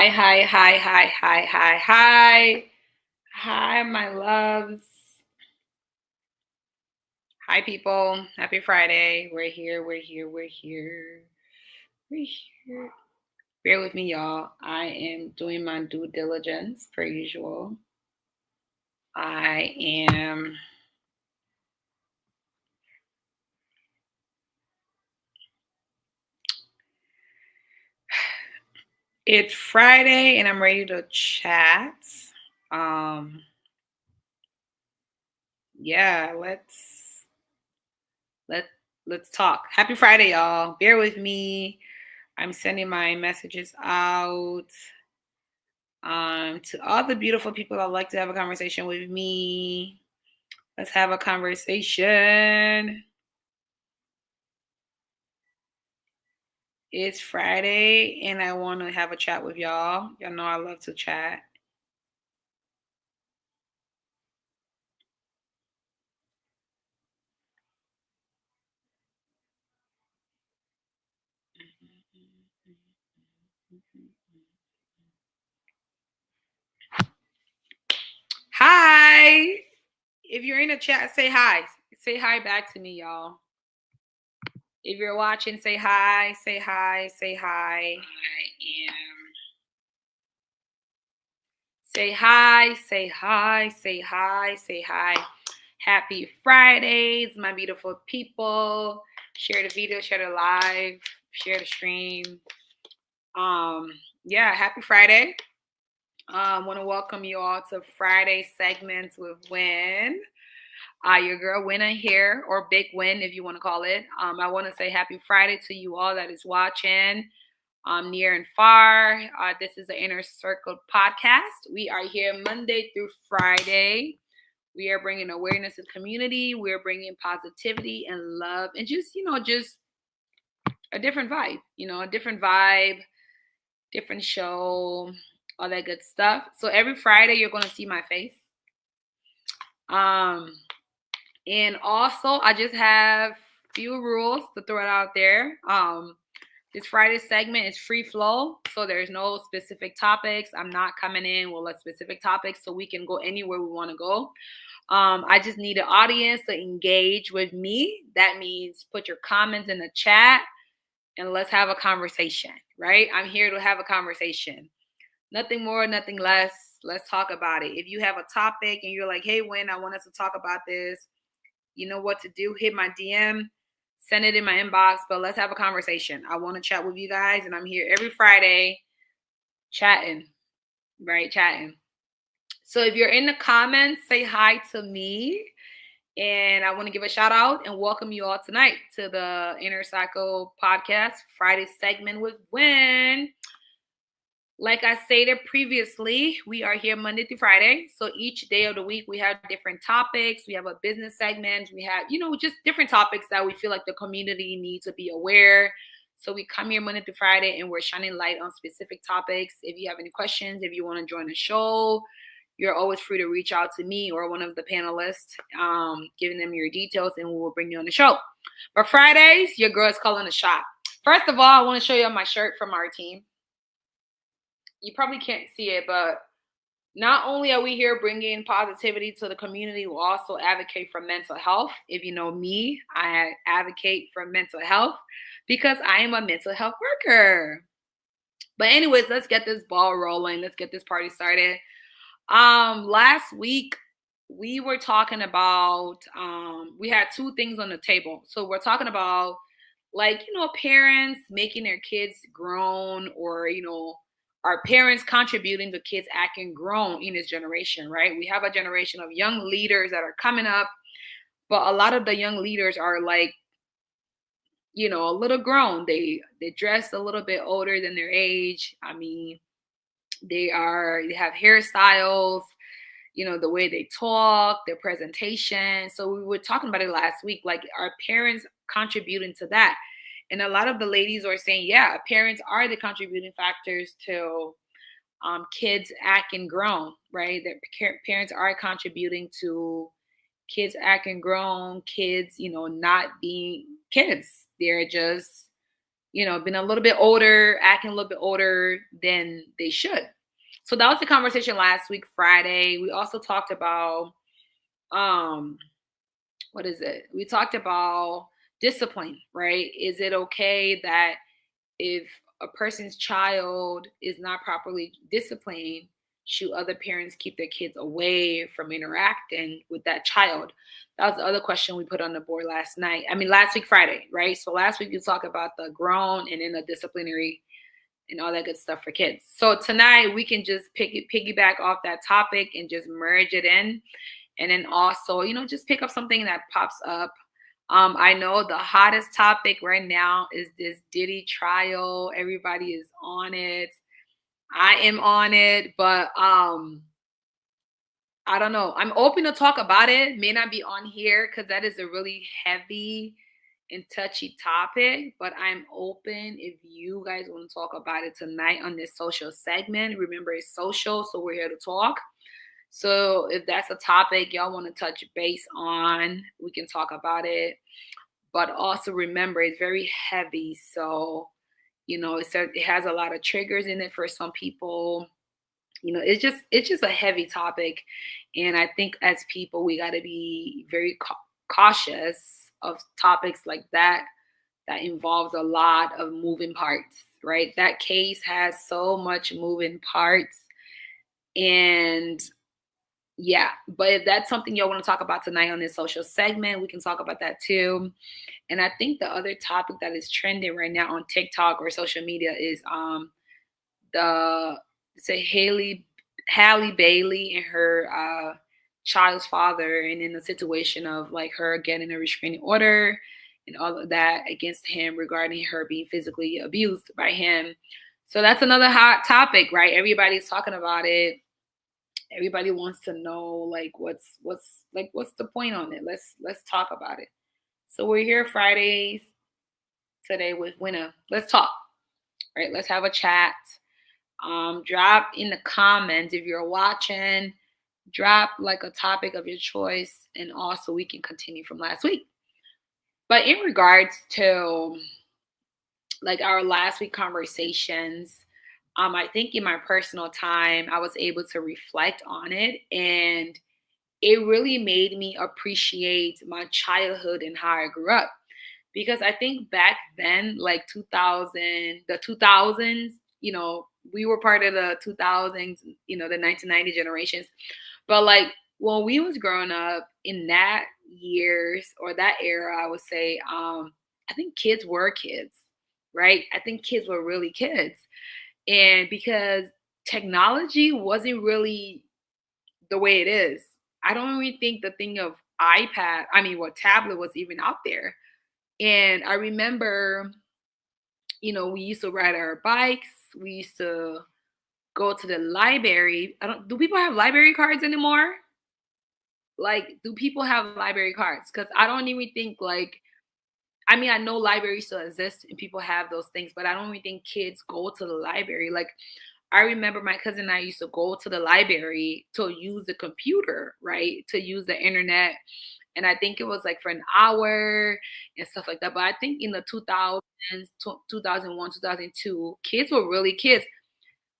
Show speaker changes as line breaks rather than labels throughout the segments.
Hi. Hi, my loves. Hi, people. Happy Friday. We're here. Bear with me, y'all. I am doing my due diligence per usual. I am. It's Friday and I'm ready to chat. Um, yeah, let let's talk. Happy Friday, y'all. Bear with me. I'm sending my messages out to all the beautiful people that like to have a conversation with me. Let's have a conversation. It's Friday and I want to have a chat with y'all. Y'all know I love to chat. Hi. If you're in the chat, say hi. Say hi back to me, y'all. If you're watching, say hi. Say hi. Say hi. I am. Say hi. Say hi. Say hi. Say hi. Happy Fridays, my beautiful people. Share the video, share the live, share the stream. Yeah, happy Friday. Want to welcome you all to Friday segments with Winn. Your girl Winna here, or Big Win if you want to call it. I want to say happy Friday to you all that is watching near and far. This is the Inner Circle podcast. We are here Monday through Friday. We are bringing awareness to the community. We're bringing positivity and love and just a different vibe, different show, all that good stuff. So every Friday you're going to see my face. And also I just have few rules to throw it out there. This Friday segment is free flow, so there's no specific topics. I'm not coming in with a specific topic, so we can go anywhere we want to go. I just need an audience to engage with me. That means put your comments in the chat and let's have a conversation, right? I'm here to have a conversation. Nothing more, nothing less. Let's talk about it. If you have a topic and you're like, hey, Winn, I want us to talk about this, you know what to do. Hit my DM, send it in my inbox, but let's have a conversation. I want to chat with you guys, and I'm here every Friday chatting, right? Chatting. So if you're in the comments, say hi to me. And I want to give a shout out and welcome you all tonight to the Inner Cycle Podcast Friday segment with Winn. Like I stated previously, we are here Monday through Friday. So each day of the week, we have different topics. We have a business segment. We have, just different topics that we feel like the community needs to be aware. So we come here Monday through Friday and we're shining light on specific topics. If you have any questions, if you want to join the show, you're always free to reach out to me or one of the panelists, giving them your details, and we will bring you on the show. But Fridays, your girl is calling a shot. First of all, I want to show you my shirt from our team. You probably can't see it, but not only are we here bringing positivity to the community, we'll also advocate for mental health. If you know me, I advocate for mental health because I am a mental health worker. But anyways, let's get this ball rolling. Let's get this party started. Last week we were talking about we had two things on the table. So we're talking about parents making their kids grown, or our parents contributing to kids acting grown in this generation, right? We have a generation of young leaders that are coming up, but a lot of the young leaders are a little grown. They dress a little bit older than their age. I mean, they have hairstyles, the way they talk, their presentation. So we were talking about it last week, like our parents contributing to that. And a lot of the ladies are saying, yeah, parents are the contributing factors to kids acting grown, right? That parents are contributing to kids acting grown, kids, not being kids. They're just been a little bit older, acting a little bit older than they should. So that was the conversation last week, Friday. We also talked about what is it? We talked about discipline, right? Is it okay that if a person's child is not properly disciplined, should other parents keep their kids away from interacting with that child? That was the other question we put on the board last week, Friday, right? So last week you talked about the grown and then the disciplinary and all that good stuff for kids. So tonight we can just piggyback off that topic and just merge it in. And then also, just pick up something that pops up. I know the hottest topic right now is this Diddy trial. Everybody is on it. I am on it, but I don't know. I'm open to talk about it. May not be on here because that is a really heavy and touchy topic, but I'm open if you guys want to talk about it tonight on this social segment. Remember, it's social, so we're here to talk. So if that's a topic y'all want to touch base on, we can talk about it. But also remember, it's very heavy. So, it has a lot of triggers in it for some people. It's just a heavy topic. And I think as people, we got to be very cautious of topics like that involves a lot of moving parts, right? That case has so much moving parts. And yeah, but if that's something y'all want to talk about tonight on this social segment, we can talk about that too. And I think the other topic that is trending right now on TikTok or social media is Halle Bailey and her child's father, and in the situation of like her getting a restraining order and all of that against him regarding her being physically abused by him. So that's another hot topic, right? Everybody's talking about it. Everybody wants to know like what's the point on it. Let's talk about it. So we're here Fridays today with Winn. Let's talk. Right? Let's have a chat. Drop in the comments if you're watching. Drop like a topic of your choice, and also we can continue from last week. But in regards to like our last week conversations, I think in my personal time, I was able to reflect on it, and it really made me appreciate my childhood and how I grew up. Because I think back then, like the 2000s, we were part of the 2000s, the 1990 generations. But like when we was growing up in that years or that era, I would say, I think kids were kids, right? I think kids were really kids. And because technology wasn't really the way it is, I don't even think the thing of tablet was even out there. And I remember, we used to ride our bikes. We used to go to the library. Do people have library cards anymore? Like, do people have library cards? Because I don't even think I know libraries still exist and people have those things, but I don't even think kids go to the library. Like, I remember my cousin and I used to go to the library to use the computer, right? To use the internet. And I think it was like for an hour and stuff like that. But I think in the 2000s, 2001, 2002, kids were really kids.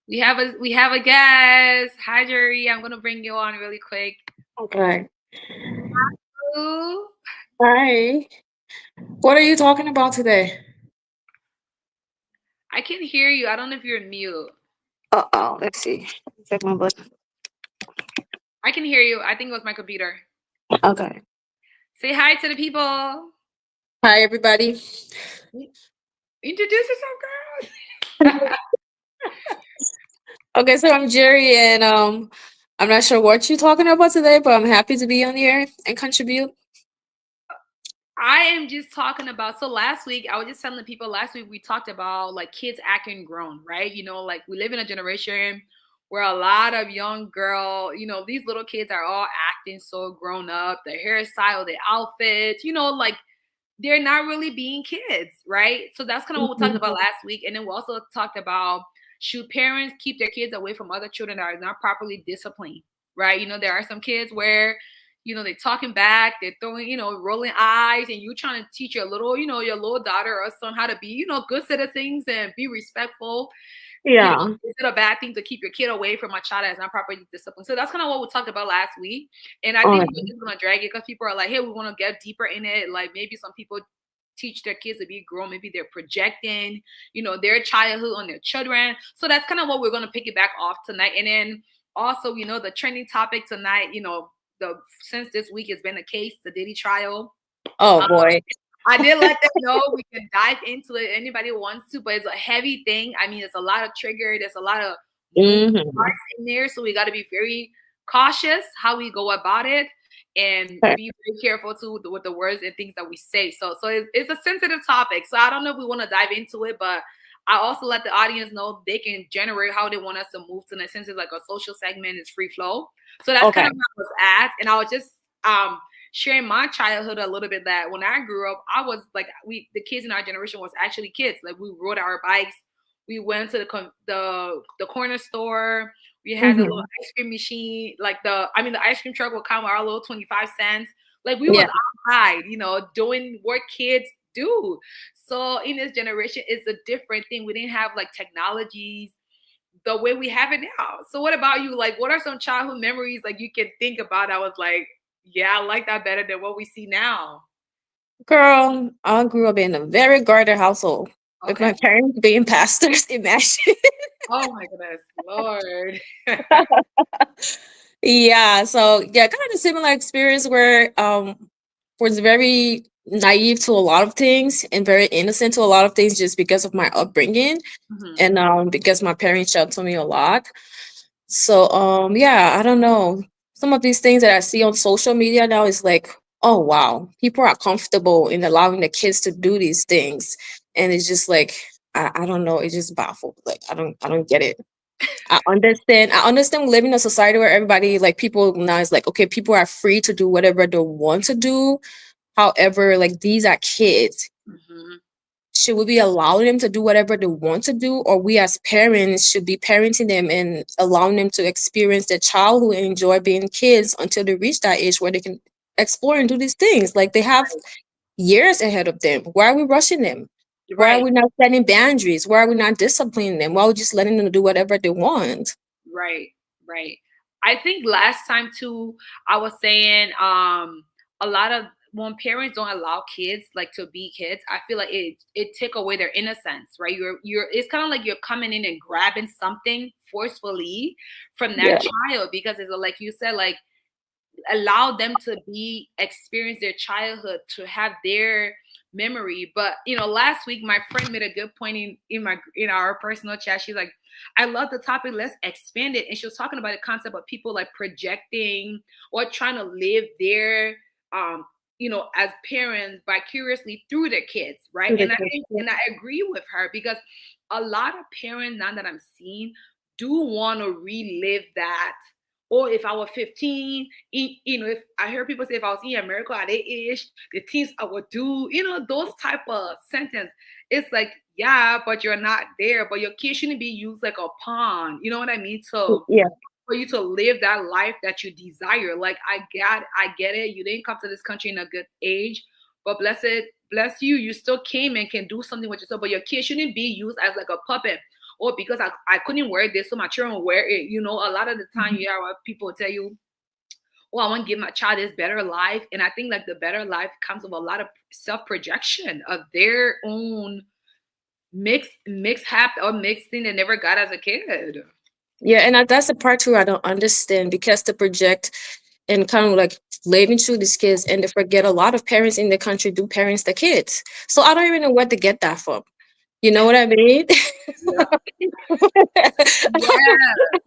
We have a guest. Hi, Jerry. I'm gonna bring you on really quick.
Okay.
Hello.
Hi. What are you talking about today?
I can hear you. I don't know if you're mute.
Oh, let's see. Check my button.
I can hear you. I think it was my computer.
Okay.
Say hi to the people.
Hi, everybody.
Introduce yourself, girl.
Okay, so I'm Jerry, and I'm not sure what you're talking about today, but I'm happy to be on here and contribute.
I am just talking about, so last week, I was just telling the people last week we talked about like kids acting grown, right? Like we live in a generation where a lot of young girl, these little kids are all acting so grown up, their hairstyle, their outfits, like they're not really being kids, right? So that's kind of what we talked about last week. And then we also talked about, should parents keep their kids away from other children that are not properly disciplined, right? There are some kids where they're talking back, they're throwing, rolling eyes, and you trying to teach your little, your little daughter or son how to be, good citizens and be respectful.
Yeah.
Is it a bad thing to keep your kid away from a child that is not properly disciplined? So that's kind of what we talked about last week. And I think
Oh,
we're just going to drag it because people are like, hey, we want to get deeper in it. Like maybe some people teach their kids to be grown. Maybe they're projecting, their childhood on their children. So that's kind of what we're going to pick it back off tonight. And then also, the trending topic tonight, since this week has been the case, the Diddy trial.
oh boy.
I did let them know we can dive into it. Anybody wants to, but it's a heavy thing. I mean, it's a lot of trigger. There's a lot of moving
Hmm.
parts in there, so we got to be very cautious how we go about it, and be very careful too with the words and things that we say. So it's a sensitive topic. So I don't know if we want to dive into it, but I also let the audience know they can generate how they want us to move to. Since it's like a social segment, it's free flow. So that's kind
Okay.
of where I was at, and I was just sharing my childhood a little bit, that when I grew up, I was like, the kids in our generation was actually kids. Like we rode our bikes, we went to the corner store, we had the little
Hmm.
ice cream machine, like the ice cream truck would come with our little 25 cents. Like we was
Yeah.
outside, doing what kids do. So in this generation, it's a different thing. We didn't have like technologies the way we have it now. So what about you? Like, what are some childhood memories like you can think about? I was like, yeah, I like that better than what we see now.
Girl, I grew up in a very guarded household with
Okay.
my parents being pastors. Imagine.
Oh my goodness, Lord.
Yeah, so yeah, kind of a similar experience where was very naive to a lot of things and very innocent to a lot of things just because of my upbringing
Hmm.
and because my parents sheltered me a lot. So yeah, I don't know. Some of these things that I see on social media now is like, oh wow, people are comfortable in allowing the kids to do these things. And it's just like I don't know, it's just baffled. Like I don't get it. I understand we live in a society where everybody, like people now is like, okay, people are free to do whatever they want to do. However, like these are kids.
Hmm.
Should we be allowing them to do whatever they want to do, or we as parents should be parenting them and allowing them to experience their childhood and enjoy being kids until they reach that age where they can explore and do these things? Like they have years ahead of them. Why are we rushing them? Why are
Right.
we not setting boundaries? Why are we not disciplining them? Why are we just letting them do whatever they want?
Right, right. I think last time too, I was saying a lot of when parents don't allow kids like to be kids, I feel like it take away their innocence, right? You're it's kind of like you're coming in and grabbing something forcefully from that
Yeah.
child, because it's like you said, like allow them to be experience their childhood, to have their memory. But last week my friend made a good point in our personal chat. She's like, I love the topic, let's expand it. And she was talking about the concept of people like projecting or trying to live their um as parents vicariously through their kids, right?
To the
And I
kids.
think, and I agree with her, because a lot of parents now that I'm seeing do want to relive that. Or if I was 15, if I heard people say if I was in America at their age, the things I would do, those type of sentence. It's like, yeah, but you're not there. But your kid shouldn't be used like a pawn. You know what I mean? So
Yeah.
for you to live that life that you desire. Like I get it. You didn't come to this country in a good age, but bless you. You still came and can do something with yourself. But your kid shouldn't be used as like a puppet. Or because I couldn't wear this, so my children will wear it. A lot of the time you hear people tell you, "Oh, I want to give my child this better life," and I think like the better life comes with a lot of self projection of their own mixed hap or mixed thing they never got as a kid.
Yeah, and that's the part too I don't understand because to project and kind of like living through these kids and to forget a lot of parents in the country do parents the kids. So I don't even know where to get that from. You know what I mean?
Yeah.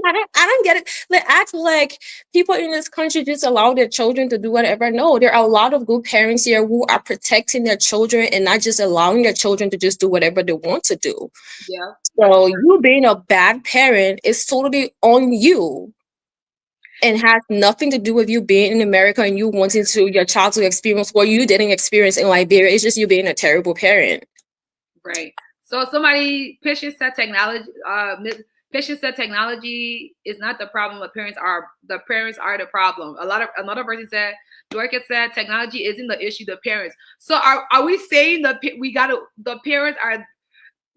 I don't get it. Like act like people in this country just allow their children to do whatever. No, there are a lot of good parents here who are protecting their children and not just allowing their children to just do whatever they want to do.
Yeah, that's
So
true.
you being a bad parent is totally on you and has nothing to do with you being in America and you wanting to your child to experience what you didn't experience in Liberia. It's just you being a terrible parent.
Right. So somebody, Patience said technology. Patient said technology is not the problem. The parents are the problem. Another person said, Dorcas said technology isn't the issue, the parents. So are we saying the parents are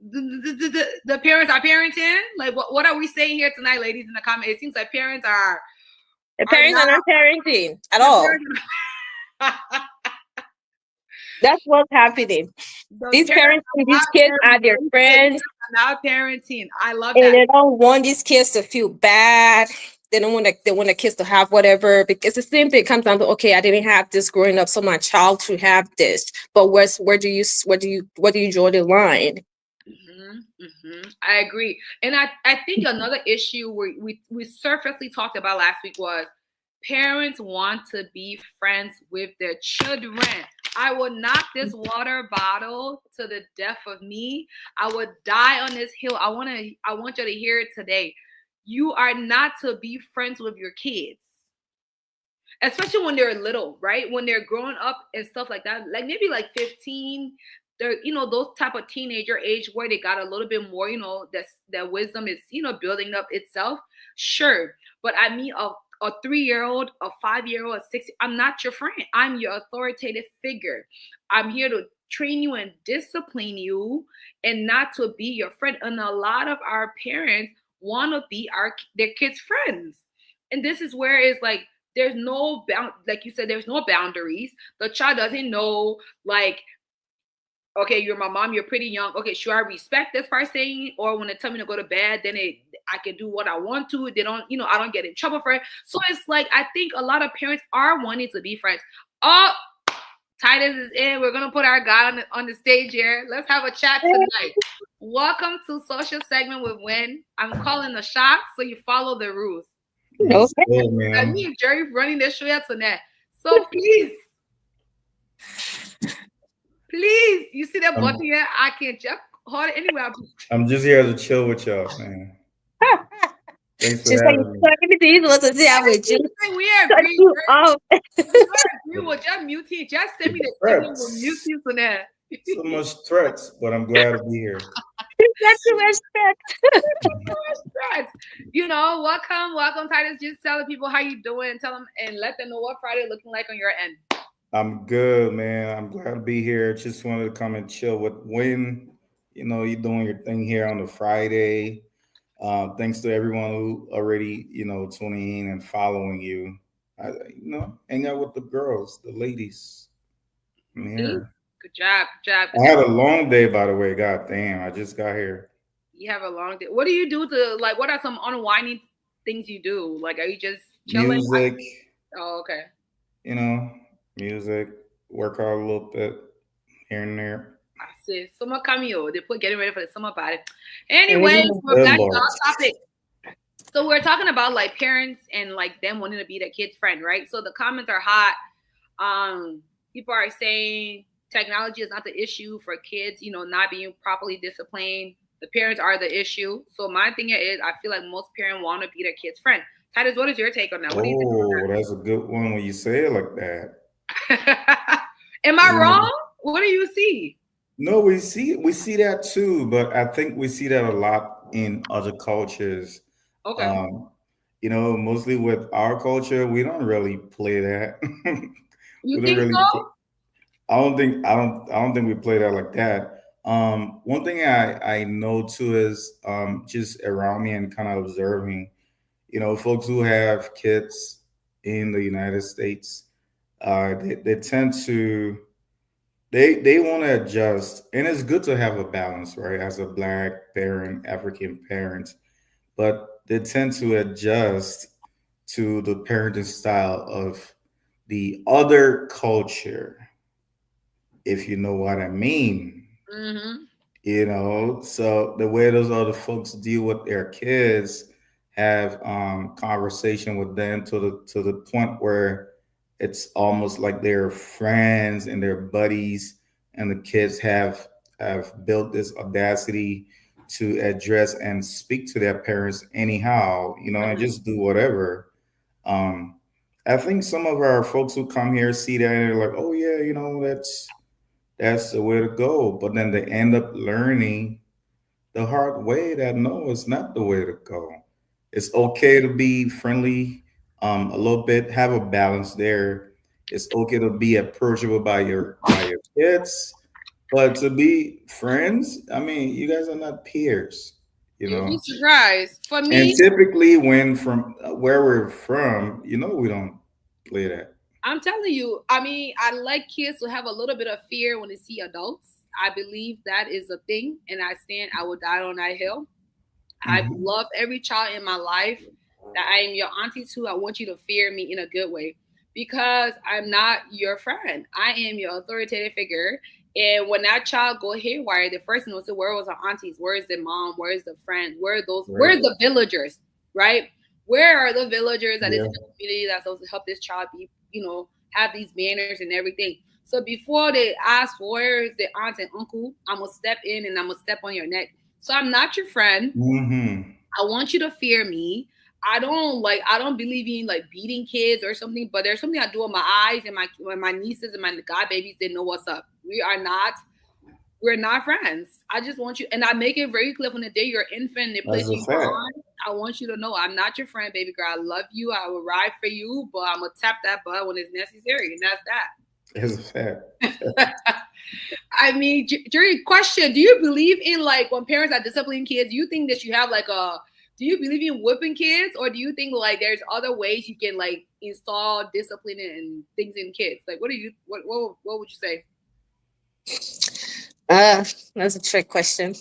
the parents are parenting? Like what are we saying here tonight, ladies in the comments? It seems like parents
The
are
parents
not
are not parenting at
the
all.
parents
That's what's happening.
the
These
parents
parents think
are
these
not
kids are their
parenting. The
friends,
parents are not parenting. I love
and
that.
they don't want these kids to feel bad. They don't want they want the kids to have whatever, because the same thing comes down to, okay, I didn't have this growing up, so my child should have this. But where do you draw the line?
I agree, and I think another issue we surfacely talked about last week was parents want to be friends with their children. I would knock this water bottle to the death of me. I would die on this hill. I want you to hear it today. You are not to be friends with your kids, especially when they're little, right? When they're growing up and stuff like that, like maybe like 15, they're those type of teenager age where they got a little bit more, that wisdom is building up itself. Sure, but I mean a 3-year old, a 5-year old, a 6. I'm not your friend. I'm your authoritative figure. I'm here to train you and discipline you, and not to be your friend. And a lot of our parents want to be their kids' friends, and this is where it's like there's no like you said, there's no boundaries. The child doesn't know, like, okay, you're my mom, you're pretty young. Okay, should I respect this person? Or when they tell me to go to bed, then I can do what I want to. They don't, I don't get in trouble for it. So it's like I think a lot of parents are wanting to be friends. Oh, Titus is in. We're gonna put our guy on the stage here. Let's have a chat tonight. Welcome to Social Segment with Winn. I'm calling the shots, so you follow the rules.
No.
What's good,
And
man?
me and Jerry running this show tonight. So please, you see that button
I'm
here? I can't just hold it anyway.
I'm just here to chill with y'all, man. Thanks for
She's like,
having me.
give me the easy to say I would you
We
cut
agree.
you off.
We agree with just mute him. Just send me
The
the signal. We'll mute
threats,
him tonight.
so much threats, but I'm glad to be here.
That's too much respect.
Right. Welcome, Titus. Just tell the people how you doing. Tell them and let them know what Friday looking like on your end.
I'm good, man. I'm glad to be here. Just wanted to come and chill with Win. You doing your thing here on the Friday. Thanks to everyone who already, tuning in and following you. Hang out with the girls, the ladies. I'm
See?
here.
Good job. Good job. Good
I
job.
had a long day, by the way. God damn, I just got here.
You have a long day. What do you do to like? What are some unwinding things you do? Like, are you just chilling?
Music,
Oh, okay.
you know, music, work out a little bit here and there.
I see. Summer cameo. They put getting ready for the summer party. Anyways,
Mhm.
we're
Good
back to
Lord.
our topic. So we're talking about like parents and like them wanting to be their kid's friend, right? So the comments are hot. People are saying technology is not the issue for kids, not being properly disciplined. The parents are the issue. So my thing is, I feel like most parents want to be their kid's friend. Titus, what is your take on that? What do you think
Oh, that's a good one when you say it like that.
about that? Am I
You know,
wrong? What do you see?
no, we see that too, but I think we see that a lot in other cultures.
Okay.
Um, mostly with our culture, we don't really play that.
You
We don't
think
really.
so?
I don't think we play that like that. One thing I know too is just around me and kind of observing, folks who have kids in the United States, they tend to they want to adjust, and it's good to have a balance, right? As a black parent, African parent, but they tend to adjust to the parenting style of the other culture, if you know what I mean.
Mm-hmm.
So the way those other folks deal with their kids, have conversation with them to the point where it's almost like they're friends and they're buddies, and the kids have built this audacity to address and speak to their parents anyhow, and
Mm-hmm.
just do whatever. um I think some of our folks who come here see that and they're like, oh yeah, that's the way to go. But then they end up learning the hard way that no, it's not the way to go. It's okay to be friendly, a little bit, have a balance there. It's okay to be approachable by your kids, but to be friends, I mean, you guys are not peers, you
You'll be
know.
surprised. For
And
me,
typically, when from where we're from, we don't play that.
I'm telling you, I mean, I like kids to have a little bit of fear when they see adults. I believe that is a thing, and I will die on that hill. I
Hmm.
love every child in my life that I am your auntie too. I want you to fear me in a good way because I'm not your friend. I am your authoritative figure. And when that child go haywire, the first thing will say, where was our aunties? Where is the mom? Where is the friend? Where are those? Where
Right.
are the villagers? Right? Where are the villagers that is
Yeah.
in the community that's supposed to help this child be, have these manners and everything? So before they ask where is the aunt and uncle, I'm gonna step in and I'm gonna step on your neck. So I'm not your friend.
Hmm.
I want you to fear me. I don't believe in like beating kids or something, but there's something I do with my eyes and my nieces and my god babies, they know what's up. We're not friends. I just want you, and I make it very clear from the day you're infant, the place
That's a
you
fact.
born. I want you to know I'm not your friend, baby girl. I love you. I will ride for you, but I'm gonna tap that butt when it's necessary, and that's that.
It's a fact.
I mean, Jerry, question: do you believe in like when parents are disciplining kids? Do you think that you have like a? Do you believe in whipping kids, or do you think like there's other ways you can like install discipline and things in kids? Like, what do you what would you say?
That's a trick question.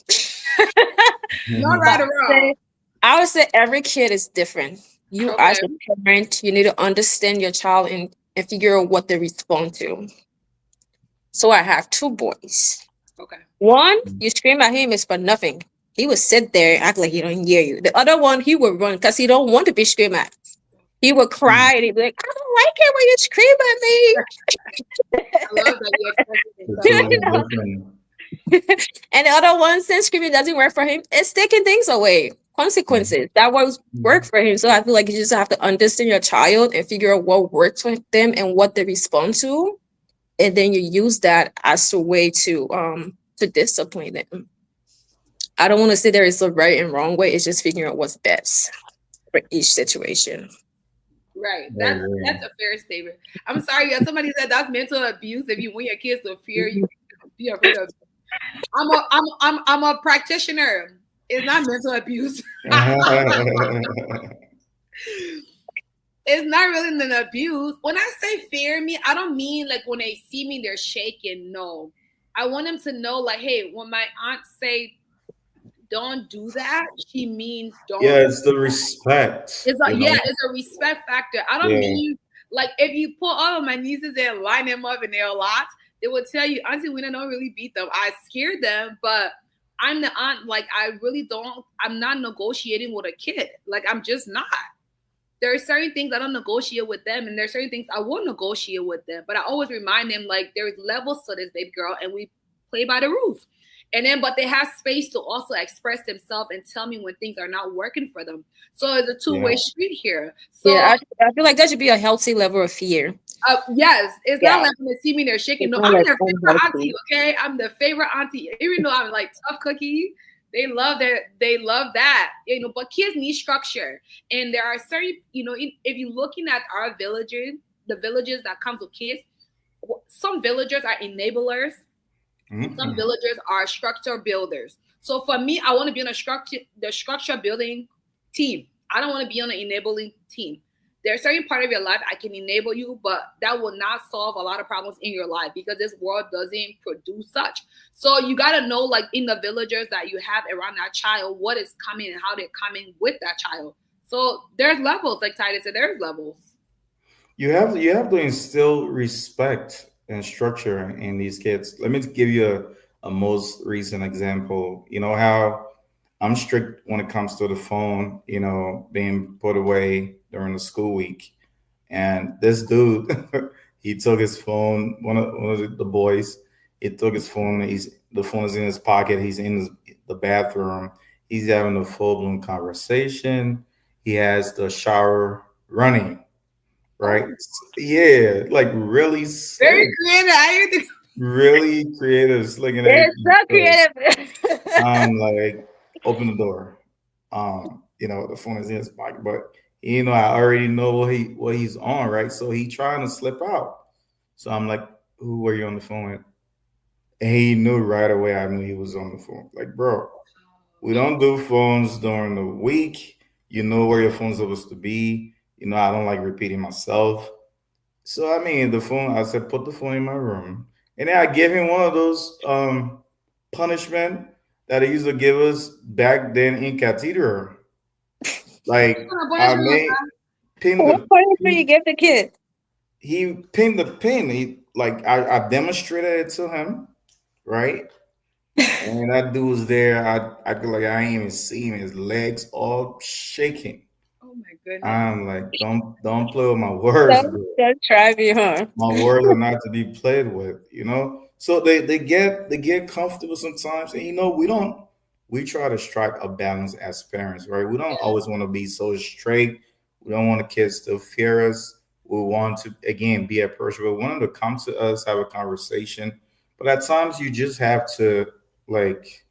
Not
But
right or wrong.
say- I would say every kid is different. You,
Okay.
as a parent, you need to understand your child and figure out what they respond to. So I have two boys.
Okay.
One, you scream at him, it's for nothing. He would sit there and act like he don't hear you. The other one, he would run because he don't want to be screamed at. He would cry and he'd be like, I don't like it when you scream at
I love that you express it
The
yourself.
two
me.
is different.
And the other one, since screaming doesn't work for him, it's taking things away. Consequences. That was work
Mhm.
for him. So I feel like you just have to understand your child and figure out what works for them and what they respond to. And then you use that as a way to discipline them. I don't want to say there is a right and wrong way. It's just figuring out what's best for each situation.
Right.
I
That's
agree.
a fair statement. I'm sorry, yeah, somebody said that's mental abuse if you want your kids to fear you, be afraid of. I'm a practitioner. It's not mental abuse. It's not really an abuse. When I say fear me, I don't mean like when they see me they're shaking. No, I want them to know like, hey, when my aunt say don't do that, she means don't.
Yeah, it's the respect,
It's a,
you
yeah,
know.
it's a respect factor. I don't
Yeah,
mean like if you put all of my nieces there and line them up and they're a lot, they will tell you, Auntie, we don't really beat them. I scared them, but I'm the aunt. Like I really don't. I'm not negotiating with a kid. Like I'm just not. There are certain things I don't negotiate with them, and there's certain things I will negotiate with them. But I always remind them like there's levels to this, baby girl, and we play by the rules. And then, but they have space to also express themselves and tell me when things are not working for them. So it's a
yeah,
two-way street here. So
Yeah, I feel like that should be a healthy level of fear.
yes, it's not
Yeah,
like when they see me, they're shaking.
it's
No,
not
I'm
like
their favorite auntie.
unhealthy.
Okay, I'm the favorite auntie. Even though I'm like tough cookie, they love that. But kids need structure, and there are certain if you're looking at our villages, the villages that comes with kids, some villagers are enablers and some
hmm
villagers are structure builders. So for me, I want to be on the structure building team. I don't want to be on the enabling team. There's certain part of your life I can enable you, but that will not solve a lot of problems in your life because this world doesn't produce such. So you gotta know, like in the villagers that you have around that child, what is coming and how they're coming with that child. So there's levels, like Titus said, there's levels.
you have to instill respect and structure in these kids. Let me give you a most recent example. You know how I'm strict when it comes to the phone, being put away during the school week. And this dude, he took his phone. One of the boys, he took his phone. The phone is in his pocket. He's in the bathroom. He's having a full blown conversation. He has the shower running. Right?
Oh,
Yeah, like really
very
sick,
creative. I didn't think
really creative. It's looking at
It's so
so
creative.
I'm like, open the door. The phone is in his pocket, but I already know what he's on, right? So he trying to slip out. So I'm like, who were you on the phone with? And he knew right away. I knew he was on the phone. Like, bro, we don't do phones during the week. You know where your phone's supposed to be. I don't like repeating myself. So I mean, the phone. I said, put the phone in my room, and then I gave him one of those punishment that he used to give us back then in cathedral. Like
What
I
punishment was
made
that?
pin
What
the
punishment you give the kid?
he pinned the pin. He like I demonstrated it to him, right? And that dude was there. I could like I ain't even see him. His legs all shaking.
Oh my goodness.
I'm like, don't play with my words, bro.
Don't try me, huh?
My words are not to be played with. So they get comfortable sometimes, and we try to strike a balance as parents, right? We don't always want to be so straight. We don't want the kids to fear us. We want to again be approachable. We want them to come to us, have a conversation. But at times you just have to like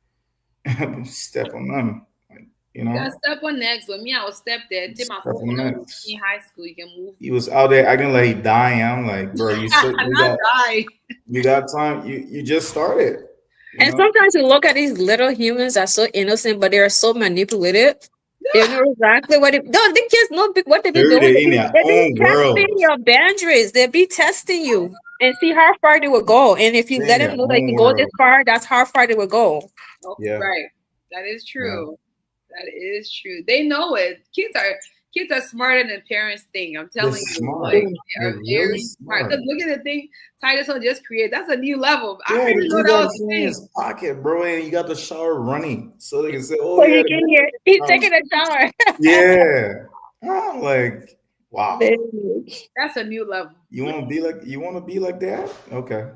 step on them. Like, you
You gotta
know,
step on next. With me, I was step there. Take my
step
phone
on
when I was
them.
in high school. You can move.
He was out there acting like he dying. I'm like, bro,
Not die.
you got time. You just started. You
And
know,
sometimes you look at these little humans that are so innocent, but they are so manipulative. They know exactly what it. No, the kids know what they be doing.
they're in their
They be
own
testing
world.
your boundaries. They be testing you and see how far they will go. And if you
They're in
let them
their
know they
own
can go this
world.
far, that's how far they will go.
Oh,
Yeah,
right. That is
yeah.
true. That is true. They know it. Kids are smarter than parents think. I'm
They're
telling you, like
smart.
they are
They're really
very smart.
smart.
Because look at the thing Titus will just create. That's a new level. I
Yeah,
didn't know
he
that
got
was
his
a
phone in
thing.
his pocket, bro, and you got the shower running, so they can say, "Oh
So
yeah,
you can hear he's
um,
taking a shower.
yeah." I'm like, wow.
Baby.
That's a new level,
You want to be like that? Okay.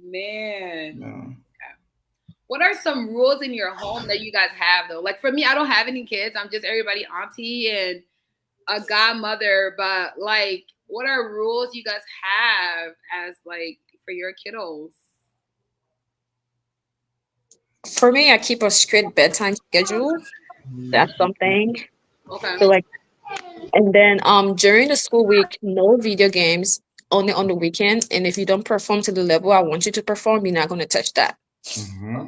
man.
No.
What are some rules in your home that you guys have though? Like for me, I don't have any kids. I'm just everybody auntie and a godmother. But like, what are rules you guys have as like for your kiddos?
For me, I keep a strict bedtime schedule. That's something.
Okay.
So like, and then during the school week, no video games, only on the weekend. And if you don't perform to the level I want you to perform, you're not gonna touch that.
Mm-hmm.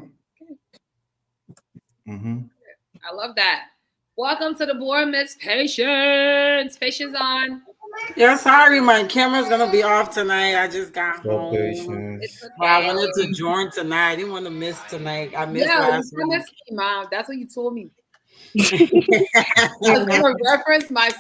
Mm-hmm.
I love that. Welcome to the board, Miss Patience. Patience on.
Yeah, sorry, my camera's gonna be off tonight. I just got
So
home.
It's
patience.
Well, I
okay.
wanted to join tonight. I didn't want to miss tonight. I missed
Yeah, you
last week.
promised me, Mom. That's what you told me. I was
I
gonna reference my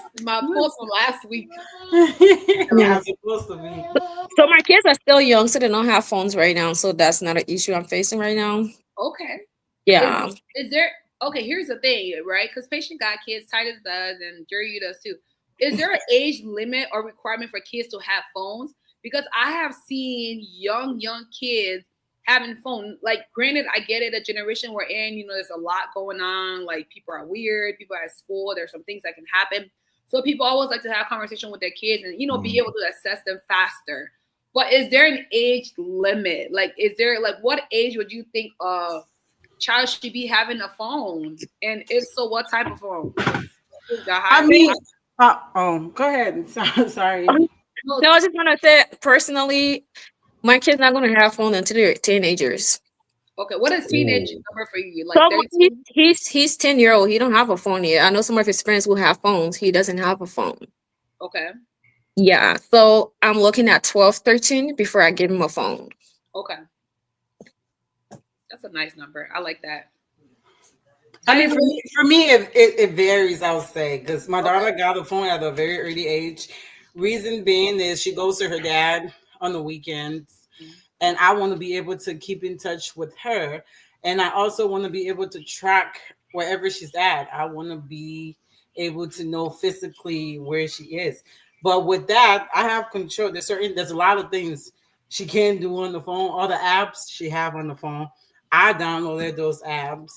post from last week.
Yeah.
was supposed to be.
So my kids are still young, so they don't have phones right now. So that's not an issue I'm facing right now.
Okay. Is
Yeah.
is there okay, here's the thing, right? Because patient got kids, Titus does, and Jerry does too. Is there an age limit or requirement for kids to have phones? Because I have seen young kids having phone. Like, granted, I get it, the generation we're in, there's a lot going on. Like, people are weird, people are at school, there's some things that can happen. So people always like to have conversation with their kids and be able to assess them faster. But is there an age limit? Like, is there like what age would you think child should be having a phone? And if so, what type of phone? The
I
high
mean, go ahead. Sorry.
No, I just want to say personally, my kids not gonna have phone until they're teenagers.
Okay, what is teenage
Ooh.
number for you?
So
Like 13?
he's 10-year-old. He don't have a phone yet. I know some of his friends who have phones. He doesn't have a phone.
Okay.
Yeah. So I'm looking at 12, 13 before I give him a phone.
Okay. That's a nice number. I like that.
I mean, for me, it varies. I would say because my daughter got a phone at a very early age. Reason being is she goes to her dad on the weekends, and I want to be able to keep in touch with her, and I also want to be able to track wherever she's at. I want to be able to know physically where she is. But with that, I have control. There's a lot of things she can do on the phone. All the apps she have on the phone, I downloaded those apps.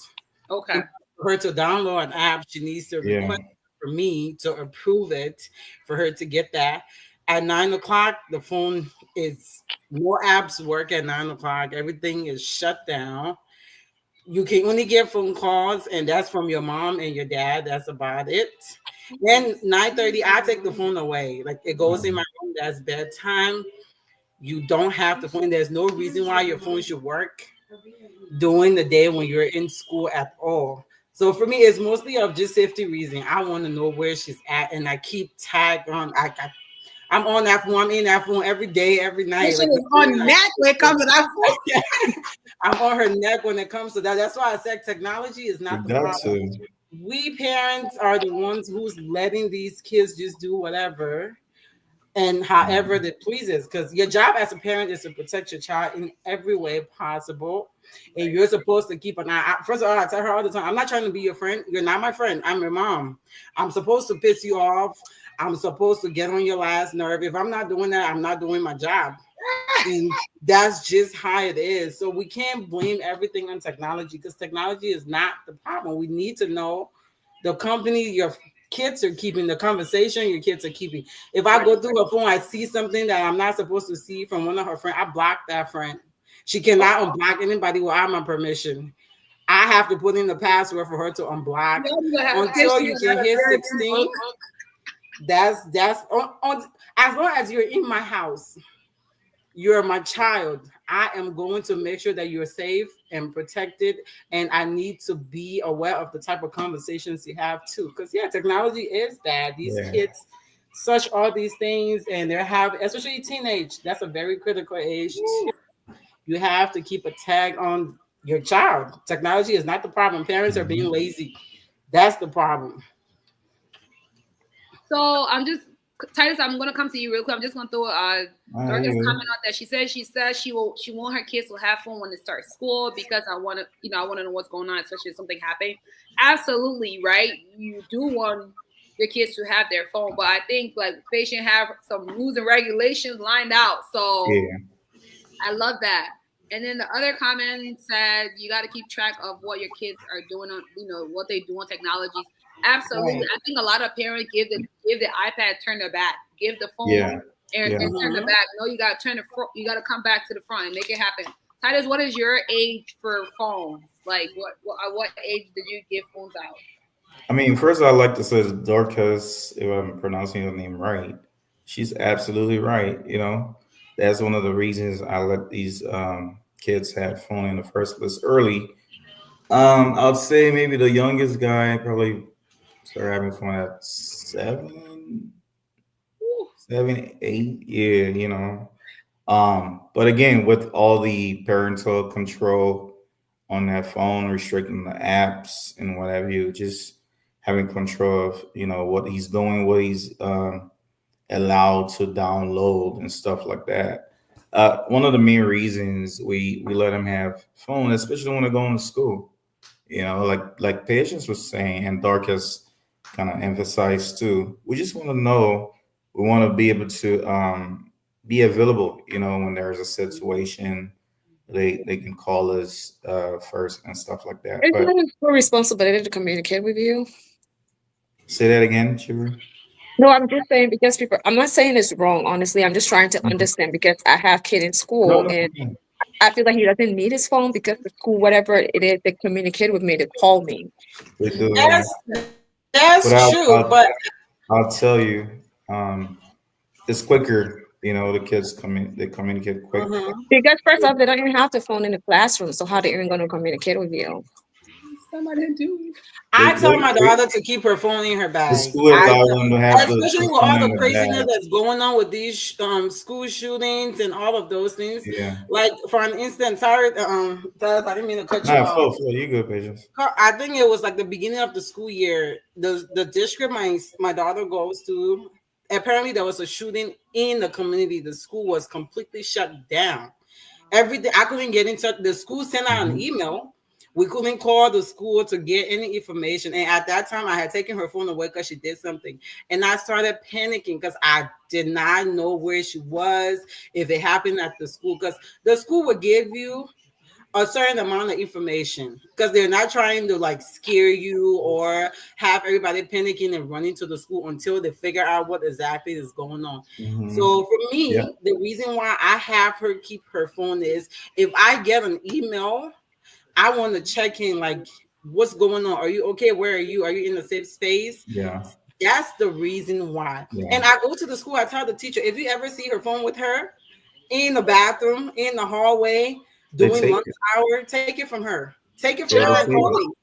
Okay.
For her to download an app, she needs to
Yeah.
request for me to approve it for her to get that. At 9 o'clock, the phone is no apps work at 9 o'clock. Everything is shut down. You can only get phone calls, and that's from your mom and your dad. That's about it. Then 9:30, I take the phone away. Like it goes in my room. That's bedtime. You don't have the phone. There's no reason why your phone should work during the day when you're in school at all. So for me, it's mostly of just safety reason. I want to know where she's at, and I keep tag on. I'm on that phone. I'm in that phone every day, every night.
She
Like
was on neck when it comes to that phone.
I'm on her neck when it comes to that. That's why I said technology is
You
not the
got
problem.
to.
We parents are the ones who's letting these kids just do whatever and however that pleases. Because your job as a parent is to protect your child in every way possible. And you're supposed to keep an eye out. First of all, I tell her all the time, I'm not trying to be your friend. You're not my friend. I'm your mom. I'm supposed to piss you off. I'm supposed to get on your last nerve. If I'm not doing that, I'm not doing my job. And that's just how it is. So we can't blame everything on technology because technology is not the problem. We need to know the company your kids are keeping, the conversation your kids are keeping. If I go through her phone, I see something that I'm not supposed to see from one of her friends, I block that friend. She cannot unblock anybody without my permission. I have to put in the password for her to unblock until you can hit 16. That's on, as long as you're in my house, you're my child. I am going to make sure that you're safe and protected. And I need to be aware of the type of conversations you have too. Because yeah, technology is bad. These
Yeah.
kids search all these things and they're having, especially teenage, that's a very critical age too. You have to keep a tag on your child. Technology is not the problem. Parents are being lazy. That's the problem.
So I'm just Titus, I'm gonna come to you real quick. I'm just gonna throw Dorcas comment on that. She says she want her kids to have fun when they start school because I wanna know what's going on, especially if something happened. Absolutely, right? You do want your kids to have their phone, but I think like they should have some rules and regulations lined out. So
Yeah.
I love that. And then the other comment said you got to keep track of what your kids are doing on, what they do on technologies. Absolutely,
Right.
I think a lot of parents give the iPad, turn their back, give the phone,
Yeah.
and
Yeah.
turn the
Mhm.
back. No, you got to turn the front. You got to come back to the front and make it happen. Titus, what is your age for phones? Like, what age did you give phones out?
I mean, first I'd like to say Dorcas, if I'm pronouncing her name right, she's absolutely right. That's one of the reasons I let these kids have phone in the first place early. I'd say maybe the youngest guy probably started having phone at 7, 8. Yeah, But again, with all the parental control on that phone, restricting the apps and what have you, just having control of what he's doing, what he's allowed to download and stuff like that. One of the main reasons we let him have phone, especially when they're going to school, like Patience was saying, and Darkest kind of emphasized too. We just want to know. We want to be able to be available. When there's a situation, they can call us first and stuff like that.
It's
But
not your responsibility to communicate with you.
say that again, Shiver.
No, I'm just saying because people, I'm not saying it's wrong, honestly. I'm just trying to
Mhm.
understand because I have kid in
No,
school
no,
and
no.
I feel like he doesn't need his phone because the school, whatever it is, they communicate with me, they call me.
They do, yeah.
That's
But
true, but
I'll tell you, it's quicker. The kids they communicate quick.
mhm.
Because first off, they don't even have the phone in the classroom, so how they even going to communicate with you?
Somebody do.
They,
I tell my
they,
daughter to keep her phone in her
the
bag.
school allows them to have
Especially
the
with
phone
all
in
the
the
craziness
bag.
that's going on with these school shootings and all of those things.
Yeah.
Like for an instance, sorry, Taz, I didn't mean to cut you
Nah,
off.
flow, you good, Patience.
I think it was like the beginning of the school year. The district my daughter goes to. Apparently, there was a shooting in the community. The school was completely shut down. Everything I couldn't get in touch. The school sent out an
Mhm.
email. We couldn't call the school to get any information. And at that time, I had taken her phone away because she did something. And I started panicking because I did not know where she was, if it happened at the school. Because the school would give you a certain amount of information because they're not trying to like scare you or have everybody panicking and running to the school until they figure out what exactly is going on.
Mhm.
So for
Yeah.
me, the reason why I have her keep her phone is if I get an email I want to check in, like, what's going on? Are you okay? Where are you? Are you in a safe space?
Yeah.
That's the reason why.
Yeah.
And I go to the school, I tell the teacher, if you ever see her phone with her in the bathroom, in the hallway,
They
doing
take
lunch
it.
hour, take it from her. Take it from
Yeah,
her
they
and
take
call
it.
me.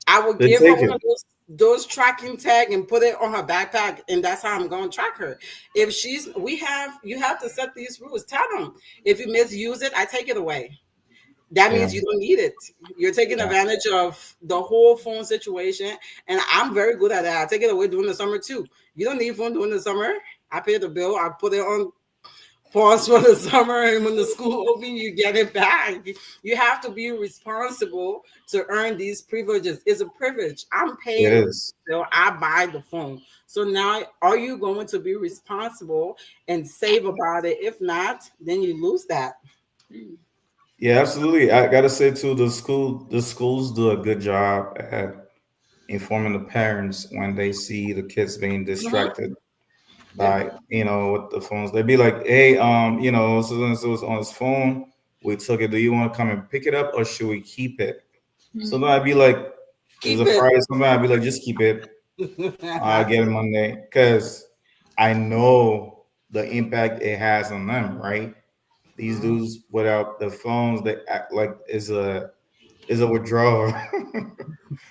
I would
They
give her
take
one
it.
of those tracking tag and put it on her backpack, and that's how I'm going to track her. If she's, we have, you have to set these rules. Tell them if you misuse it, I take it away. That
Yeah.
means you don't need it. You're taking
Yeah.
advantage of the whole phone situation, and I'm very good at that. I take it away during the summer too. You don't need phone during the summer. I pay the bill. I put it on pause for the summer, and when the school open, you get it back. You have to be responsible to earn these privileges. It's a privilege. I'm
It
paying
is.
bill. I buy the phone. So now, are you going to be responsible and save about it? If not, then you lose that.
Mm.
Yeah, absolutely. I gotta say too, the schools do a good job at informing the parents when they see the kids being
Mhm.
distracted
Yep.
by, with the phones. They'd be like, hey, so and so's on his phone. We took it. Do you want to come and pick it up or should we keep it? So then I'd be like, it's
Keep
a
it.
Friday. Sometimes I'd be like, just keep it. I get it Monday because I know the impact it has on them, right? These dudes without the phones, they act like is a withdrawal.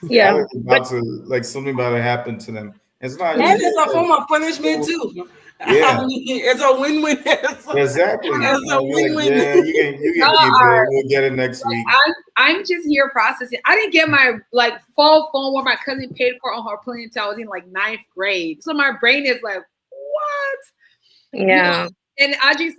Yeah.
Like
But
about to like something about to happen to them. It's not
And
just
it's a form
because
of punishment too. I
yeah,
mean, it's a win-win.
exactly.
It's a
I'll be like,
win-win.
yeah, you can
Y'all
keep it.
are
We'll get it next
like
week.
I'm just here processing. I didn't get my like full phone what my cousin paid for on her plane until I was in like ninth grade. So my brain is like, what? You know,
yeah.
and Audrey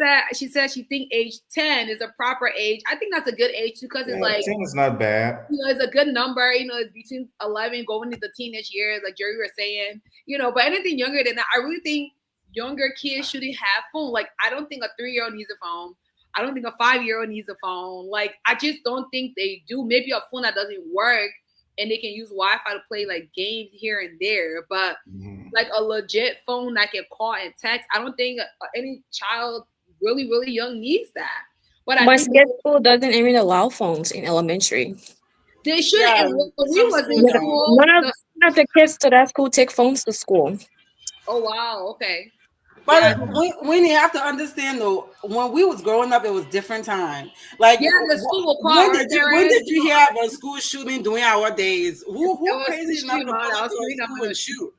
said she think age 10 is a proper age. I think that's a good age too, because it's
Yeah,
like,
10 is not bad.
it's a good number. It's between 11 going into teenage years, like Jerry was saying. But anything younger than that, I really think younger kids shouldn't have phone. Like, I don't think a 3-year-old needs a phone. I don't think a 5-year-old needs a phone. Like, I just don't think they do. Maybe a phone that doesn't work and they can use Wi-Fi to play like games here and there, but
Mhm.
like a legit phone that can call and text, I don't think any child really, really young needs that. But I
My
think
skate school doesn't even allow phones in elementary.
they should.
Yeah,
And when we
some
was
school
in
Yeah.
don't.
school,
None of the kids to that school take phones to school.
oh wow, okay, yeah,
But when you have to understand though, when we was growing up, it was different time. Like,
yeah. The school will call our
when
parents.
did you hear about a school shooting during our days?
It
Who
was
crazy enough
stream
to
on.
pull
I
up
was
to a
reading up
school
on
and
the
shoot?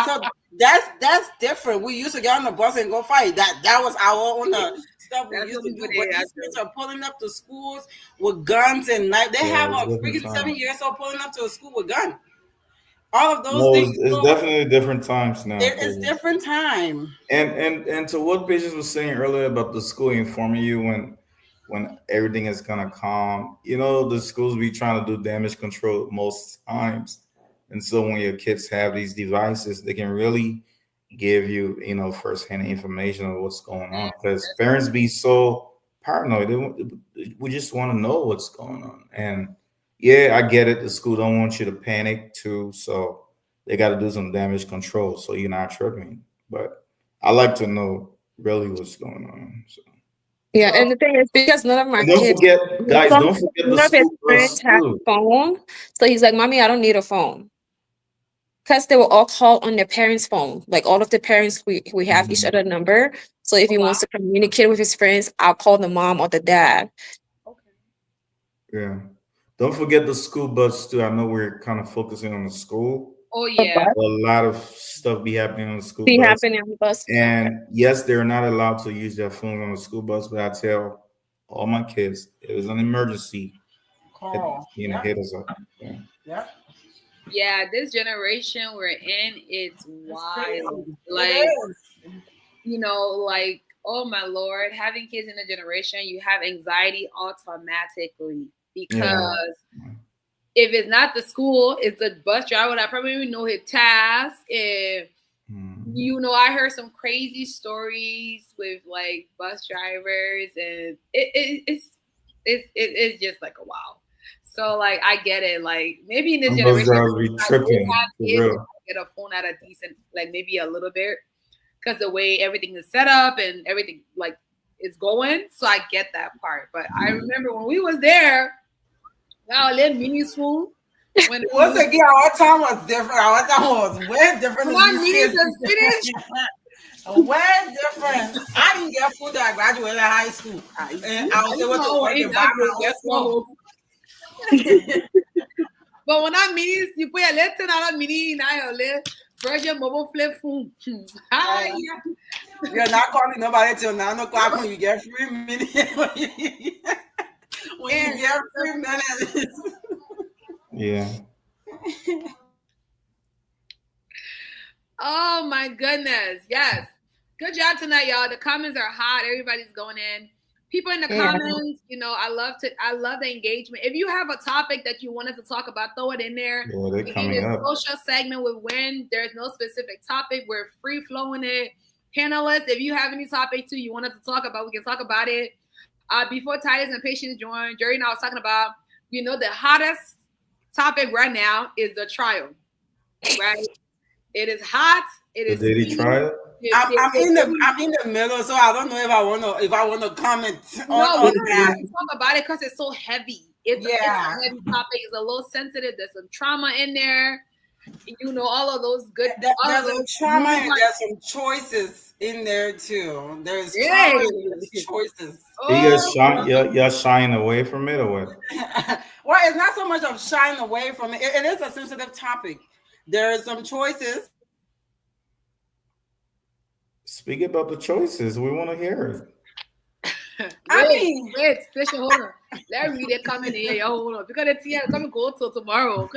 So that's different. We used to get on the bus and go fight. That was our own stuff we
That's
used
what
to
people
do. But
did.
these kids are pulling up to schools with guns and knife. They
Yeah,
have
it's
a
different
freaking
time.
7 years old pulling up to a school with gun. All of those
No,
things.
it's
So
definitely different times now.
it is different time.
And to what Patience was saying earlier about the school informing you when everything is kind of calm, the schools be trying to do damage control most times, and so when your kids have these devices, they can really give you firsthand information of what's going on because parents be so paranoid. We just want to know what's going on, and yeah, I get it. The school don't want you to panic too, so they got to do some damage control so you're not tripping, but I like to know really what's going on. So.
Yeah,
So
and the thing is, because none of my
And don't
kids,
forget, guys, don't forget the
none of his
school
friends
bus
have
too.
phone, so he's like, "Mommy, I don't need a phone." Because they will all call on their parents' phone. Like all of the parents, we have each
Mhm.
other number. So if
oh
he
wow,
wants to communicate with his friends, I'll call the mom or the dad.
okay,
Yeah. Don't forget the school bus too. I know we're kind of focusing on the school,
oh
The
yeah,
bus
but a lot of stuff be happening on the school
be
bus.
happening on the bus.
And yes, they're not allowed to use their phones on the school bus, but I tell all my kids, if it's an emergency, hit,
Call. Yeah,
hit us up. Yeah.
yeah.
yeah. This generation we're in, it's
It's
wild.
crazy. It
Like,
is.
like, oh my lord, having kids in a generation, you have anxiety automatically
Yeah.
because if it's not the school, it's the bus driver that probably even know his task. And
Mhm.
I heard some crazy stories with like bus drivers, and it's just like a wow. So like I get it. Like maybe in this
Some bus
generation,
drivers be
I did
tripping
have
for
kids that
real.
get a phone at a decent, like maybe a little bit, because the way everything is set up and everything like is going. So I get that part. But I remember when we was there, Wow, let mini swoon. When
Once again, our time was different. Our time was way different.
when our meetings is finished,
Way different. I didn't get food till I graduated high school. And I was able to work and buy my own food.
but when I meetings, you put a little $10 mini in our virgin mobile flip phone. Hi,
You're not calling nobody till 9 o'clock when you get free minutes. When you get free minutes.
Yeah.
Oh my goodness. Yes. Good job tonight, y'all. The comments are hot. Everybody's going in. People in the comments, you know, I love the engagement. If you have a topic that you wanted to talk about, throw it in there.
Yeah, they're coming up.
Social segment with Winn. There's no specific topic. We're free flowing it. Panelists, if you have any topic too you wanted to talk about, we can talk about it. Before Titus and Patience joined, Jerry and I was talking about, you know, the hottest topic right now is the trial, right? It is hot. It is.
Did he try it?
I'm in the middle, so I don't know if I want to comment on that.
Talk about it because it's so heavy. It's a heavy topic. It's a little sensitive. There's some trauma in there. You know, all of those good.
There's some trauma and there's some choices in there too. There's trauma and there's choices.
You're shying away from it or what?
Well, it's not so much of shying away from it. It is a sensitive topic. There are some choices.
Speak about the choices. We want to hear
it.
Wait, special, hold on. Let me read it coming in here. Hold on. Because it's here. Come and go till tomorrow.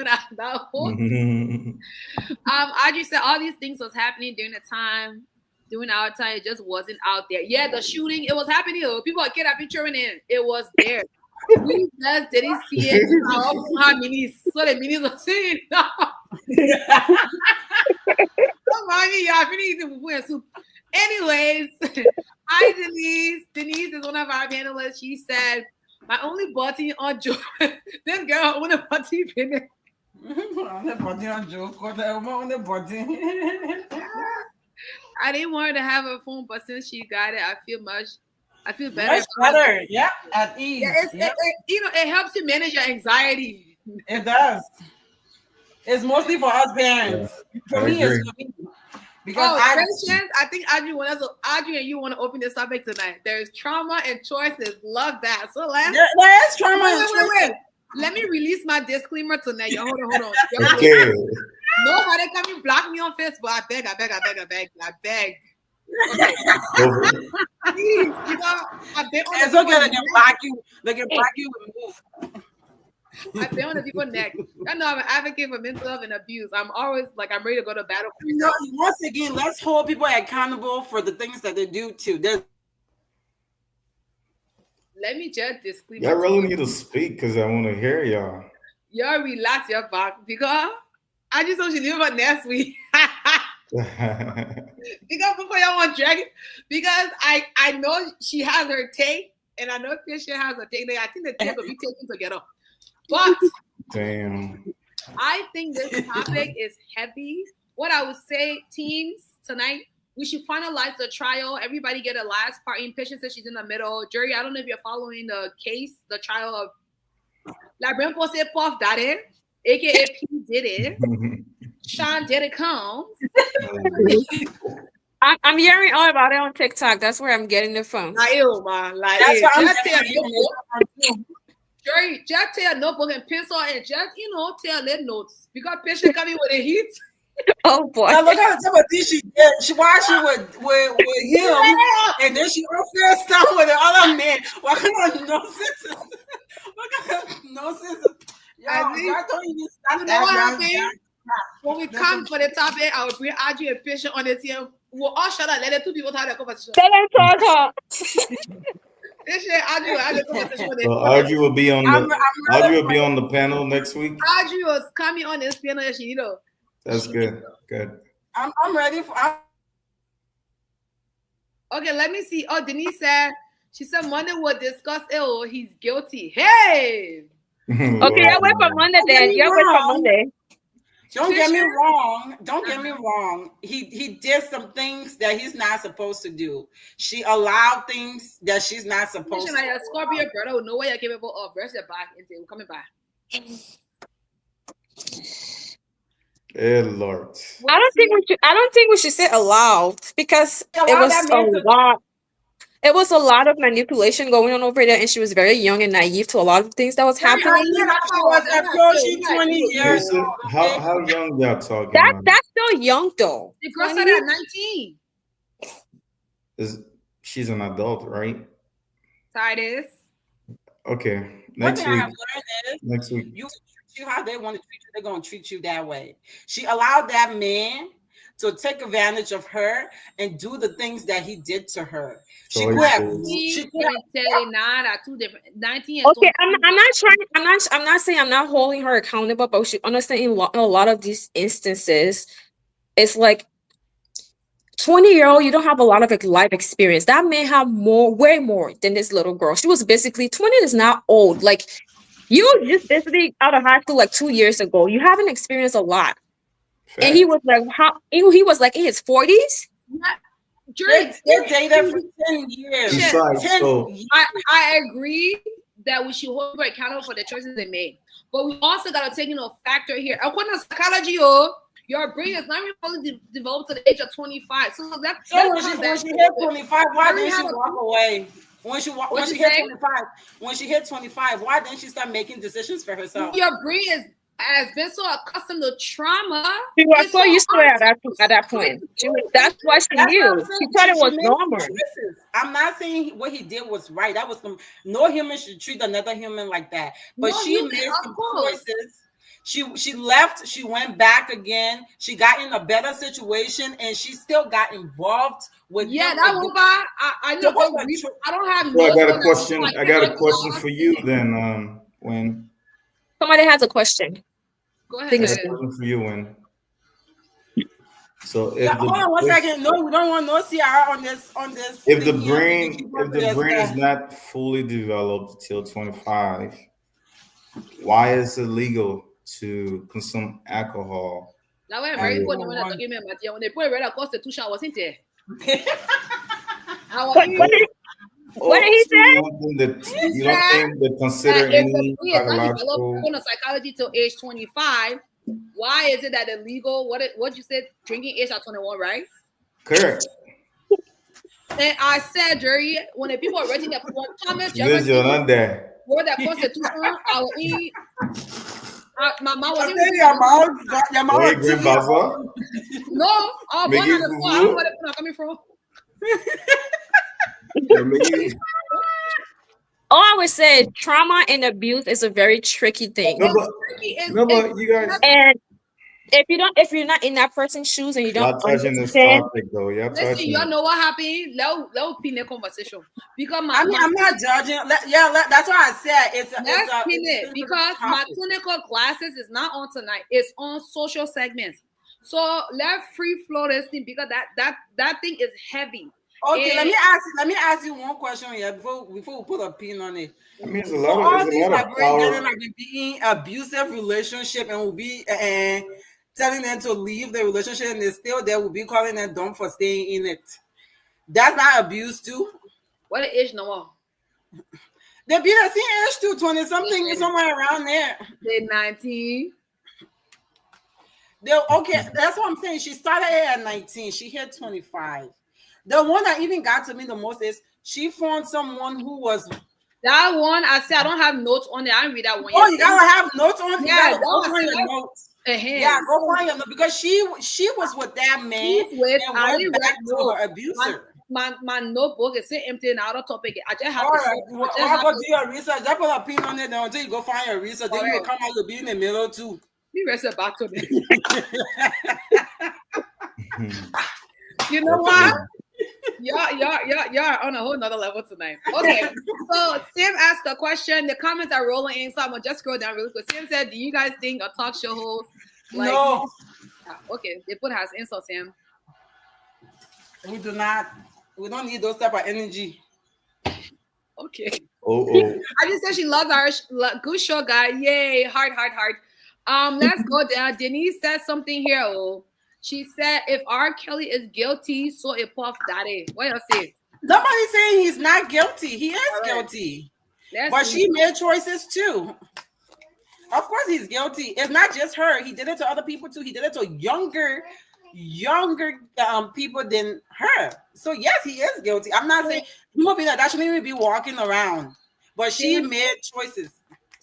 Audrey said all these things was happening during our time. It just wasn't out there. Yeah, the shooting, it was happening. People are getting a picture in it. It was there. We just didn't see it. How many? So the minis are saying no. Don't mind me, y'all. If you need to put soup. Anyways, hi Denise. Denise is one of our panelists. She said, "My only button on Joe." This girl on the button finish.
On the button on Joe. On the button.
I didn't want her to have a phone, but since she got it, I feel better.
Much better. Yeah, at ease.
Yeah, it helps you manage your anxiety.
It does. It's mostly for us parents.
Yeah,
for me, it's for me. Because
I think Audrey and you want to open this topic tonight. There's trauma and choices. Love that. So
there is trauma and choices.
Wait. Let me release my disclaimer tonight. Yo, hold on.
Okay.
Nobody come and block me on Facebook. I beg. Okay. Please,
it's okay. They can block you. They can block you and move.
I've been on the people's neck. I know I'm an advocate for mental health and abuse. I'm always I'm ready to go to battle.
Once again, let's hold people accountable for the things that they do too.
Let me just disclaim.
Y'all really need to speak because I want to hear y'all.
Y'all relax your back because I just hope she leave her next week. Because before y'all want drag it, because I know she has her take, and I know Fisher has her take. I think the take will be taken together. But
damn,
I think this topic is heavy. What I would say, teams, tonight, we should finalize the trial. Everybody get a last part. In Patience says she's in the middle. Jerry, I don't know if you're following the case, the trial of La Brempo said Puff Daddy, aka P did it. Sean did it come.
I'm hearing all about it on TikTok. That's where I'm getting it from.
That's what I'm saying. Jerry, just take a notebook and pencil and just, take little notes. Because patient coming with a heat.
Oh boy.
Now look at some of these she did. Why she with him and then she first time with the other man. What kind of nonsense? What kind of nonsense?
When we come for the topic, I will bring Audrey and patient on the team. We'll all shut up. Let the two people have the conversation.
Let them talk.
Audrey will be on the panel next week.
Audrey was coming on this panel,
That's good. Good.
I'm ready for.
Okay, let me see. Oh, Denise said she said Monday will discuss. Oh, he's guilty. Hey.
Okay, I wait for Monday then. You wait for Monday.
Don't get me wrong. Don't get me wrong. He did some things that he's not supposed to do. She allowed things that she's not supposed to.
Like a Scorpio brother who know what you're capable of. Rest your back and say, we're coming back.
Lord.
I don't think we should say allow because it
Allow that
was a
man to.
lot. It was a lot of manipulation going on over there, and she was very young and naive to a lot of things that was
Very
happening.
naive. She was approaching 20 years
Listen,
old. Okay?
how young y'all talking
That
about?
that's still young though.
The girl
20?
started at 19.
She's an adult, right?
Titus.
Okay.
One
Next
thing I
week.
have learned is
Next week.
you treat you how they want to treat you, they're gonna treat you that way. She allowed that man to take advantage of her and do the things that he did to her. She could have. She
Choices.
could have.
39 are two different. 19 and
Okay,
20.
I'm not trying. I'm not saying I'm not holding her accountable, but we should understand in a lot of these instances, it's like 20-year-old. You don't have a lot of like, life experience. That may have more, way more than this little girl. She was basically 20. Is not old. Like you just basically out of high school like 2 years ago. You haven't experienced a lot. And he
Fact.
was like, how he was like in his 40s.
Yeah. Jury,
They dated for 10 years.
Besides,
10
so
years.
I agree that we should hold her accountable for the choices they made. But we also got to take into factor here. According to psychology, your brain is not even fully developed to the age of 25. So that's
So when she hit 25, why
Very
didn't she
hard.
walk away? When she
you
hit
say?
25, why didn't she start making decisions for herself?
Your brain has been so accustomed to trauma.
She was
It's
so used to it
hard
at that point. That's why she
That's what I'm
knew.
saying.
She thought it was
made some
normal.
choices. I'm not saying what he did was right. That was no human should treat another human like that. But
No
she
human,
made
of
some
course.
choices. She left. She went back again. She got in a better situation, and she still got involved with
Yeah,
him
that
again.
woman. I know.
So what's the
I don't have.
So I
notes
got
on
a
that.
question.
Like,
I got a
like,
question for you then, Winn.
Somebody has a question.
Go
I
ahead.
think
I
it's
got a question for you, Winn. So
Yeah, hold on one second. No, we don't want no CR on this.
if the
thing here.
brain is not fully developed till 25, why is it legal to consume alcohol?
That way,
And
very
it-
important when I talk about Matthew. When they put it across the Constitution, I wasn't there.
What did he
so
say?
you don't think they consider
That if the
any
brain is not developed
psychological?
according to psychology till age 25, why is it that illegal? What you said? Drinking age at 21, right?
Correct.
And I said, Jerry, when the people are writing that Thomas
Visual
Jefferson
on there.
wrote that Constitution, I will eat. My mom was
Your mouth
Wait, grandpa.
no, born
Make
on
you
the floor. I don't know
Google.
where they're coming from.
All I would say, trauma and abuse is a very tricky thing.
No, but you guys.
And if you're not in that person's shoes and you don't
Y'all touching this
understand,
topic though. Y'all
Listen,
touching
y'all
it.
know what happened? Let pin the conversation because
I'm not judging. That's why I said
let's pin it
it's
because my clinical classes is not on tonight. It's on social segments. So let's free flow this thing because that thing is heavy.
Okay,
And
let me ask you one question here before we put a pin on it.
I mean, it's a
So
lot
all
of
these are
power.
bringing like being abusive relationship and will be telling them to leave the relationship and they still there will be calling them dumb for staying in it. That's not abuse too.
what age no more?
They be the same age too, 20 something, somewhere around there.
They're 19.
Okay, that's what I'm saying. She started at 19. She hit 25. The one that even got to me the most is she found someone who was
That one, I said I don't have notes on it. I didn't read that one.
Oh, you gotta have notes on.
Yeah,
You gotta go find your notes. Yeah, go find your notes because she was with that man and went back to her abuser.
My notebook is sitting empty and out of topic. I just have
All
to.
right, I'll go do your research. I put a pin on it until you go find your research. Then you will come out. You'll be in the middle too.
Be rested back to me. You know what? Y'all on a whole nother level tonight. Okay, so Sam asked a question. The comments are rolling in, so I'm gonna just scroll down really quick. Sam said, "Do you guys think a talk show host?"
No.
Okay, they put has insult, Sam.
We do not. We don't need those type of energy.
Okay.
Oh.
I just said she loves our good show, guy. Yay, heart. Let's go down. Denise said something here. Oh. She said, if R. Kelly is guilty, so it Puff Daddy. What you say?
Nobody's saying he's not guilty. He is guilty. But she made choices too. Of course, he's guilty. It's not just her. He did it to other people too. He did it to younger people than her. So yes, he is guilty. I'm not saying he will be that shouldn't even be walking around, but she made choices.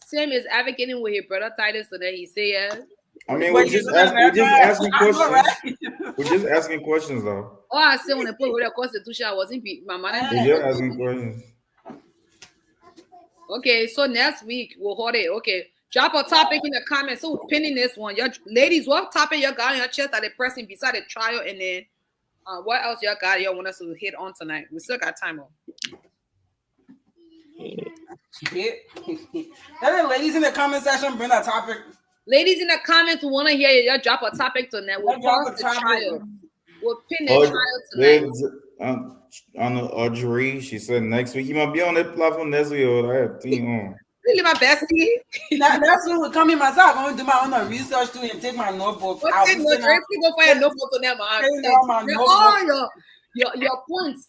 Sam is advocating with his brother Titus so that he say yes.
I mean, we're just asking questions. We're just asking questions, though.
Oh, I say when I put with the constitution, I wasn't my man.
We're just asking questions.
Okay, so next week we'll hold it. Okay, drop a topic in the comments. So we're pinning this one. Your ladies, what topic you got on your chest at the pressing beside the trial, and then what else you got you want us to hit on tonight? We still got time on.
Let the ladies in the comment section bring that topic.
Ladies in the comments, we want to hear you. Drop a topic tonight. We'll pause the trial. We'll pin the trial tonight.
On the Audrey, she said next week. You might be on that platform next week. Or I have team on.
Really, my bestie.
That's when we come in myself. I'm going to do my own research too and take my notebook.
I'll go find a notebook on them. All your points.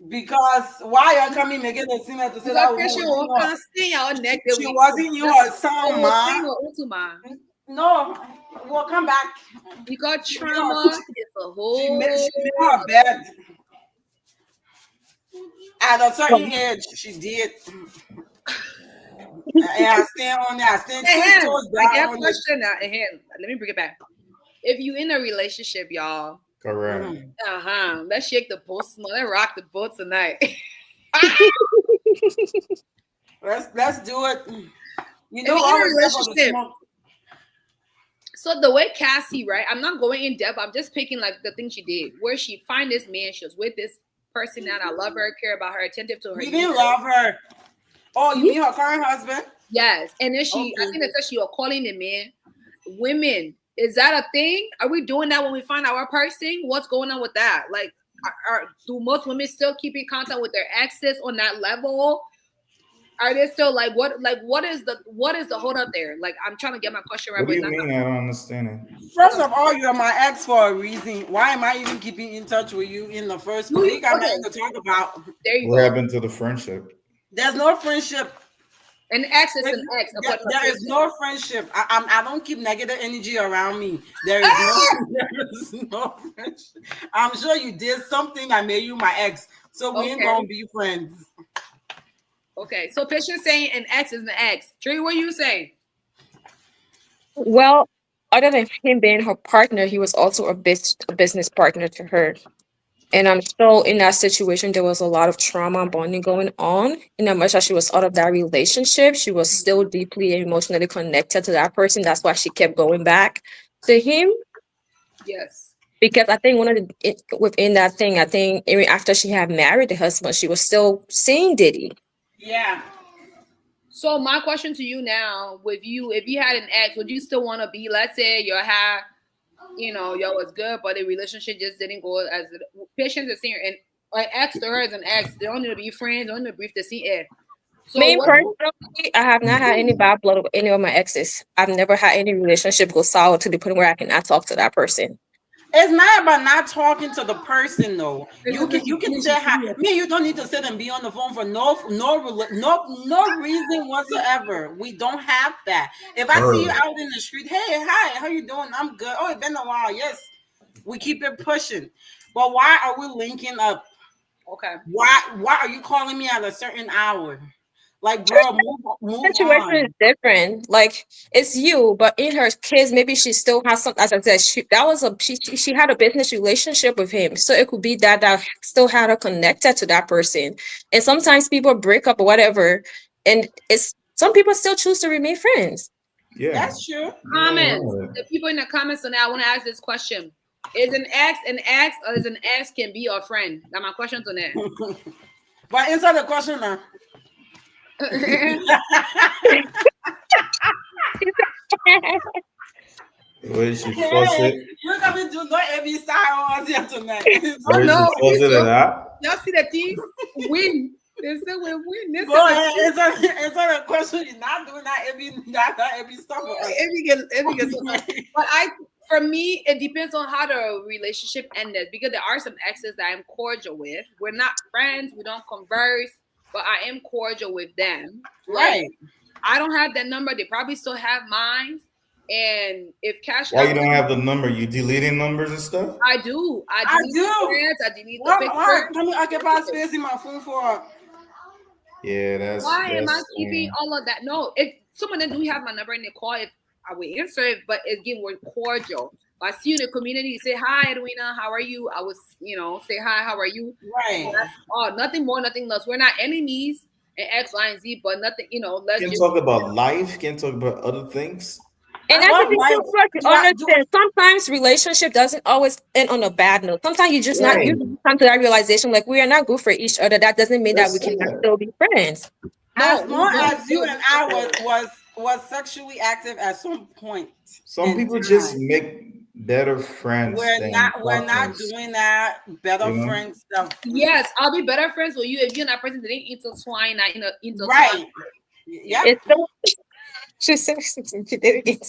Because why are coming making a scene to say that she wasn't your son, man? No, we'll come back.
Because trauma is a whole.
She made her bed. At a certain age, she did. And I stand on that. I stand 2 toes down.
I get a question now. Let me bring it back. If you in a relationship, y'all.
Correct.
Let's shake the boat. Let's rock the boat tonight.
let's do it. You know,
in a relationship. So the way Cassie, right? I'm not going in depth. I'm just picking like the thing she did, where she find this man. She was with this person that I love her, care about her, attentive to her.
You didn't love her. Oh, you mean her current husband?
Yes. And then she, I think that's she was calling the man. Women, is that a thing? Are we doing that when we find our person? What's going on with that? Like, do most women still keep in contact with their exes on that level? Are they still what is the hold up there? Like, I'm trying to get my question right.
What do you mean? I don't understand it.
First of all, you're my ex for a reason. Why am I even keeping in touch with you in the first week? I'm not to talk about.
There you
what
go.
happened to the friendship?
There's no friendship.
An ex is an ex.
There is no friendship. I don't keep negative energy around me. There is no friendship. I'm sure you did something that made you my ex, so we ain't gonna be friends.
Okay, so Patience saying an ex is an ex. Tree, what you say?
Well, other than him being her partner, he was also a business partner to her. And I'm sure in that situation, there was a lot of trauma and bonding going on. In as much as she was out of that relationship, she was still deeply emotionally connected to that person. That's why she kept going back to him.
Yes.
Because I think within that thing, I think even after she had married the husband, she was still seeing Diddy.
Yeah.
So my question to you now, with you, if you had an ex, would you still want to be, let's say you had, y'all was good, but the relationship just didn't go as Patience is saying, and an ex to her is an ex. They don't need to be friends, they don't need to brief the see it. So
personally, I have not had any bad blood with any of my exes. I've never had any relationship go sour to the point where I cannot talk to that person.
It's not about not talking to the person though. You can say hi. You don't need to sit and be on the phone for no reason whatsoever. We don't have that. If I see you out in the street, hey, hi, how you doing? I'm good. Oh, it's been a while. Yes, we keep it pushing. But why are we linking up?
Okay.
Why are you calling me at a certain hour? Like, bro, move
situation
on.
is different. Like, it's you, but in her case, maybe she still has some. As I said, she had a business relationship with him, so it could be that still had her connected to that person. And sometimes people break up or whatever, and some people still choose to remain friends.
Yeah,
that's true.
Comments. The people in the comments. So now I want to ask this question: is an ex, or is an ex can be a friend? Now my question's on that.
But answer the question now.
Wait, she forced it.
You're coming to not every style on here tonight.
Oh no!
Y'all
see the team win. They still will win.
Go ahead. Answer the question. You're not doing that every stuff.
But for me, it depends on how the relationship ended, because there are some exes that I'm cordial with. We're not friends. We don't converse. But I am cordial with them.
Right.
I don't have that number. They probably still have mine. And if Cash
Why
App,
you don't have the number? You deleting numbers and stuff?
I do. I
I
delete the
do.
friends. I delete the
What?
pictures.
Can we occupy space in my phone for?
Yeah,
Why am I
that's
keeping all of that? No, if some of them do have my number in the call, if I will answer it, but again, we're cordial. If I see you in the community, say hi, Edwina, how are you? I was, say hi, how are you?
Right.
Oh, nothing more, nothing less. We're not enemies and X, Y, and Z, but nothing, let's
can
just
talk about life, can talk about other things.
And
I
that's the
love
thing too,
life.
like,
Do I, do,
understand. Sometimes relationship doesn't always end on a bad note. Sometimes you just not
Right.
you come to that realization like we are not good for each other. That doesn't mean that
That's
we cannot
it.
still be friends.
as
no,
long
we
as you
don't
and I was sexually active at some point
Some
in
people just
time,
make better friends than
we're not
partners.
doing that better
You know?
friend stuff.
Yes, I'll be better friends with you if you and that person didn't intertwine, not intertwine.
Right. Yep.
It's so she said she did it again.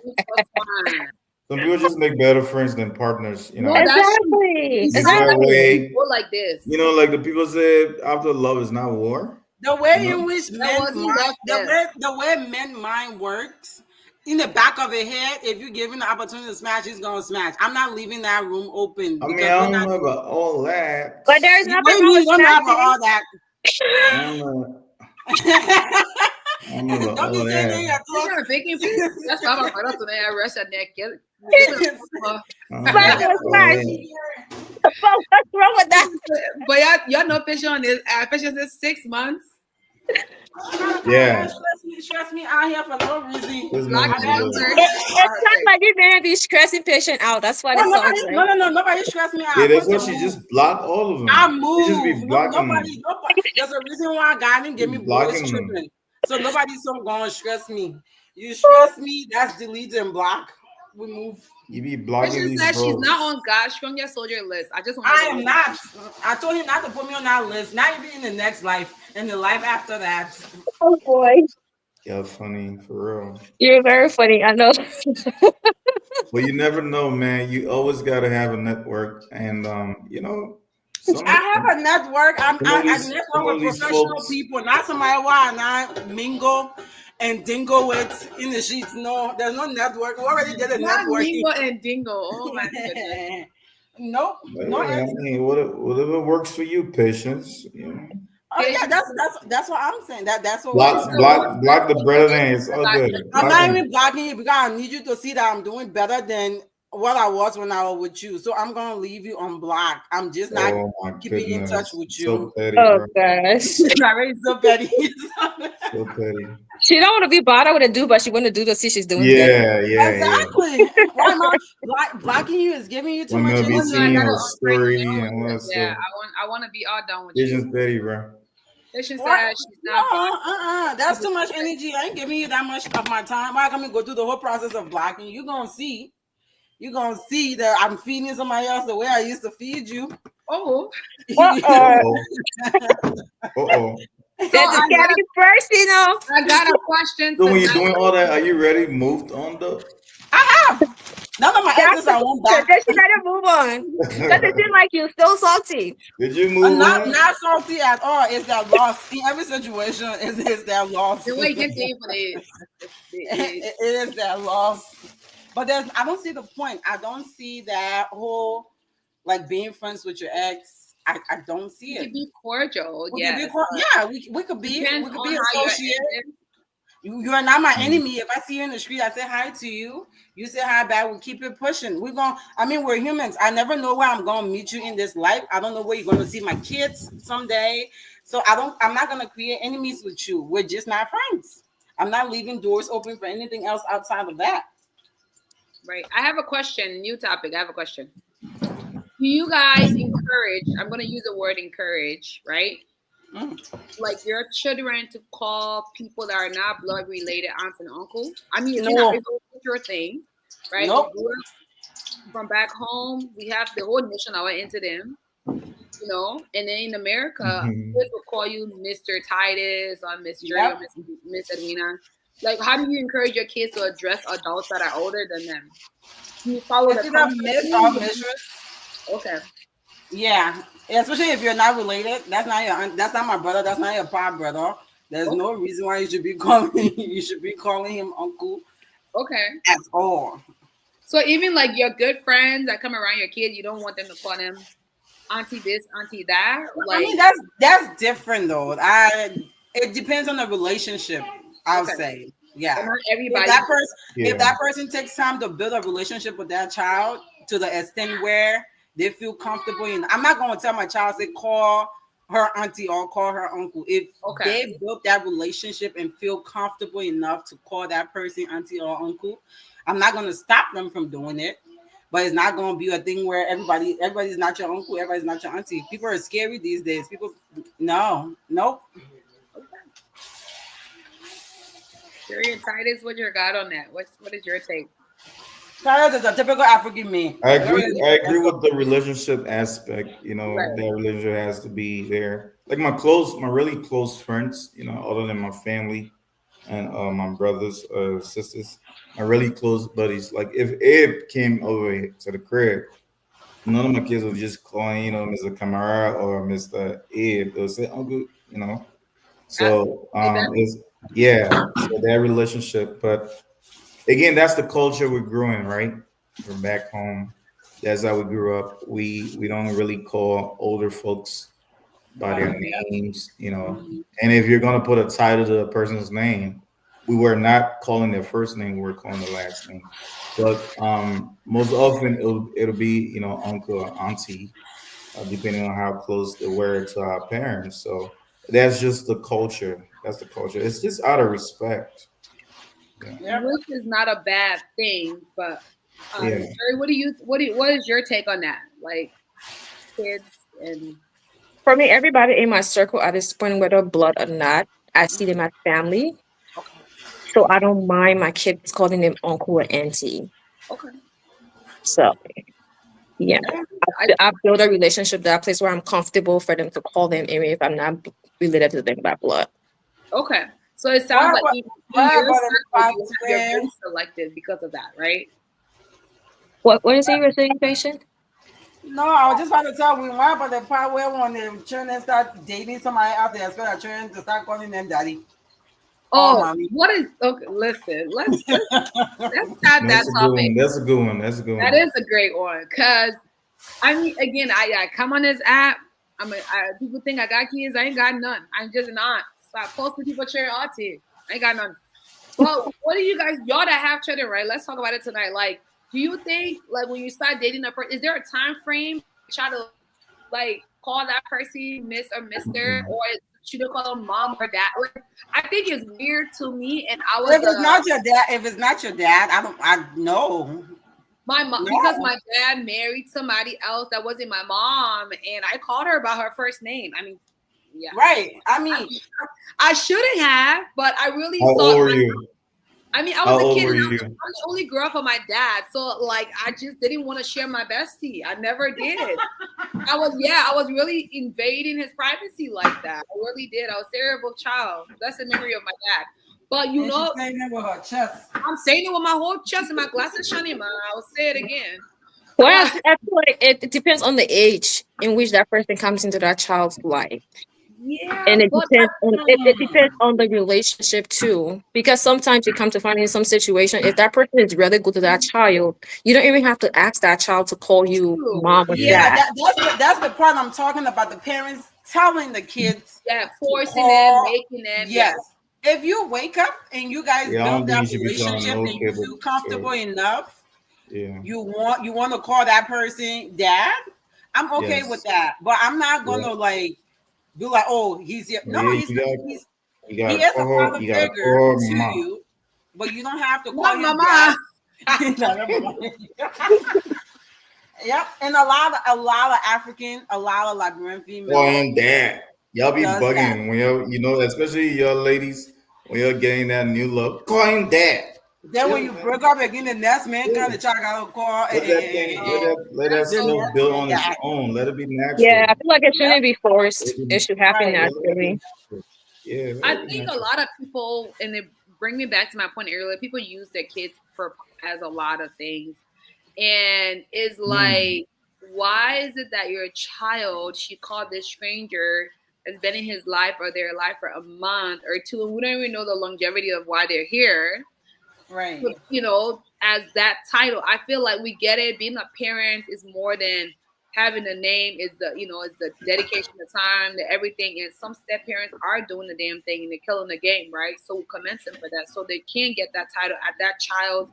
Intertwine.
Some people just make better friends than partners.
No, that's
Exactly.
Easier
Exactly.
way.
go like this.
Like the people say, after love is not war.
The way
You know?
in which
That
men
wasn't
mind,
left there.
the way men mind works, in the back of the head, if you're given the opportunity to smash, he's gonna smash. I'm not leaving that room open
I mean,
because
I
we're
don't
not.
know about all that.
But there's
What
nothing
do you
wrong
mean?
with
Don't know about all
smashing.
that.
I don't know. I don't know about
Don't be
all
saying in
that.
You're
your
trying to bake him. That's why I'm right up to that rest at that kid.
talk.
I don't know
Smash
about
was
all
smash.
that.
What's wrong with that?
But y'all know Fisher on this. Fisher says 6 months.
Yeah.
Stress me out here for no reason.
This
Black
month is
number.
good.
It sounds like you may be stressing patient out. That's what
No,
it sounds like.
no, nobody stress me out.
Yeah,
I'm
that's
going
why
to
she
move.
just block all of them.
I
She just be
move.
blocking them.
Nobody. There's a reason why God didn't give me
Just
boys
blocking them.
tripping. So nobody's so going to stress me. You stress me, that's delete and block. We move.
You be blocking
Fisher
these
said she's
bros.
not on God's Strong Soldier list. I just want
I am not. I told him not to put me on that list. Not even in the next life. In the life after that.
Oh boy.
Yeah, funny for real.
You're very funny. I know.
But you never know, man. You always gotta have a network, and some
I have a network. I
some
network
of
with
these
professional
folks.
people, not somebody who I not mingle and dingo with in the sheets. No, there's no network. We already did a
not
networking.
Mingo and Dingo. Oh my goodness.
Nope.
But
No.
yeah, I mean, whatever works for you, patience.
Oh yeah, that's what I'm saying. That's what
Block,
we're
block the brother name. It's all good.
I'm
Block
not
him.
even blocking you because I need you to see that I'm doing better than what I was when I was with you. So I'm gonna leave you on block. I'm just not
Oh my
keeping in touch
goodness.
with
So
you.
petty,
Oh
bro.
gosh.
It's already so petty.
So petty.
She don't want to be bothered with a dude, but she want to do to see she's doing better.
Yeah.
Exactly. Why am I blocking you? Is giving you too
When
much
they'll be
Oh
energy.
no, I
seeing
gotta
your
unfriend
story
you.
and all that
Yeah,
stuff.
I want to be all done with
It's
you.
just petty, bro.
Fisher
What?
said she's
No,
not.
that's too much energy. I ain't giving you that much of my time. Why can't we go through the whole process of blocking? You're gonna see that I'm feeding somebody else the way I used to feed you.
Oh,
Uh-oh. Uh-oh.
so
They're just carrying first,
I got a question.
So when you're
tonight.
doing all that, are you ready? Moved on though?
I have. None of my exes I want back.
Then she better move on. Because it seems like you're still salty.
Did you move
Not
on?
salty at all. It's that loss. In every situation, it's that loss.
The way you can say for
it is that loss. But I don't see the point. I don't see that whole like being friends with your ex. I don't see
you
it.
can be cordial.
We
Yeah,
could be, we could be
depends on how you're
associates.
ended.
You are not my enemy. If I see you in the street, I say hi to you. You say hi back. We keep it pushing. We're humans. I never know where I'm gonna meet you in this life. I don't know where you're gonna see my kids someday. So I'm not gonna create enemies with you. We're just not friends. I'm not leaving doors open for anything else outside of that.
Right. I have a question. New topic. I have a question. Do you guys encourage? I'm going to use the word encourage, right? Like your children to call people that are not blood related aunts and uncle. I mean, it's not it's your thing, right?
Nope.
From back home, we have the whole nation our into them, And then in America, kids will call you Mr. Titus or Miss Dre or Miss Edwina. Like, how do you encourage your kids to address adults that are older than them? Do you follow the
Miss or mistress?
Okay.
Yeah, especially if you're not related. That's not my brother. That's not your pop brother. There's no reason why you should be calling him uncle.
Okay.
At all.
So even like your good friends that come around your kids, you don't want them to call them auntie this, auntie that. Like,
I mean, that's different though. It depends on the relationship. I'll say, yeah.
Not everybody.
If that person takes time to build a relationship with that child to the extent where they feel comfortable, and I'm not going to tell my child to call her auntie or call her uncle. If they built that relationship and feel comfortable enough to call that person auntie or uncle, I'm not going to stop them from doing it. But it's not going to be a thing where everybody's not your uncle, everybody's not your auntie. People are scary these days. Nope.
Sherry and Titus, what's your God on that? What is your take?
Titus is a typical African man.
I agree with the relationship aspect. You know, that relationship has to be there. Like my really close friends, you know, other than my family and my brothers, sisters, my really close buddies. Like if Abe came over to the crib, none of my kids would just call, you know, Mr. Kamara or Mr. Abe. They'll say uncle, you know. So it's so that relationship. But again, that's the culture we grew in, right? From back home. That's how we grew up. We don't really call older folks by their names, you know. And if you're gonna put a title to a person's name, we were not calling their first name, we were calling the last name. But most often it'll be, you know, uncle or auntie, depending on how close they were to our parents. So that's just the culture. That's the culture. It's just out of respect.
Which is not a bad thing, but Sherry, what is your take on that? Like kids and
For me, everybody in my circle at this point, whether blood or not, I see them as family. So I don't mind my kids calling them uncle or auntie.
Okay.
So yeah. I build a relationship, that place where I'm comfortable for them to call them, even if I'm not related to them by blood.
Okay. So it sounds like you're very selective because of that, right?
What is it you were saying, patient?
No, I was just about to tell we went about the part where when the children start dating somebody out there, expect our children to start calling them daddy.
Oh, mommy. What is okay? Listen, let's have that topic.
That's a good one.
That is a great one. Cause I mean, again, I come on this app. People think I got kids. I ain't got none. I'm just not. Stop posting people sharing auntie. I ain't got none. Well, what do you guys, y'all that have children, right? Let's talk about it tonight. Like, do you think, like, when you start dating a person, is there a time frame you try to, like, call that person Miss or Mister, or should you call them mom or dad? Like, I think it's weird to me, and I was.
If it's not your dad, I know.
My mom, because my dad married somebody else that wasn't my mom, and I called her by her first name. I mean, yeah,
right. I mean,
I shouldn't have, but I really
How old were you?
I mean, I was a kid. And I was the only girl for my dad, so like I just didn't want to share my bestie. I never did. I was really invading his privacy like that. I really did. I was a terrible child. That's the memory of my dad. But you know,
she's saying it with her chest.
I'm saying it with my whole chest and my glasses shining, man. I will say it again.
Well, I feel like it depends on the age in which that person comes into that child's life.
Yeah,
and it depends on the relationship too. Because sometimes you come to find in some situation, if that person is really good to that child, you don't even have to ask that child to call you mom or dad.
That's the part I'm talking about. The parents telling the kids,
forcing them, making them.
Yes. If you wake up and you guys build that relationship and you feel comfortable enough, you want to call that person dad, I'm okay with that. But I'm not gonna like be like, oh, he's here. No, he is a father figure to you, but you don't have to call him mama. Yep, and a lot of African, a lot of Liberian females.
Calling dad. Y'all be bugging when y'all, especially y'all ladies, when you're getting that new look. Call him dad.
Then when you break up again, the next man kind of try to call.
Let that stuff build on its own. Let it be natural.
Yeah, I feel like it shouldn't be forced. It should happen naturally.
Yeah,
I think a lot of people, and they bring me back to my point earlier, people use their kids as a lot of things. And it's like, why is it that your child, she called this stranger has been in his life or their life for a month or two, and we don't even know the longevity of why they're here.
Right.
But, you know, as that title, I feel like we get it. Being a parent is more than having a name. Is the, you know, it's the dedication, the time, the everything. And some step parents are doing the damn thing and they're killing the game, right? So we commend them for that. So they can get that title at that child's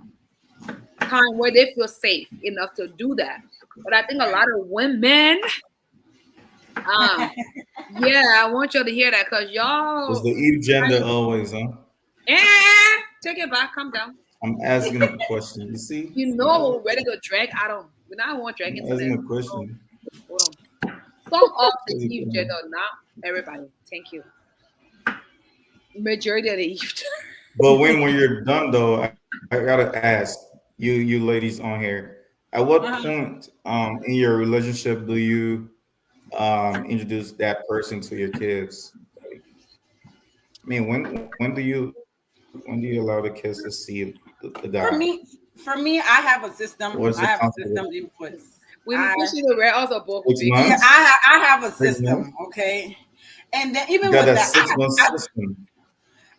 time where they feel safe enough to do that. But I think a lot of women, yeah, I want y'all to hear that because
It's
y'all,
the Eve gender always, huh?
take it back, calm down.
I'm asking a question. You see?
You know, we're ready to drag. I don't want drag
I'm
into
asking
that.
a question.
Hold on. Some of the
Really
Eve
good.
gender, not everybody. Thank you. Majority of the Eve gender.
But when you're done though, I gotta ask you ladies on here, at what point in your relationship do you introduce that person to your kids? Like, I mean, when do you allow the kids to see the guy?
For me, I have a system.
What's
I
the
have a
comfortable
system in place.
We pushing the red also both
6
big.
Yeah,
months?
I have a
6 months?
system. Okay, and then
You
even
got
with
that
that,
6 month system.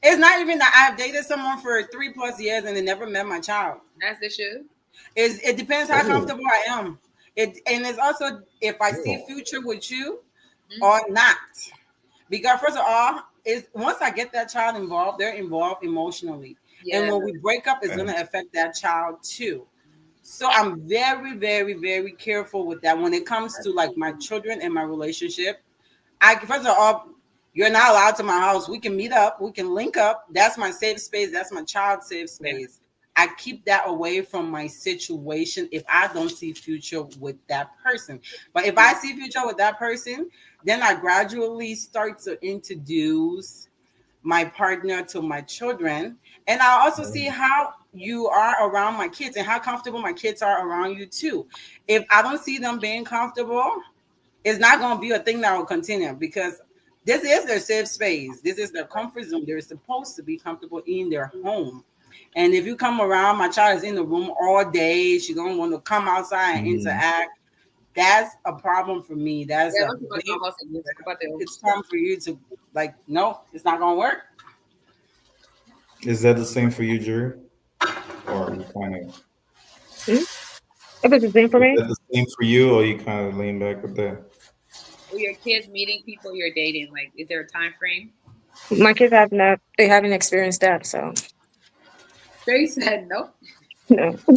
it's not even that I've dated someone for 3+ years and they never met my child.
That's the shit.
It depends how
Oh,
comfortable I am. And it's also if I see
oh.
future with you
Mm-hmm.
or not. Because first of all, is once I get that child involved, they're involved emotionally.
Yeah.
And when we break up, it's gonna affect that child too. So I'm very, very, very careful with that when it comes to like my children and my relationship. I first of all, you're not allowed to my house. We can meet up, we can link up. That's my safe space. That's my child's safe space. I keep that away from my situation if I don't see future with that person. But if I see future with that person, then I gradually start to introduce my partner to my children. And I also see how you are around my kids and how comfortable my kids are around you too. If I don't see them being comfortable, it's not going to be a thing that will continue because this is their safe space. This is their comfort zone. They're supposed to be comfortable in their home. And if you come around, my child is in the room all day. She's going to want to come outside and interact. That's a problem for me. That's
Yeah,
a
don't keep on your house and music about the
it's time for you to like, no, it's not going to work.
Is that the same for you, Jerry? Or you kind of
If it's the same for
is
me,
that the same for you, or you kind of lean back with that?
Or your kids meeting people you're dating. Like, is there a time frame?
my kids have not. They haven't experienced that, so
They said no.
no.
I'll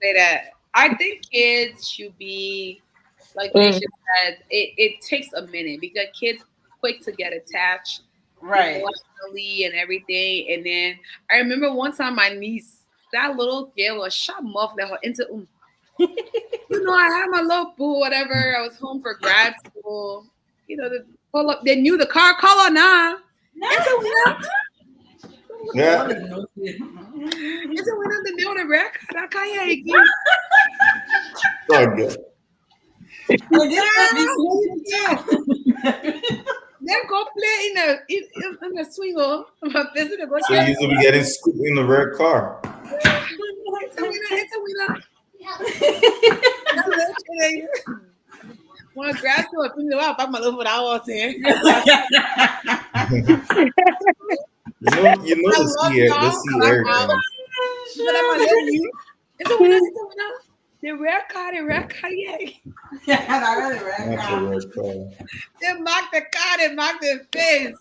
say that. I think kids should be like
Mm.
Nisha said. It takes a minute because kids quick to get attached
Right.
emotionally and everything. And then I remember one time my niece, that little girl, was shot muff let her into. You know, I had my little boo, whatever. I was home for grad school. You know, the pull up. They knew the car color now. It's a winner.
Yeah.
It's a winner. The name of the record. I can't hear you.
Oh, good.
Then go play in the swinger. Visit the
So you usually be getting scooped in the red car.
It's a winner. It's a winner. When grad school, I think about my little what I was in.
You know the sea air thing.
But I'm gonna let you. It's a winner. It's a winner. The red card, yeah.
Not the red car.
They mocked the car, they mocked the face.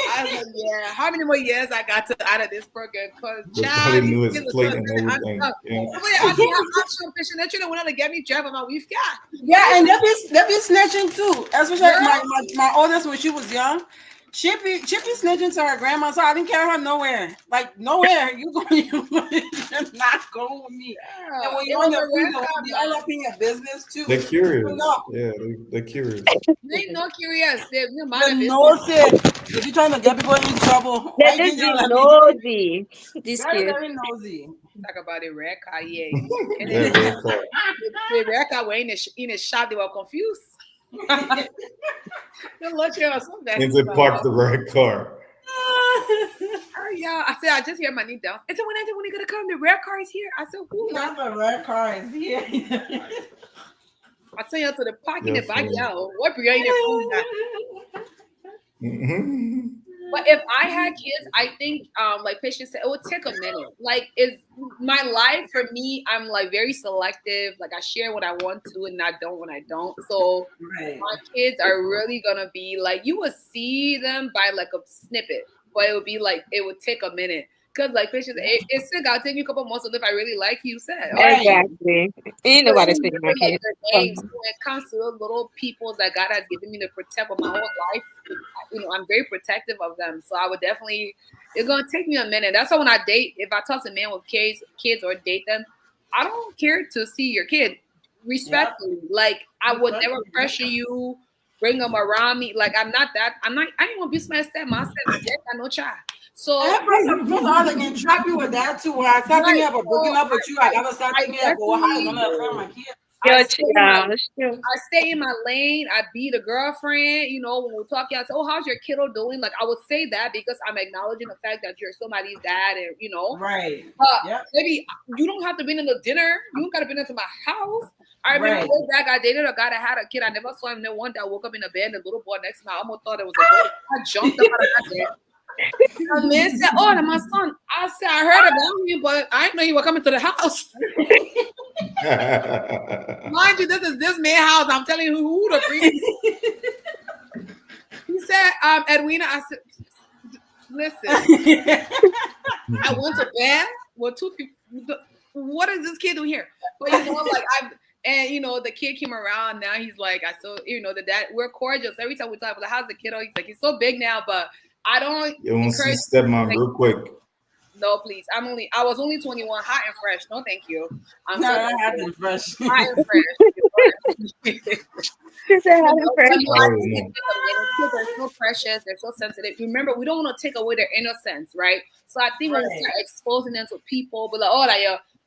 I was like, yeah, how many more years I got to out of this program? Because
They probably knew his plate and everything. Yeah.
They're trying to want to get me driving my we've got.
Yeah, and they be snitching too. Especially my oldest when she was young. She be snitching to her grandma, so I didn't carry her nowhere. Like nowhere. You're not going with me. And when you're on your freedom, you end up in your business too.
They're curious.
No.
Yeah, they're curious.
They ain't no curious. They're
nosy. If you're trying to get people in trouble,
They're just being nosy. These
very,
kids.
very nosy.
talk about the red car, yeah. And
Yeah,
then
red car.
the red car were in the shop, they were confused. They looked at us something.
And they parked the red car.
Oh, yeah. I said, I just hear my knee down. I said, when are gonna come? The red car is here. I said, who?
Not the red car is here.
I send you to the park in
You're
the
funny.
backyard. What bring the food back?
Mhm.
But if I had kids, I think, like Patience said, it would take a minute. Like, is my life for me? I'm like very selective. Like, I share what I want to, and I don't when I don't. So
Right.
my kids are really gonna be like, you will see them by like a snippet, but it would be like it would take a minute. Cause like Patience, it's still gotta take me a couple months to live. I really like you said.
Right.
Exactly. Ain't
So
nobody
you
saying my
remember like
kid.
their names. So when it comes to those little peoples that God has given me to protect with my whole life, I'm very protective of them. So I would definitely, it's gonna take me a minute. That's why when I date, if I talk to men with kids or date them, I don't care to see your kid.
Yep.
Respectfully. Like I would never pressure you, bring them around me. Like I'm not that. I ain't gonna be my stepmom. My stepmom got no child. So
And first of all, they can trap you with that too. When I start thinking about breaking up with you, I gotta start thinking about, well, how you gonna affect my kids?
I
Yo,
stay in my
yeah, that's true.
I stay in my lane. I be the girlfriend. When we're talking, I say, "Oh, how's your kiddo doing?" Like I would say that because I'm acknowledging the fact that you're somebody's dad, and
Right. Yep.
maybe you don't have to be in the dinner. You don't got to be into my house. I remember
Right.
one guy I dated a guy that had a kid. I never saw him. Then one day I woke up in the bed, and the little boy next to me, I almost thought it was a boy. I jumped up out of my bed. The man said, "Oh, that's my son." I said, "I heard about you, but I didn't know you were coming to the house." Mind you, this is this man's house. I'm telling you who to bring. He said, Edwina, I said, listen, I went to bed with two people. What is this kid doing here? But the kid came around. Now he's like, I saw, the dad, we're cordial. So every time we talk about how's the kiddo, he's like, he's so big now, but I don't
You want to see
encourage
stepmom real quick?
No, please. I was only 21, hot and fresh. No, thank you. I'm
No,
so
I haven't fresh.
hot and fresh.
She said, "Having
But
friends."
no, I think kids are so precious. They're so sensitive. Remember, we don't want to take away their innocence, right? So I think when we start exposing them to people, but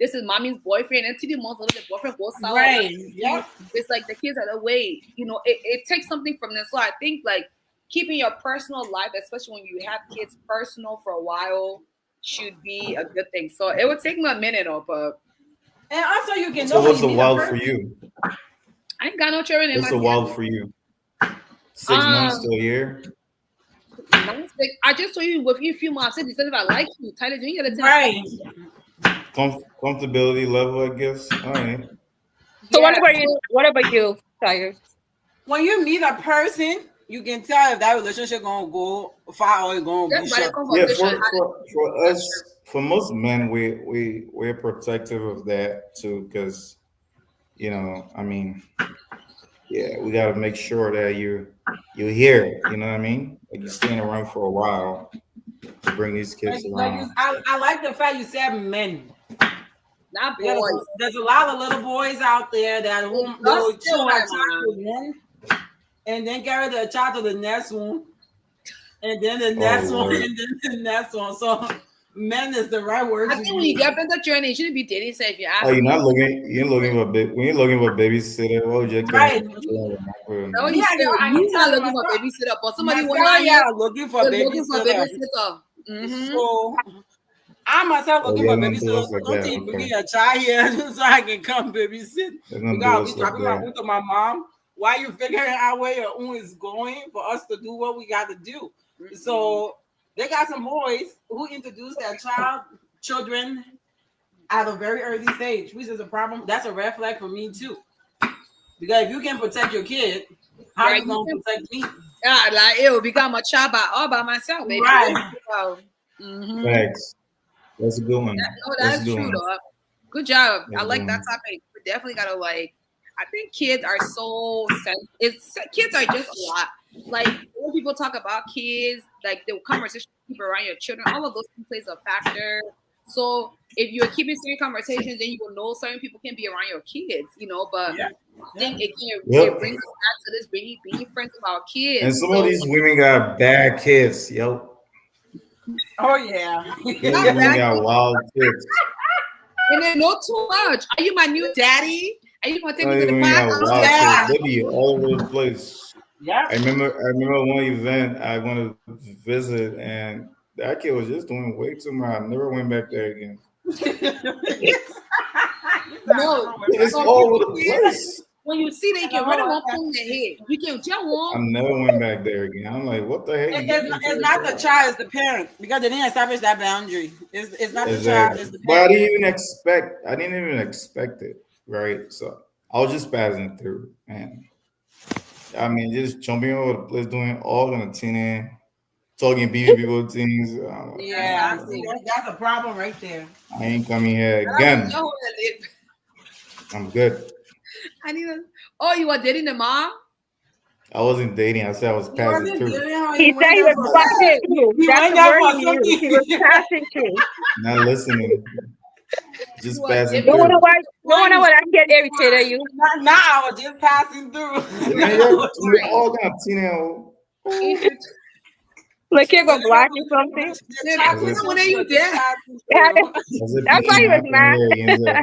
this is mommy's boyfriend, and to the most little boyfriend goes sour.
Right. Yep.
It's like the kids are the way. It takes something from them. So I think like keeping your personal life, especially when you have kids, personal for a while, should be a good thing. So it would take me a minute, but
and also you can.
So what's a wild for you?
I ain't got no children in
What's
my
a wild for you? 6 months to a year?
I just told you within a few months. I said if I like you, Tyler, you gotta tell
me.
Comfortability level, I guess. All right.
So what about you, Tiger?
When you meet a person, you can tell if that relationship gonna go far or it's gonna be short.
Yeah, for us, for most men, we're protective of that too, because we got to make sure that you're here. You know what I mean? Like you're staying around for a while to bring these kids around.
I like the fact you said men.
Not boys.
There's a lot of little boys out there that will chill a child with men, and then carry the child to the next one, and then the next one, and then the next one. So men is the right word.
I think when you get up that journey, you shouldn't be dating. So if you ask,
you're looking for a babysitter. Well, you're
right.
No, he's not looking for a babysitter, but somebody
looking for a babysitter.
Mm-hmm.
So I myself looking for babysitter. Don't take bringing a child here so I can come babysit. We gotta be talking about to my mom. Why you figuring out where your own is going for us to do what we got to do? Mm-hmm. So they got some boys who introduce their children at a very early stage, which is a problem. That's a red flag for me too. Because if you can protect your kid, how are you gonna protect me?
Yeah, like it will become a child all by myself, baby.
Right.
Thanks. That's a good one.
That's true, though. Good job. I like that topic. We definitely gotta I think kids are so kids are just a lot. Like when people talk about kids, like the conversation people around your children, all of those plays a factor. So if you're keeping certain conversations, then you will know certain people can be around your kids, But I think it brings us back to this being friends with our kids.
And some of these women got bad kids, yo.
Oh yeah,
women got wild kids.
And they know too much. Are you my new daddy? Are you gonna take me to the
park? They be all over the place.
Yeah.
I remember one event I went to visit, and that kid was just doing way too much. I never went back there again.
No,
it's all over the place.
When you see they get rid of one point in the head, you can jump
I
on.
never went back there again. I'm like, what the heck?
It's not the child, it's the parent, because they didn't establish that boundary. It's not the child,
Exactly.
it's the
But
parent.
I didn't even expect it, right? So I was just passing through, and I mean, just jumping over the place, doing all kind of teeny, talking people things. I'm like,
Yeah,
Exactly.
that's a problem right there.
I ain't coming here
I don't
again.
know who that is.
I'm good.
I need a. Oh, you were dating the mom?
I wasn't dating. I said I was
He
passing
wasn't
through.
dating her,
He
he
said
went
he
there
was
for
passing through.
he
That's
went
the
there
word
for
he used. He was
something.
passing through.
Not listening.
You
Just
were
passing
dipping.
Don't
through.
wonder why. Don't wonder what I get irritated. You.
Now I was just passing through.
Yeah, man,
Now I was
you're all kind of teeny.
Inter-
Like you're gonna
whatever
block you
was
something.
the child
You
was
know
so
when you
good,
there.
just passing
Yeah,
through.
As if
that's
you
why he
can't
was
come
mad.
here against her.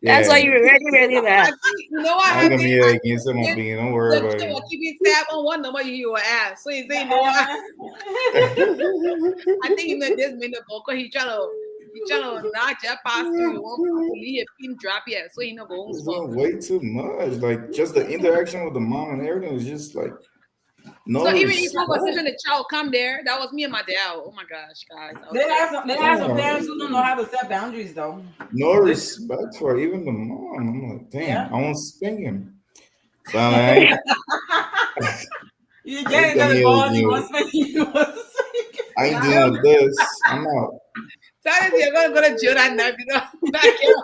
That's why
Yeah.
you were really, really mad.
I think you know what
I come
happened.
here
I
against him
think
being. Don't worry
the
about
kid
it.
was keeping tab on one number you will ask. So he say, you know what? I think he made this minute vocal. He trying to not just pass through. You won't leave a pin drop yet. So he not go home
It's
small.
going way too much. Like just the interaction with the mom and everything was just like no
So even if
respect.
conversation the child come there, that was me and my dad. Oh my gosh, guys. I was
They have some
Yeah.
parents who don't know how to set boundaries though.
No respect for even the mom. I'm like, damn,
Yeah.
I want to spank him. So I'm like,
You
don't
get
come
into the
here
ball, you
again.
want to you want
I ain't dealing with this. I'm out.
That is you're gonna go to jail that night because back here.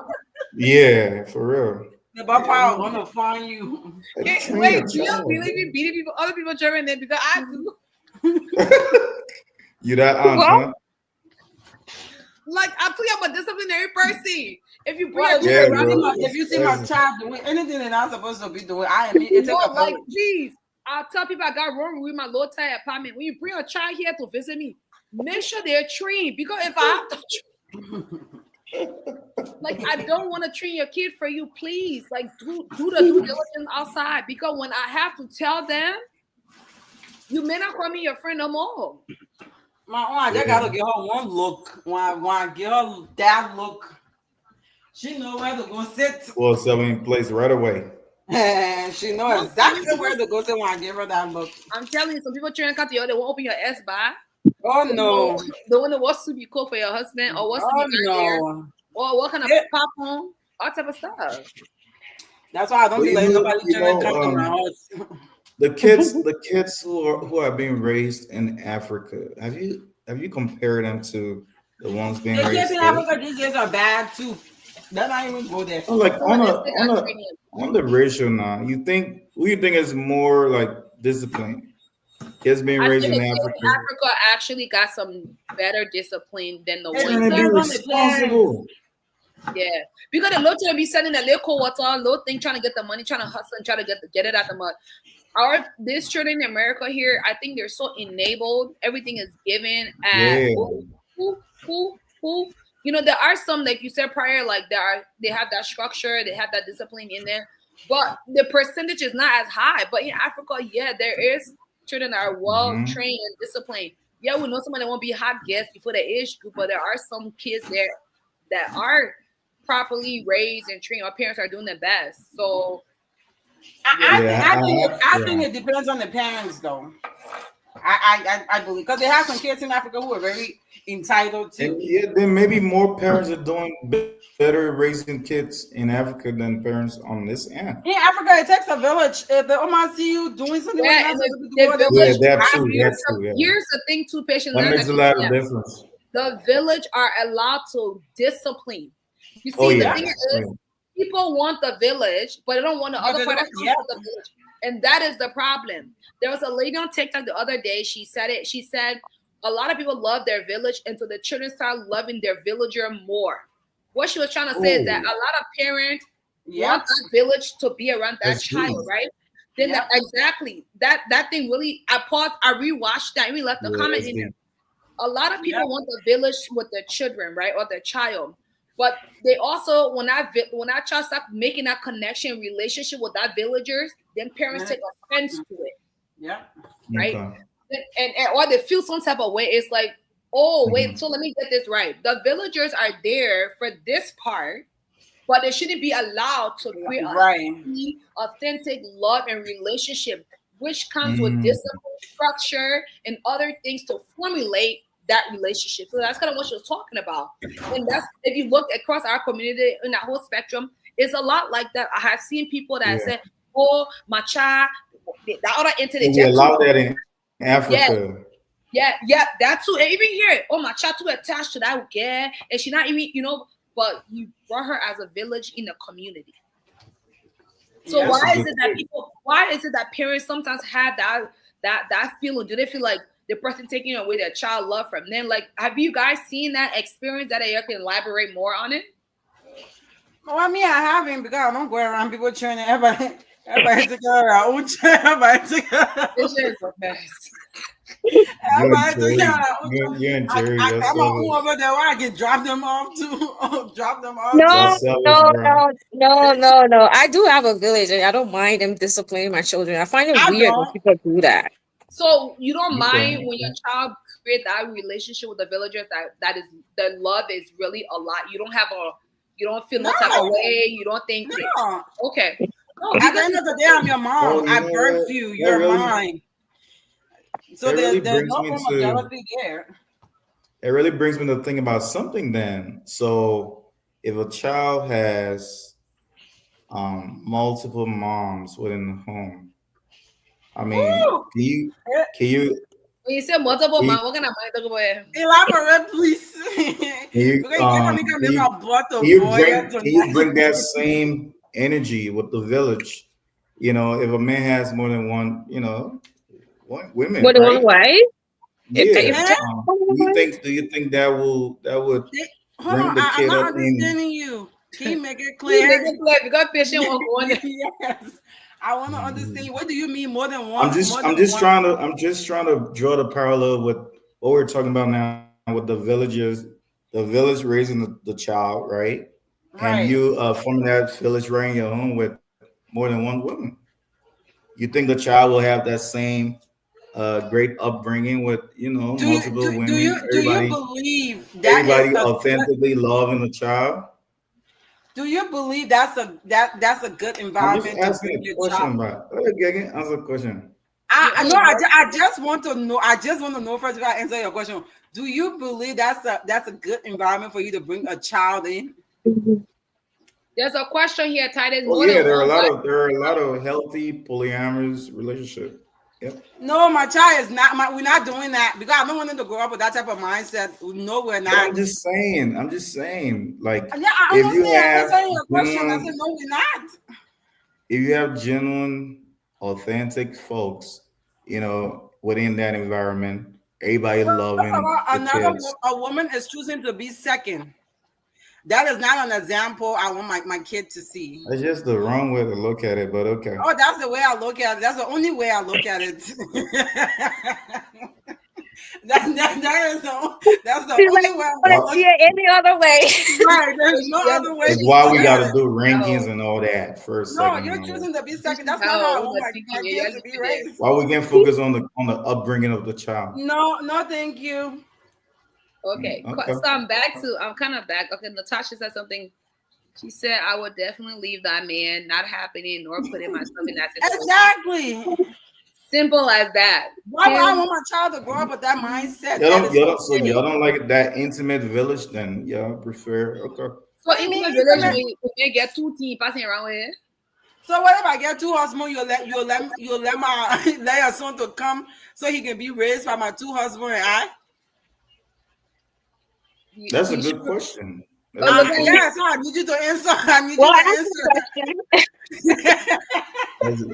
Yeah, for real.
the ball power gonna find you.
Like,
Hey,
train
wait,
your
do you
child.
believe in beating people, other people driving there? Because I do.
You that aunt,
Well,
huh?
Like I'm talking about disciplinary person. If you bring
Well,
a
if you,
Yeah,
child
if you
around,
see
bro.
my, if you see my child doing anything they're not supposed to be doing, it take
no,
a
like
village.
please. I tell people I got wrong with my low tide apartment. When you bring a child here to visit me, make sure they're trained. Because if I have to, like, I don't want to train your kid for you. Please, like, do the due diligence outside. Because when I have to tell them, you may not call me your friend no more.
My aunt, I gotta give her one look. When I give her that look, she know where to go sit.
Well, selling in place right away.
And she know exactly where to go sit when I give her that look.
I'm telling you, some people trying to cut you, they won't open your S bar.
Oh no.
They want to what's to be cool for your husband or what's to
Oh
be there
no.
or what kind of
Yeah.
popcorn, all type of stuff.
That's why I don't
But
be letting nobody try to come to my house.
the kids who are being raised in Africa, have you compared them to the ones being
The kids
raised
in
here?
Africa these days are bad too. They're not even go there.
Oh, like
So they got training.
on the ratio now, who you think is more like disciplined? Kids being
I
raised
think
in
the kids
Africa.
in Africa actually got some better discipline than the
It
ones
Trying to be
depends on the
responsible.
yeah. Because the little to be sending a little cold water, little thing trying to get the money, trying to hustle and try to get it out the mud. This children in America here, I think they're so enabled. Everything is given at
Yeah.
who. You know, there are some like you said prior, like they have that structure, they have that discipline in there, but the percentage is not as high. But in Africa, yeah, there is children that are well
Mhm.
trained and disciplined. Yeah, we know somebody won't be hot guests before the age group, but there are some kids there that are properly raised and trained. Our parents are doing their best. So
I think it depends on the parents though. I believe because they have some kids in Africa who are very entitled to.
And yeah, then maybe more parents are doing better at raising kids in Africa than parents on this end.
In Africa, it takes a village. If the Oma see you doing something
yeah,
like
and
that,
the
Yeah,
village.
that's true. That's true. Yeah.
Here's the thing, too, patient.
That makes a lot of difference.
The village are allowed to discipline. You see,
Oh
the
yeah.
thing is, people want the village, but they don't want the other part of the village. And that is the problem. There was a lady on TikTok the other day. She said it. She said a lot of people love their village until the children start loving their villager more. What she was trying to say is that a lot of parents want that village to be around that child, right? Then exactly that thing really. I paused. I rewatched that. And we left the comment in there. A lot of people want the village with their children, right, or their child. But they also, when that child start making that connection, relationship with that villagers, then parents take offense to it.
Yeah.
Right. Okay. And or they feel some type of way. It's like, oh, wait, so let me get this right. The villagers are there for this part, but they shouldn't be allowed to create a
Right.
healthy, authentic love and relationship, which comes with
Mm,
discipline, structure, and other things to formulate that relationship. So that's kind of what she was talking about. And that's, if you look across our community in that whole spectrum, it's a lot like that. I have seen people that
yeah.
say, "Oh, my child, that other entity,
So we
jet too."
allow that in
Yeah,
Africa.
yeah, that too. And even here, oh, my child too attached to that girl, and she not even, but you brought her as a village in the community. So
Yeah.
That's a
why is
good
it that
point.
why is it that parents sometimes have that feeling? Do they feel like the person taking away their child love from them? Like, have you guys seen that experience that you can elaborate more on it?
Well, I mean, I haven't because I don't go around people training everybody. Everybody take care of our own child. Everybody take care of our own
This
child.
is a mess.
You and
Everybody take care of
Jerry,
our own child.
you and Jerry,
I
y'all
got my own
selfish.
over there where I can drop them off to drop them off
Y'all
No,
to.
selfish,
no,
bro.
no, no, no, no. I do have a village, and I don't mind them disciplining my children. I find it
I
weird when
don't.
people do that.
So you don't
Okay,
mind when your
okay.
child create that relationship with the villagers that is the love is really a lot. You don't feel no type of
No,
way. You don't think it,
no.
okay. No,
At the
because
end of the day, I'm your mom.
Well, you
I
know
birthed
what?
you.
That
You're
really
mine. So
that really
there's
brings
no
me
form of
to
jealousy there.
it really brings me to think about something then. So if a child has multiple moms within the home, I mean,
Woo! Eh,
can you
when you say multiple
can you
man, what kind of mind talk about?
elaborate, please.
can you
Because you want me to make my blood to boil
can you
tonight.
bring that same energy with the village? You know, if a man has more than one, women,
More than one
right?
way? Are you
Yeah.
Eh?
talking more than one way?
Do you think that would
Hold on,
bring the
I'm
kid
not
up in?
understanding you. Can you make it
Please make
clear?
it clear because patient won't go on there.
Yes, I want to understand. What do you mean more than
I'm
one?
just
More
I'm
than
just
one?
trying to draw the parallel with what we're talking about now with the village raising the child, right? And
Right.
you forming that village raising your home with more than one woman. You think the child will have that same great upbringing with multiple
Do
women,
you believe that is
everybody
a good?
authentically loving the child?
Do you believe that's a good
I'm just
environment to
asking
bring
a
your
question
child?
about. Again, answer the question.
I
You
no,
know,
I just want to know. I just want to know first before I answer your question. Do you believe that's a good environment for you to bring a child in?
Mhm.
there's a question here, Titus.
Oh
More
yeah,
than one what?
there are a lot of healthy polyamorous relationship. Yep.
No, my child is not. We're not doing that because I don't want them to grow up with that type of mindset. No, we're
But
not.
I'm just saying, like
Yeah, I
if you
understand. I'm
have
answering your question. I said
genuine,
no, we're not.
if you have genuine, authentic folks, within that environment, everybody
First of
loving
all,
the kids.
a woman is choosing to be second. That is not an example I want my kid to see.
That's just the wrong way to look at it, but okay.
Oh, that's the way I look at it. That's the only way I look at it. That is that's the
She's
only
like,
way I
I
want
want
to
to
Why,
see
look.
it any other way.
Right. There's no
Yeah,
other way
like
to
why
look
we
at
got to
it.
do rankings
no.
and all that for a
No,
second and
you're
all that.
choosing to be second. That's not how I want my
Yeah,
kids
yeah,
to be
yeah.
raised.
Why we can't focus on the upbringing of the child?
No, no, thank you.
Okay, so
Okay.
I'm kind of back. Okay, Natasha said something. She said, I would definitely leave that man, not happening, nor putting myself in that situation.
Exactly.
Simple as that.
Why would I
Him,
want my child to grow up with that mindset?
Y'all
That
don't,
is
y'all don't, so
okay.
y'all don't like that intimate village, then y'all prefer, okay.
so
What do you mean
intimate village
intimate?
Mm.
when you get two teams passing around with it.
So what if I get two husbands? You'll let my let your son to come so he can be raised by my two husbands and I.
That's a
You
good
should.
question. That's
Oh,
a
look
good
at
question.
you.
Yes, I need you to answer. I need
Well,
you to
ask the
answer.
question.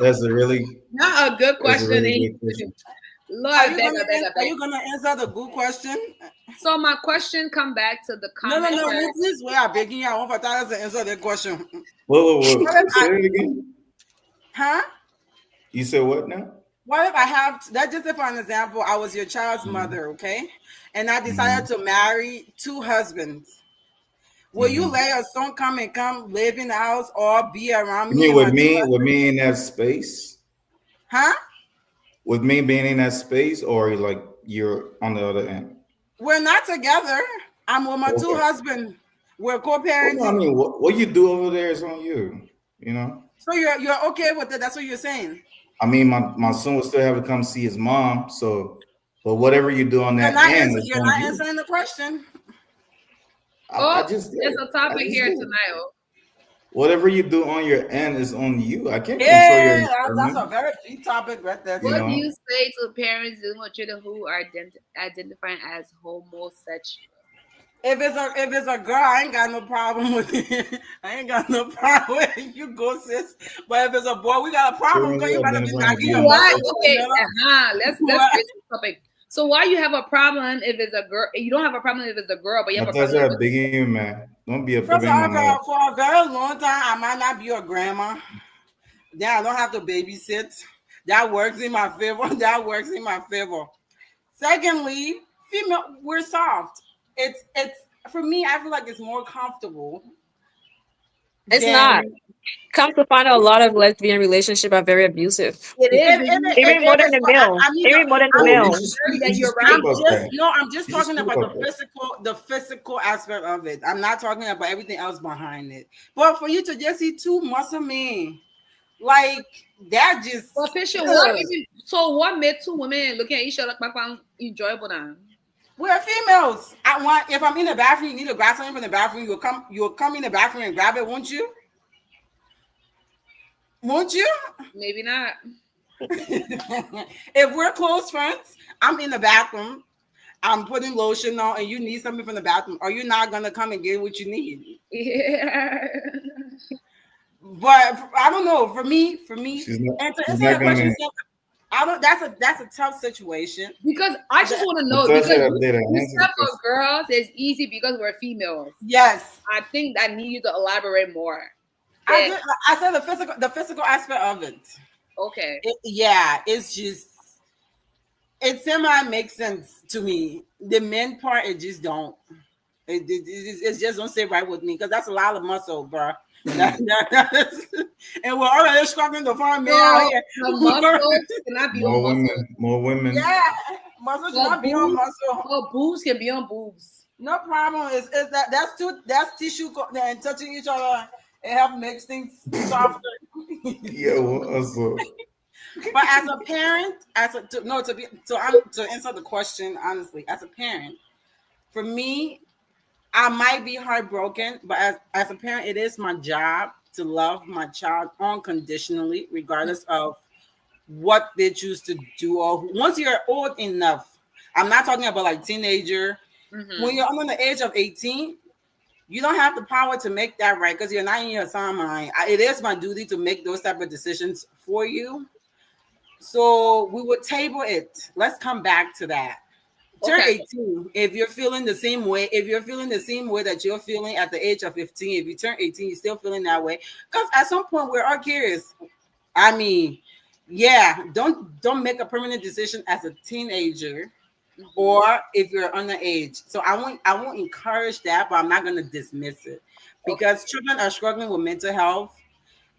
That's a really,
Not a good
that's a
question.
really
Eh?
good question.
Lord,
Are
I
you
beg,
gonna
I beg, I
are
beg.
you gonna answer the good question?
So my question come back to the
No, no,
comment
no.
here.
Please wait. I'm begging you. I want Fatah to answer the question.
Whoa.
What if
Say
I?
it again.
Huh?
You said what now?
What if I have? That just for an example. I was your child's
Mm-hmm.
mother, okay, and I decided
Mm-hmm.
to marry two husbands. Will you
Mm-hmm.
let your son come live in the house or be around
You
me
mean
and my two
with
husbands?
me in that space?
Huh?
With me being in that space, or you're on the other end?
We're not together. I'm with my two
Okay.
husbands. We're
Well, no, I
co-parenting.
mean, what you do over there is on you. You know.
So you're okay with it? That's what you're saying.
I mean, my son will still have to come see his mom. So, but whatever you do on that end is
You're
on
not
you.
answering the question.
I
Oh,
just
there's
did.
a
I
topic
just
here
did.
tonight. Oh.
Whatever you do on your end is on you. I can't control your
Yeah, that's a
environment.
very big topic right there
You
What
too.
do you
know.
say to parents dealing with children who are identifying as homosexual?
If it's a girl, I ain't got no problem with it. I ain't got no problem with it. You go, sis. But if it's a boy, we got a problem
Children
because you
who
better be
identify as
knocking
So
your
why?
muscles in the
homosexual.
Okay,
middle.
let's
What?
fix this topic. So why you have a problem if it's a girl? You don't have a problem if it's a girl, but you have a problem if
Natasha,
it's
begging you, man. Don't be a
First of
baby
all,
mama.
for a very long time, I might not be your grandma. Then I don't have to babysit. That works in my favor. That works in my favor. Secondly, female, we're soft. It's for me. I feel like it's more comfortable
It's
than
not. Come to find out, a lot of lesbian relationships are very abusive.
it is.
if
But
if,
you,
if,
Even more
if
than
it's
the
for,
male.
I mean,
Even more than the
Oh,
male.
you
then
should
you're
speak
right.
about that.
I'm just
You should
talking
speak
about
about that.
the physical aspect of it. I'm not talking about everything else behind it. But for you to just see two muscle men like that,
But
just
Fisher, what
ugh.
even? So what made two women looking at each other like enjoyable now?
We're females. I want if I'm in the bathroom, you need to grab something from the bathroom. You'll come in the bathroom and grab it, won't you? Won't you?
Maybe not.
If we're close friends, I'm in the bathroom. I'm putting lotion on, and you need something from the bathroom. Are you not gonna come and get what you need?
Yeah.
But I don't know. For me,
She's not.
and to
She's
answer
not
your question,
gonna.
I don't. That's a tough situation.
Because I just
That-
want to know because
Natasha, I didn't
you
answer the
said for
question.
girls it's easy because we're females.
yes,
I think I need you to elaborate more.
I
That
did. I said the physical aspect of it.
okay.
Yeah, it's just it semi makes sense to me. The men part, it just don't. It just don't sit right with me because that's a lot of muscle, bro. And we're already struggling to find men out
So
here.
the muscles cannot be on
More
muscles.
women. More women.
Yeah, muscle should
But
not be on
boobs,
muscle.
but boobs can be on boobs.
No problem. Is that's tissue and touching each other. It helps makes things softer.
Yeah. Well, so
But as a parent, no to answer the question honestly, as a parent, for me, I might be heartbroken, but as a parent, it is my job to love my child unconditionally, regardless of what they choose to do. Or once you're old enough, I'm not talking about like teenager. When
Mm-hmm.
you're under the age of 18, you don't have the power to make that right because you're not in your son mind. It is my duty to make those type of decisions for you. So we would table it. Let's come back to that. Turn
Okay.
18. If you're feeling the same way, if you're feeling the same way that you're feeling at the age of 15, if you turn 18, you're still feeling that way. Because at some point we're all curious. I mean, yeah, don't make a permanent decision as a teenager
Mm-hmm.
or if you're underage. So I won't encourage that, but I'm not gonna dismiss it
Okay.
because children are struggling with mental health.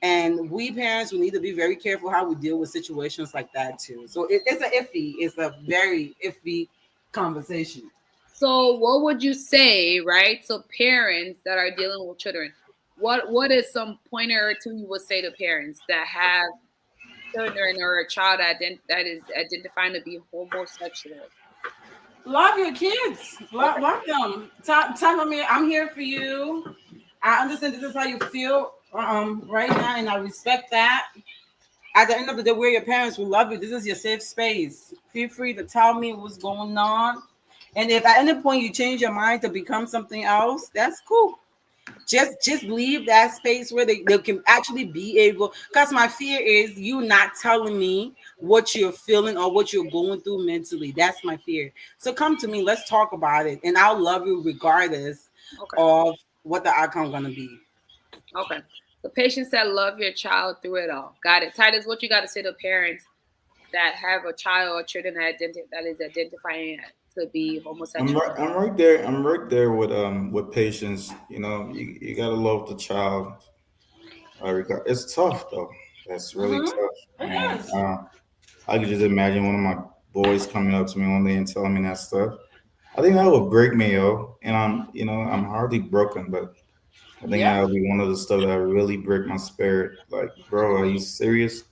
And we parents, we need to be very careful how we deal with situations like that too. So it's a very iffy conversation.
So what would you say, right? So parents that are dealing with children, what is some pointer or two you would say to parents that have children or a child that is identifying to be homosexual?
Love your kids.
Okay.
Love them. Tell them I'm here for you. I understand this is how you feel right now, and I respect that. At the end of the day, we're your parents. We love you. This is your safe space. Feel free to tell me what's going on. And if at any point you change your mind to become something else, that's cool. Just leave that space where they can actually be able, because my fear is you not telling me what you're feeling or what you're going through mentally. That's my fear. So come to me, let's talk about it, and I'll love you regardless
Okay.
of what the outcome gonna be.
Okay. The patient said, "Love your child through it all." Got it. Titus, what you got to say to parents that have a child or children that is identifying to be homosexual?
I'm right there. I'm right there with patience. You know, you gotta love the child. It's tough though. That's really
Mm-hmm.
tough.
It
And
is.
I could just imagine one of my boys coming up to me one day and telling me that stuff. I think that would break me, yo. And I'm hardly broken, but I think
Yeah.
that would be one of the stuff that really break my spirit. Like, bro, are you serious?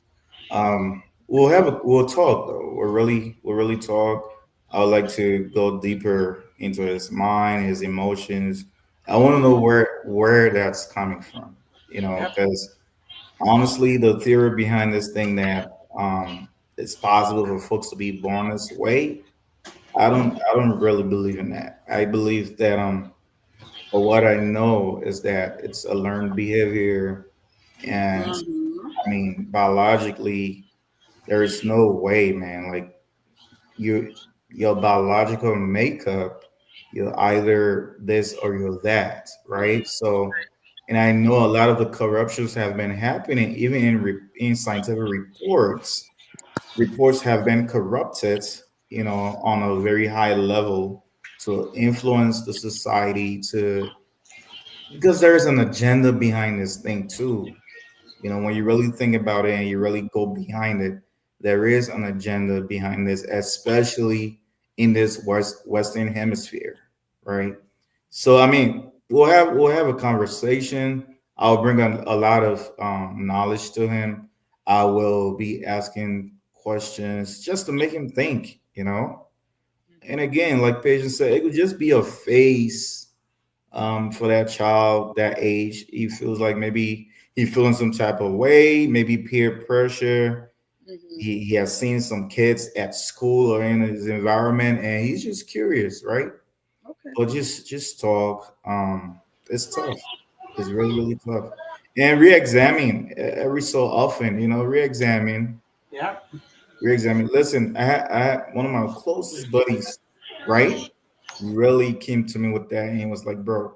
We'll talk though. We'll really talk. I would like to go deeper into his mind, his emotions. I want to know where that's coming from.
Yep.
Because honestly, the theory behind this thing that it's possible for folks to be born this way, I don't really believe in that. I believe that but what I know is that it's a learned behavior, and
Mhm.
I mean biologically, there is no way, man. Like your biological makeup, you're either this or you're that, right? So, and I know a lot of the corruptions have been happening, even in scientific reports. Reports have been corrupted, on a very high level to influence the society to because there's an agenda behind this thing too. When you really think about it and you really go behind it, there is an agenda behind this, especially in this Western Hemisphere, right? So, I mean, we'll have a conversation. I'll bring a lot of knowledge to him. I will be asking questions just to make him think. And again, like Patience said, it could just be a phase for that child that age. He feels like maybe he feeling some type of way, maybe peer pressure.
Hmm.
He has seen some kids at school or in his environment, and he's just curious, right?
Okay.
But just talk. It's tough. It's really really tough. And re-examine every so often. Re-examine,
Yep.
re-examine. Listen, I had one of my closest buddies, right? Really came to me with that, and he was like, "Bro."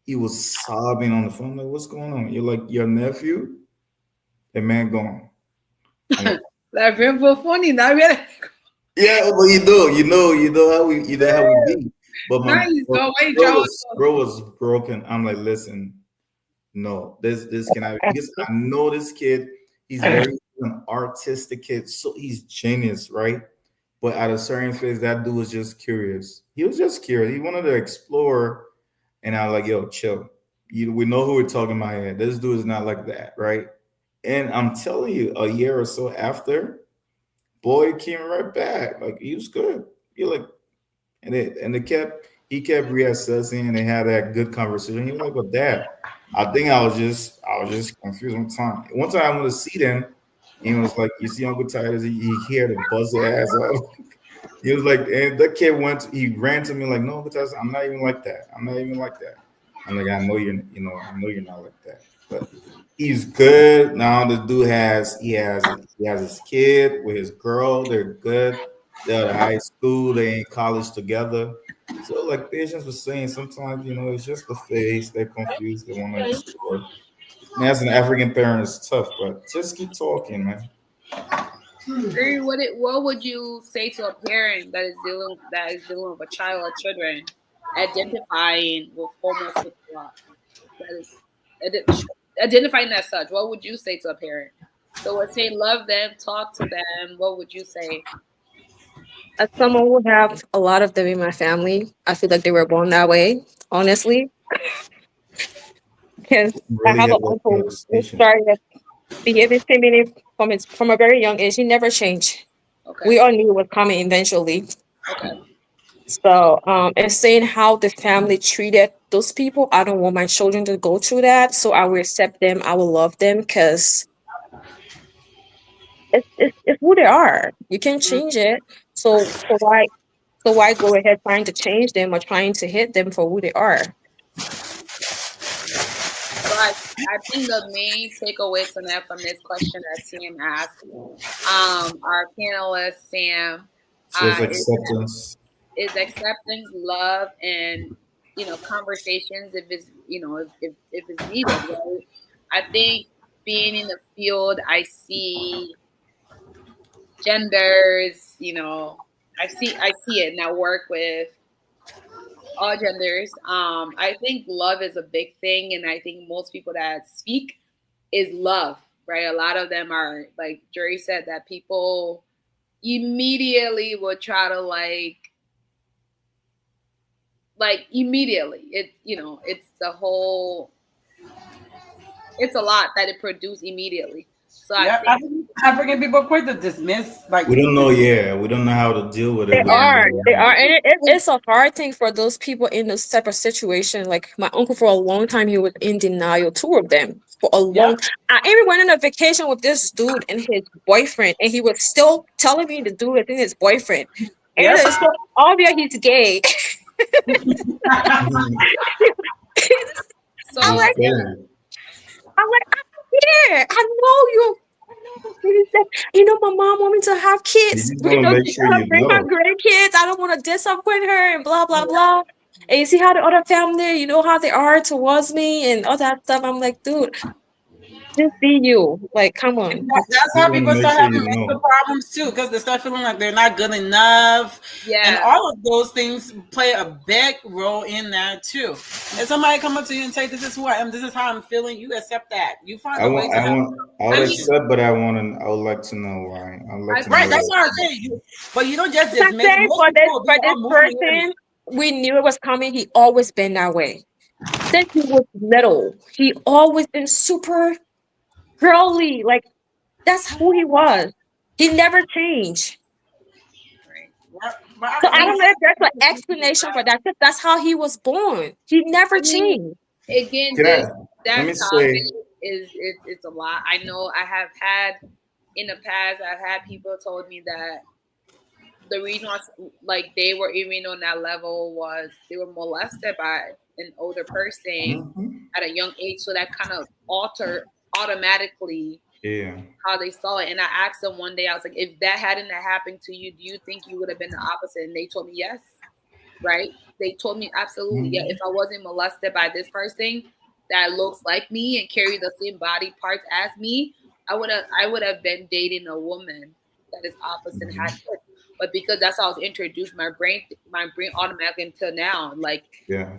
He was sobbing on the phone. Like, what's going on? You're like, your nephew? The man gone. I'm like,
That's very funny. Not really.
yeah, well, you know how we be. But my
Nice.
but
Go wait,
bro
Joe.
was bro was broken. I'm like, listen, no, this cannot be because I know this kid. He's very an artistic kid, so he's genius, right? But at a certain phase, that dude was just curious. He was just curious. He wanted to explore, and I was like, yo, chill. We know who we're talking about here. This dude is not like that, right? And I'm telling you, a year or so after, boy came right back. Like he was good. You're like, he kept reassessing, and they had that good conversation. He was like, "Well, Dad, I think I was just confused one time. One time I went to see them, and he was like, "You see Uncle Titus? He here to buzz their ass up." He was like, and that kid he ran to me like, "No, Uncle Titus, I'm not even like that. I'm not even like that." I'm like, I know you're not like that, but he's good now. The dude he has his kid with his girl. They're good. They're at high school. They in college together. So, like Patience was saying, sometimes it's just the face. They're confused. They want to explore. And as an African parent, it's tough, but just keep talking, man.
Or what would you say to a parent that is dealing with a child or children identifying with homosexual, that is identifying as such? What would you say to a parent? So let's say love them, talk to them. What would you say?
As someone who have a lot of them in my family, I feel like they were born that way, honestly. Because I
Really
have
have
an
that
uncle who
conversation.
started behaving feminine from a very young age. He never changed.
Okay.
We all knew it was coming eventually.
Okay.
So, and saying how the family treated those people, I don't want my children to go through that. So I will accept them. I will love them because it's who they are. You can't change it. So why go ahead trying to change them or trying to hit them for who they are?
So I think the main takeaway tonight from this question that Sam asked, our panelist Sam,
Just
is
acceptance.
acceptance, love, and conversations if if it's needed. Right? I think being in the field, I see genders. I see it, and I work with all genders. I think love is a big thing, and I think most people that speak is love, right? A lot of them are like Jerry said that people immediately will try to like like immediately. It's the whole. It's a lot that it produced immediately. So I
Yeah,
think
African people quick to dismiss like
We don't know. Yeah, we don't know how to deal with it.
They
We don't
yeah,
are, they
know.
are, and it's a hard thing for those people in this type of situation. Like my uncle, for a long time, he was in denial. Two of them for a
yeah.
long. I even went on a vacation with this dude and his boyfriend, and he was still telling me to do it in his boyfriend. And
Yep.
it's so obvious he's gay. I'm
so.
like,
Okay.
I'm here. I know you. I know. He said, my mom want me to have
You
kids.
just want to make
She's
sure
gonna
you
bring her
know.
grandkids. I don't want to disappoint her and blah blah blah. And you see how the other family, how they are towards me and all that stuff. I'm like, dude, just be you. Like, come on.
That's
Just
how
want to
people
make
start
sure
having
you
mental
know.
problems too, because they start feeling like they're not good enough, and
Yeah.
all of those things play a big role in that too. If somebody come up to you and say, "This is who I am. This is how I'm feeling," you accept that. You find
I
a way
want.
to
I
have.
want. I
I
would
mean,
accept, but I want to. I would like to know why. I would like
I
to
think
know
Right, that's
that's
why.
what I'm saying. But you don't just
Like I
dismiss.
said,
Most
for this
people be
for this
all moving weird.
person, we knew it was coming. He always been that way. Since he was little, he always been super girly. Like that's who he was. He never changed.
right.
So I
Like I
don't know if there's an explanation for that. 'Cause that's how he was born. He never
I mean,
changed.
again,
Can I?
this
Let
that
me
topic
say.
it's a lot. I know I have had in the past. I've had people told me that the reason why, like, they were even on that level was they were molested by an older person
Mhm.
at a young age, so that kind of altered automatically
Yeah.
how they saw it. And I asked them one day, I was like, if that hadn't happened to you, do you think you would have been the opposite? And they told me yes, right? They told me absolutely, yeah. If
Mhm.
I wasn't molested by this person that looks like me and carry the same body parts as me, I would have been dating a woman that is opposite and had
Mhm.
kids. But because that's how I was introduced, my brain automatically until now, like,
Yeah.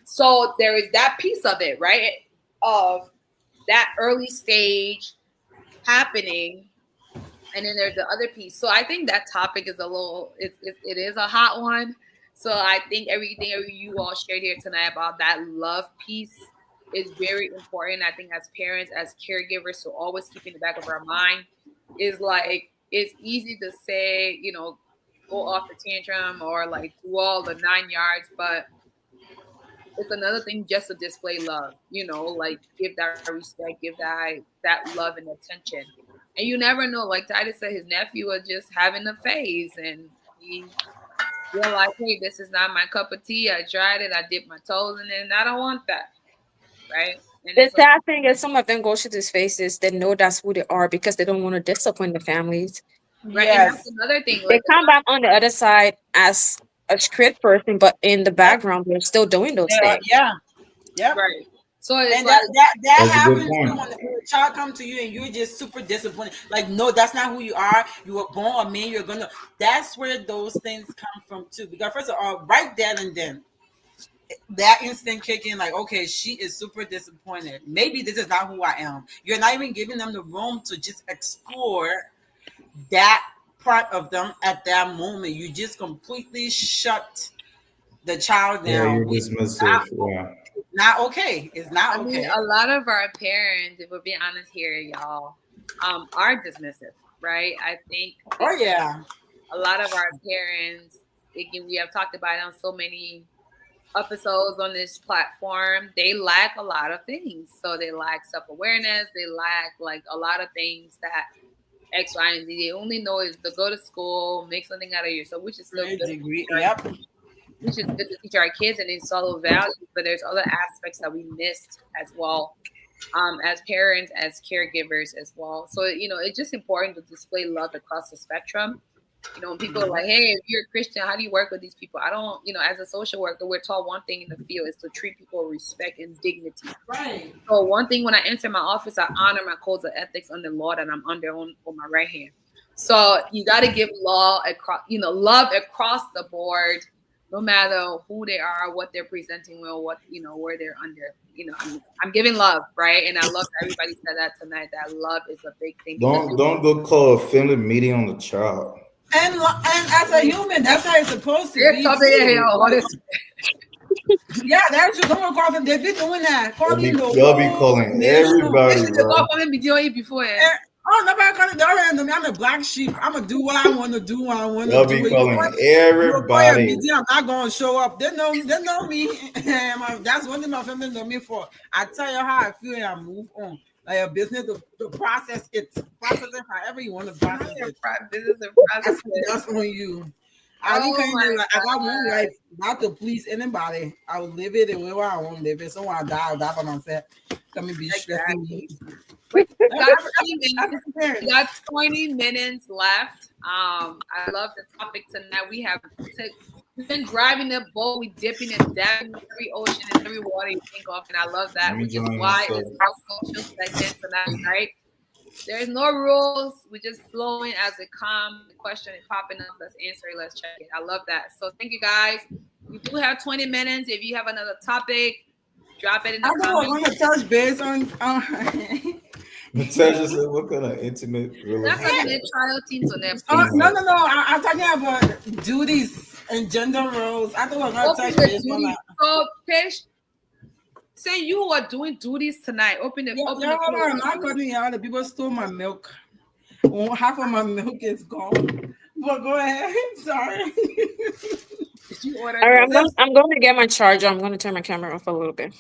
So there is that piece of it, right? Of that early stage happening, and then there's the other piece. So I think that topic is a little it is a hot one. So I think everything you all shared here tonight about that love piece is very important. I think as parents, as caregivers, so always keep in the back of our mind is like it's easy to say, go off the tantrum or like do all the 9 yards, but it's another thing just to display love, like give that respect, give that love and attention. And you never know, like Titus said, his nephew was just having a phase and he realized, hey, this is not my cup of tea. I tried it, I dipped my toes in it, and I don't want that. Right. And
The
it's like,
sad thing is some of them go to these faces. They know that's who they are because they don't want to disappoint the families.
right. And
yes,
that's another thing.
They
Like
come back on the other side as a script person, but in the
yep,
background, they're still doing those things.
yeah, yep.
right. So it's
And
like
that
That's a good
happens too
point.
when a child comes to you and you're just super disappointed. Like, no, that's not who you are. You were born a man. You're gonna. That's where those things come from too. Because first of all, right then and then, that instant kick in, like, okay, she is super disappointed. Maybe this is not who I am. You're not even giving them the room to just explore that part of them at that moment. You just completely shut the child
Yeah,
down,
you're
which
dismissive. Yeah.
is not okay. It's
I
not
mean,
okay.
a lot of our parents, if we're being honest here, y'all, are dismissive, right? I think
Oh
it's
yeah.
a lot of our parents, again, we have talked about it on so many episodes on this platform, they lack a lot of things. So they lack self-awareness, they lack like a lot of things that X, Y, and Z. They only know is to go to school, make something out of yourself, which is still good to
Degree.
teach
Yep.
our kids and install those values, but there's other aspects that we missed as well. As parents, as caregivers as well. So, it's just important to display love across the spectrum. When people are like, hey, if you're a Christian, how do you work with these people? I don't, as a social worker, we're taught one thing in the field is to treat people with respect and dignity.
Right.
So one thing, when I enter my office, I honor my codes of ethics under law that I'm under on my right hand. So you got to give love across the board, no matter who they are, what they're presenting with, what, where they're under. I'm giving love, right? And I love that everybody said that tonight, that love is a big thing. Because
Don't go call a family meeting on the child.
And as a human, that's how it's supposed to
there's
be
something in here,
too. Like,
honestly.
Yeah, that's just someone call them. They've been doing that. Calling the
Y'all be
whole
calling
nation.
everybody,
Actually, the
bro.
government be doing it before.
Oh, nobody calling the other end. I'm a black sheep. I'm gonna do what I want to do when I want to
Y'all
do
be
it.
calling
You go call your
everybody.
meeting. I'm not gonna show up. They know me. That's one thing my family know me for. I tell you how I feel and I move on. Like a business, to process it however you want to process it.
Business and
That's,
process.
that's on you. I
Oh
kind
my
of like I got one
God.
life, not to please anybody. I will live it the way I want to live it. So when I die, I'll die by myself. Come and be stressing me.
Wait, we got
That's
20 minutes. We
parents.
got 20 minutes left. I love the topic tonight. We've been driving the boat, we dipping and dabbing in every ocean and every water you think of, and I love that,
Let me
which is
join
why
myself.
it's our social segment tonight, right? There's no rules. We're just flowing as it comes. The question is popping up. Let's answer it. Let's check it. I love that. So thank you guys. We do have 20 minutes. If you have another topic, drop it in
I
the
know we're
comments.
gonna touch base on.
Natasha said, "What kind of intimate
That's a
relationship?"
minute trial team to them.
No. I'm talking about duties and gender roles. I thought we we're gonna
Open
touch
the
base on
duties.
that.
So, Pish, say you are doing duties tonight. Open the
Yeah,
open the floor.
I'm not cutting you out. The people stole my milk. Half of my milk is gone. But go ahead. Sorry.
Did you order
All right,
groceries?
I'm going to get my charger. I'm going to turn my camera off a little bit.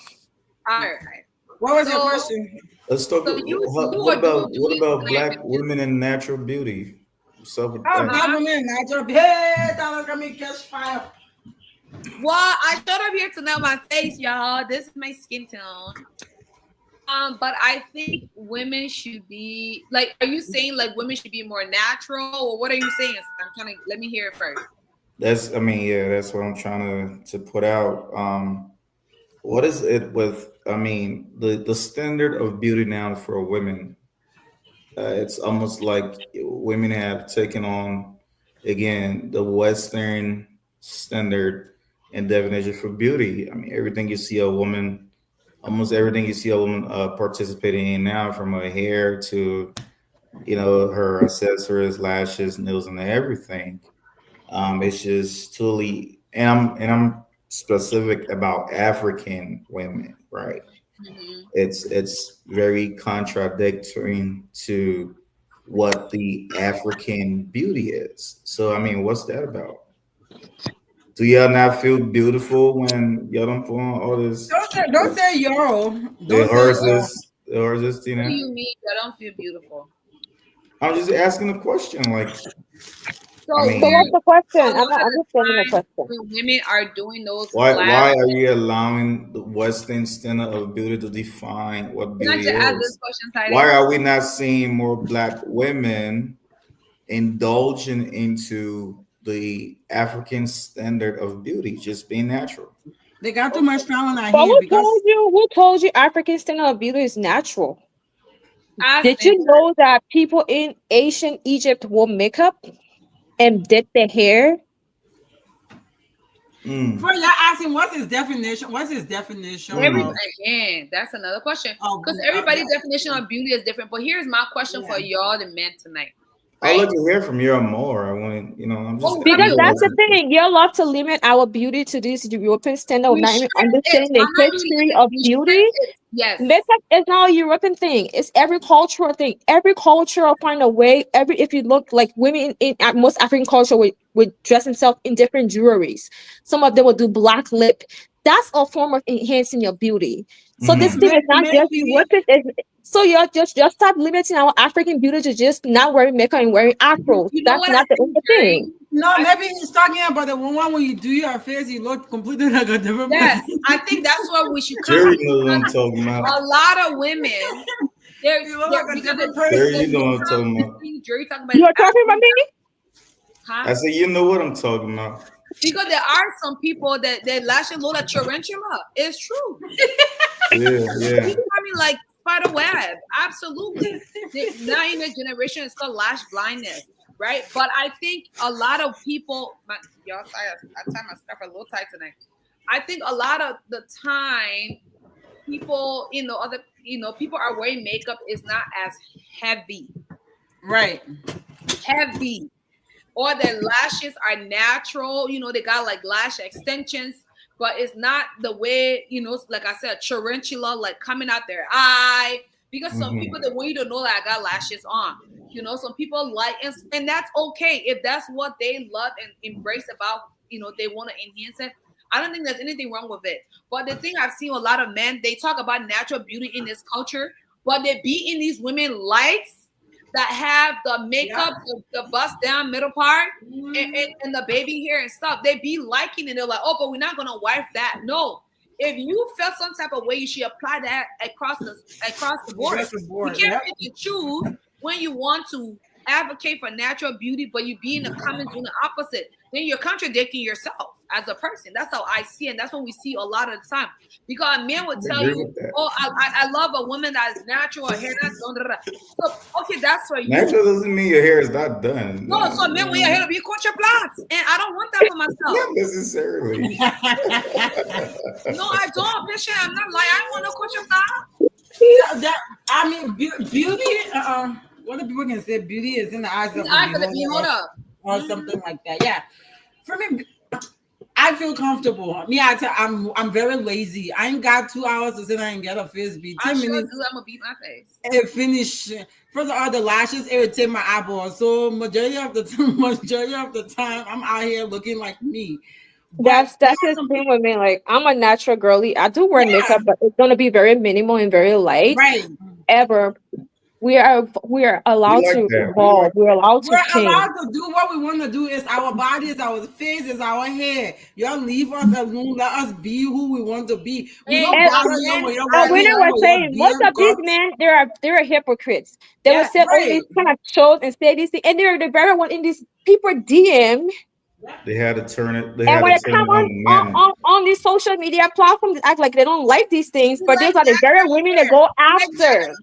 All right.
What was your
So,
question?
Let's talk.
so you
What
are doing
about
duties tonight.
black women and natural beauty? Self.
Oh, black women, natural. Hey, that look at me catch fire.
Well, I showed up here to know my face, y'all. This is my skin tone. But I think women should be like. Are you saying like women should be more natural, or what are you saying? I'm trying to let me hear it first.
That's. I mean, yeah. That's what I'm trying to put out. What is it with? I mean, the standard of beauty now for women. It's almost like women have taken on again the Western standard and definition for beauty. I mean, everything you see a woman, almost everything you see a woman participating in now, from her hair to her accessories, lashes, nails, and everything. It's just totally, and I'm specific about African women, right?
Mm-hmm.
It's very contradictory to what the African beauty is. So I mean, what's that about? Do y'all not feel beautiful when y'all don't put on all this?
Don't say yo.
The
Don't say yo.
horses, the horses,
What do
Tina.
you mean? I don't feel beautiful.
I'm just asking a question. Like,
So
I
So what's
mean,
the
a
question? I'm
lot
not
of the
understanding the
time
question.
when women are doing those
why
flash,
are you allowing the Western standard of beauty to define what
can I
beauty
just ask this
is?
question,
Why
Tidy?
are we not seeing more black women indulging into the African standard of beauty, just being natural?
They got too much talent out
But
here because
who told you African standard of beauty is natural? Did
Asking.
you know that people in ancient Egypt wore makeup and did their hair?
Mm.
for y'all asking what's his definition? What's his definition
Every
Mm.
of
again, that's another question because
of
everybody's definition of beauty is different. But here's my question for y'all, the men tonight,
I'd
right?
like to hear from you more. I want, I'm just
Well, I
Because
mean,
that's the
analyzing.
thing. You're allowed to limit our beauty to this European standard of
we
not
sure
even
is.
understanding the
I'm not really
history
limit.
of
We sure
beauty.
is. Yes.
Makeup is not a European thing. It's every cultural thing. Every culture will find a way. If you look like women in most African culture would dress themselves in different jewelries. Some of them will do black lip. That's a form of enhancing your beauty. So this
Hmm.
thing is not just
maybe
European. So you're just stop limiting our African beauty to just not wearing makeup and wearing afros.
You know
That's
what I
not the
think,
only thing.
Jerry?
no,
I,
maybe he's talking about the one when you do your face, you look completely like a different
yes,
person.
I think that's what we should come
Jerry
to
knows what I'm
because
talking
a
about.
lot of women, they're,
You look
they're
like a
because
different
Jerry,
the
you
person.
know what I'm
makeup,
talking
this
about.
thing Jerry talking about
You
is
are talking about me?
huh?
I said, you know what I'm talking about.
Because there are some people that their lashes look like tarantula. It's true.
Yeah, yeah.
I mean, like spider web. Absolutely. Now in the generation, it's called lash blindness, right? But I think a lot of people, y'all, sorry, I tied my stuff a little tight tonight. I think a lot of the time, people, people are wearing makeup is not as heavy,
Right.
heavy, or their lashes are natural. They got like lash extensions. but it's not the way, like I said, tarantula, like coming out their eye. Because some people, they want you to know that I got lashes on. Some people like, and that's okay. If that's what they love and embrace about, they want to enhance it. I don't think there's anything wrong with it. But the thing I've seen a lot of men, they talk about natural beauty in this culture, but they be in these women lights that have the makeup, the bust down middle part, and the baby hair and stuff. They be liking it. They're like, oh, but we're not gonna wipe that. No. If you felt some type of way, you should apply that across the board. You can't pick and choose when you want to advocate for natural beauty, but you be in the comments doing the opposite. Then you're contradicting yourself as a person. That's how I see it. And that's what we see a lot of the time. Because men would tell you, oh, I love a woman that's natural, her hair that's done. So, okay, that's for you.
Natural doesn't mean your hair is not done.
No, so men want your hair to be contraplats. And I don't want that for myself.
Not necessarily.
No, I don't, bitch. I'm not lying. I don't want no contraplats.
Beauty, what the people can say, beauty is in the eyes of the beholder or something like that. Yeah. For me, I feel comfortable. Me, I'm very lazy. I ain't got 2 hours to sit down and get a face beat. 10 minutes.
I'm gonna beat my face.
It finish. First of all, the lashes irritate my eyeballs. So majority of the time, I'm out here looking like me.
That's the thing with me. Like, I'm a natural girly. I do wear makeup, but it's gonna be very minimal and very light.
Right.
We are allowed to evolve. We're allowed to change.
We're allowed to do what we want to do. It's our body, it's our face, it's our hair. Y'all leave us alone. Let us be who we want to be. We don't bother you when you're
was saying most of these men, they're hypocrites. They will say all these kind of shows and say these things, and they're the very one in these people DM.
They had to turn it.
And when it come on these social media platforms, they act like they don't like these things, but these are the very women that go after.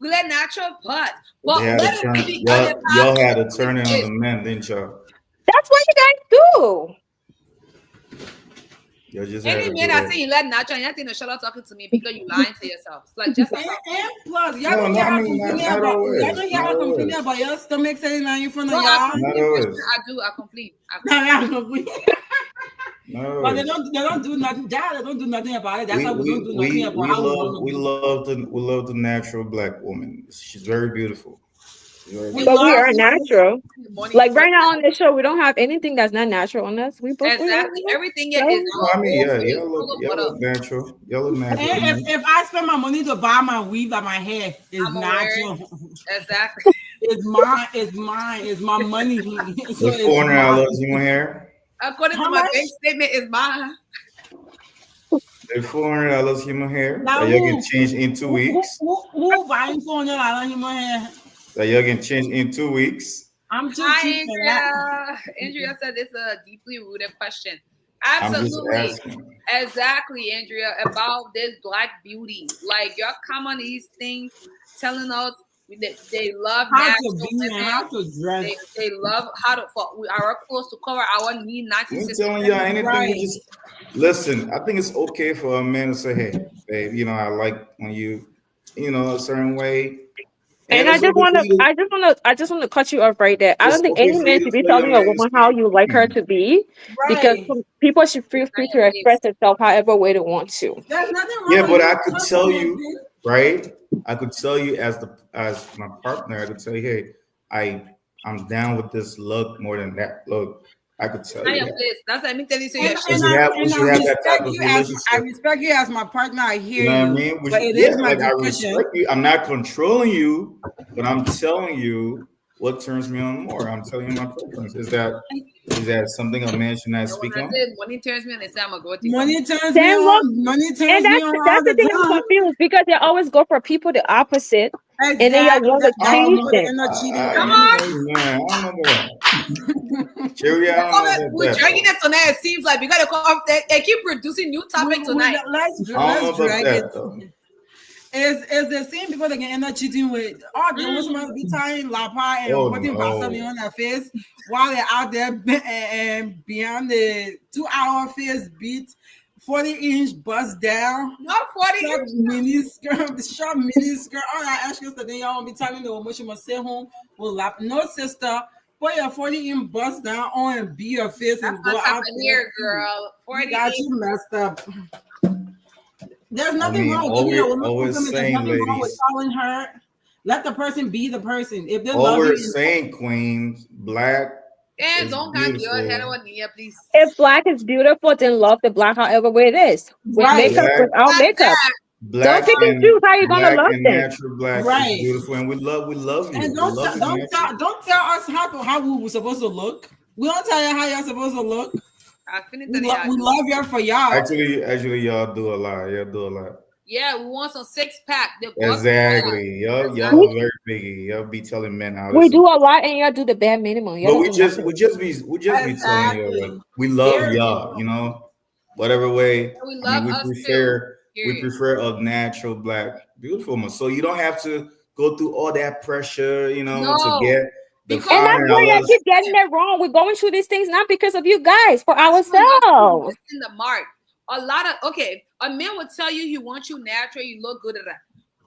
We let natural butt.
Y'all had to turn it on the men, didn't y'all?
That's what you guys do.
Any man I see you let natural, and you think to shut up talking to me because you lying to yourself. Like just
and plus, y'all don't hear her complaining about your stomach saying that in front of y'all.
I do. I complete.
No.
But they don't do nothing. Dad, they don't do nothing about it. That's why we don't do nothing about it.
We love the natural black woman. She's very beautiful.
But we are natural. Like right now on this show, we don't have anything that's not natural on us. We both
everything is.
Y'all look natural. Y'all look natural.
And if I spend my money to buy my weave, like my hair is natural.
Exactly.
It's mine. It's my money.
It's $400 human hair.
According to my bank statement, is mine.
It's $400 human hair that y'all can change in 2 weeks.
Who buying $400 human hair?
That y'all can change in 2 weeks.
I'm too cheap for
that. Andrea said it's a deeply rooted question. Absolutely. Exactly, Andrea, about this black beauty. Like, y'all come on these things telling us they love natural women.
How to dress.
They love how to our clothes to cover our need.
I'm telling y'all anything. Just listen. I think it's okay for a man to say, "Hey, babe, I like when you, a certain way."
And I just want to cut you off right there. I don't think any man should be telling a woman how you like her to be, because people should feel free to express themselves however way they want to.
There's nothing wrong.
Yeah, but I could tell you, right? I could tell you as my partner, I could tell you, hey, I'm down with this look more than that look. I could tell you.
That's what I mean. Telling you,
we should have that type of relationship.
I respect you as my partner. I hear
you. Know what I mean?
But it is my
I respect you. I'm not controlling you, but I'm telling you what turns me on more. I'm telling you my preference. Is that something a man should not speak on?
Money turns me on. It's I'm a go to.
Money turns me on. Money turns me on.
That's the thing. I'm confused because they always go for people the opposite, and then you want to change them.
Come on,
man.
We're dragging it tonight. It seems like we gotta go up there and keep producing new topics tonight.
Let's drag it. It's the same people that can end up cheating with. They want somebody to be tying lapa and putting Vaseline on their face while they're out there and beyond the 2-hour face beat, 40-inch bust down.
Not 40
short mini skirt. All that extras that they all be telling the woman she must stay home will lap. No, sister. put your 40 bust down on and be your face
That's
and
my
go
type
out
of
there.
hair, girl.
You got
48.
you messed up. There's
I
nothing
mean,
wrong with giving a woman
always
compliment. There's
saying,
nothing wrong with
ladies,
telling her. Let the person be the person. If they love you,
always saying, queens, black
And
is
don't got your head
beautiful.
on here, please.
If black is beautiful, then love the black however way it is. With
right,
makeup,
Black,
without
Like
makeup.
that.
Don't
black
pick and
and
choose how you're gonna love them.
natural black is
right.
beautiful, and we love you.
And
We love you, natural.
don't tell us how we were supposed to look. We don't tell you how you're supposed to look.
I finished
We,
that.
we love you for y'all.
Actually, y'all do a lot. Y'all do a lot.
Yeah, we want some six pack. The buck.
Exactly. Y'all
We,
are very biggie. Y'all be telling men how to
we do
see.
a lot and y'all do the bare minimum. Y'all
But
don't do nothing.
we just be telling y'all like
Exactly.
we love
Very
y'all, you know, whatever way.
And we
I mean,
love us too.
we
Period.
prefer a natural black beautiful one. So you don't have to go through all that pressure, you know, to
No,
get the
because
And that's where y'all
$5.
keep getting it wrong. We're going through these things not because of you guys, for
that's why y'all keep
ourselves.
missing the mark. A lot of a man will tell you he wants you natural, you look good at that.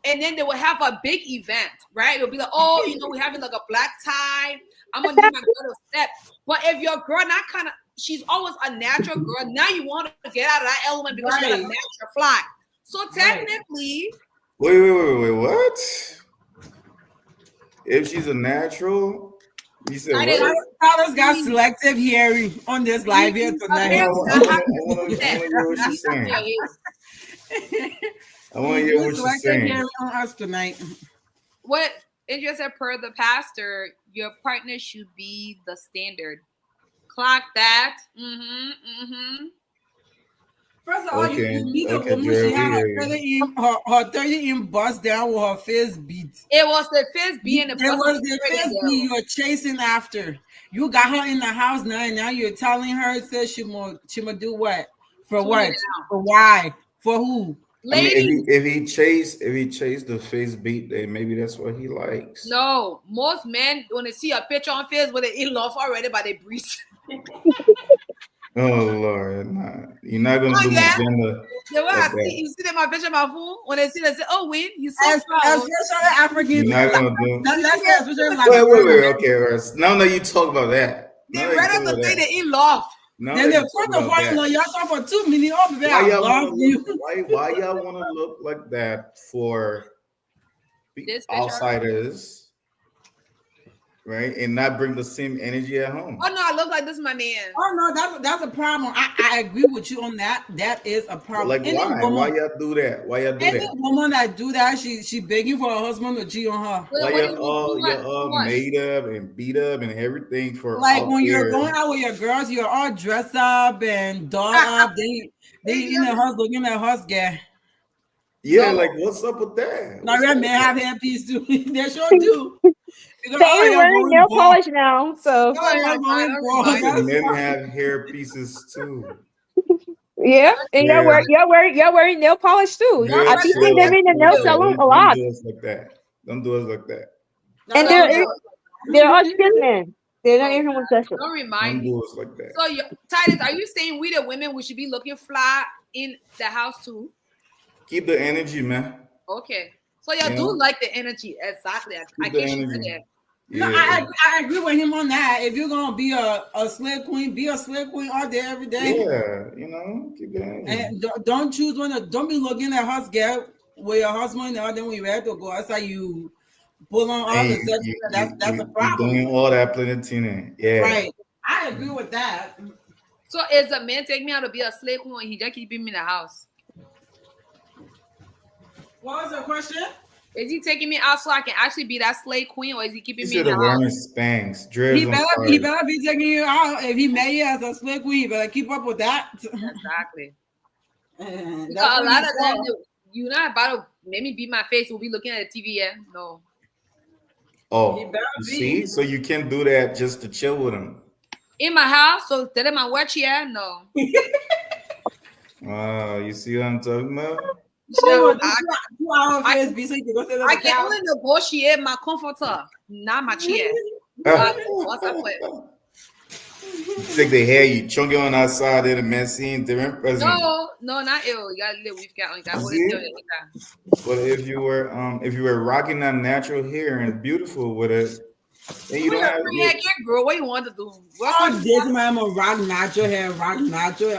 And then they will have a big event, right? It'll be like, oh, we're having like a black tie. I'm gonna need my girl to step. But if your girl not kind of, she's always a natural girl. Now you want her to get out of that element because she's a
Right.
natural fly. So
Right.
technically,
Wait, what? If she's a natural, you said
I didn't.
what?
Tyler's got selective hearing on this live here
A
tonight.
man
I
does
want
not have
to
to do that.
hear what she's saying. I want to
He's
hear what she's
selective
saying.
hearing on us tonight.
What it just said per the pastor, your partner should be the standard. Clock that.
First of all, you
Okay,
meet a
okay,
woman,
Jared,
she
we
had
hear you.
her 30 bust down with her face beat.
It was the fist being the
It was the
person
face beat you were chasing after. You got her in the house now, and now you're telling her says she will do what? For
Tune
what?
it out.
For why? For who?
I mean,
Ladies,
if he chased the face beat, then maybe that's what he likes.
no. Most men when they see a picture on face with they in love already by their breeze.
Oh Lord, nah. You're not gonna
Oh
do
yeah.
Magenta
The way I
like
see
that.
you see them my picture on my phone when they see they say, oh Winn, you so proud.
Especially African.
You're not gonna do.
Let's say especially like
Wait. Okay, right. Now that you talk about that,
They
now that you
ready
talk
to
about
say
that,
they in love.
now
then
that
the
you talk
front of
about
all,
that,
y'all talk for 2 minutes. Oh, baby,
why
I
y'all
love
wanna
you.
look? Why y'all wanna look like that for
This picture.
outsiders, right? And not bring the same energy at home.
Oh no, I look like this, my man.
Oh no, that's a problem. I agree with you on that. That is a problem.
Like
Any
why?
woman,
Why y'all do that? Why y'all do
any
that?
woman that do that, she begging for her husband to cheat on her.
Why
What do you do?
you're all
What?
made up and beat up and everything for
Like
out
when you're
there?
going out with your girls, you're all dressed up and doll up. They in the house looking at house guy.
Yeah,
No.
like what's up with that?
Now
What's
that
up
men
with
have
that?
hairpiece too. They sure do. Because
They even
you're
wearing
going
nail
bald.
polish now, so
Oh my
You're
god,
going
don't
bald.
I
remind
said
me.
That's
men
why.
have hair pieces too.
yeah. And
Yeah,
y'all wearing nail polish too.
Y'all
I
yeah,
be
better
seeing
have
chill,
them
that
in the
chill,
nail
too.
chill.
salon a
Don't
lot.
do us like that. Don't do us like that.
And
Don't
they're all skin men. They're not even homosexual.
don't remind
Don't
me.
do us like that.
So Titus, are you saying we the women we should be looking fly in the house too?
Keep the energy, man.
Okay. So y'all
You
do
know,
like the energy. Exactly. I
keep the
guess you
energy.
said
No,
Yeah,
I agree with him on that. If you're gonna be a slave queen, be a slave queen all day, every day.
yeah. You know, keep the energy.
And don't choose one. Don't be looking at house girl with your husband and then we ready to go. That's how you pull on all
And
the sex. That's a
you
problem.
doing all that plenty. Yeah.
Right. I agree with that.
so is a man take me out to be a slave queen and he just keeping me in the house?
What was the question?
Is he taking me out so I can actually be that slave queen or is he
You
keeping me
should
in the
have
house?
wearing Spanx, dreads
He
on
better
fire.
be taking you out. If he made you as a slave queen, you better keep up with that.
Exactly.
That's
Because a
what
lot
he
of them,
said.
you're not about to make me beat my face. We'll be looking at the TV. Yeah, no.
He
Oh,
better
you
be.
see? So you can do that just to chill with him.
In my house, so that in my watch here, no.
You see what I'm talking about?
So
Oh, 2 hour
I
face be so you can go sit on
I
the
can
couch.
only negotiate my comforter, not my chair. What's up with?
It's like the hair you chunking on outside and the man seeing different present.
No, not ill. You gotta live. We've got. You gotta
You
hold it still.
see? But if you were rocking that natural hair and beautiful with it, And you don't have
Free hair can't grow. What you want to do?
All day, I'm a rock natural hair.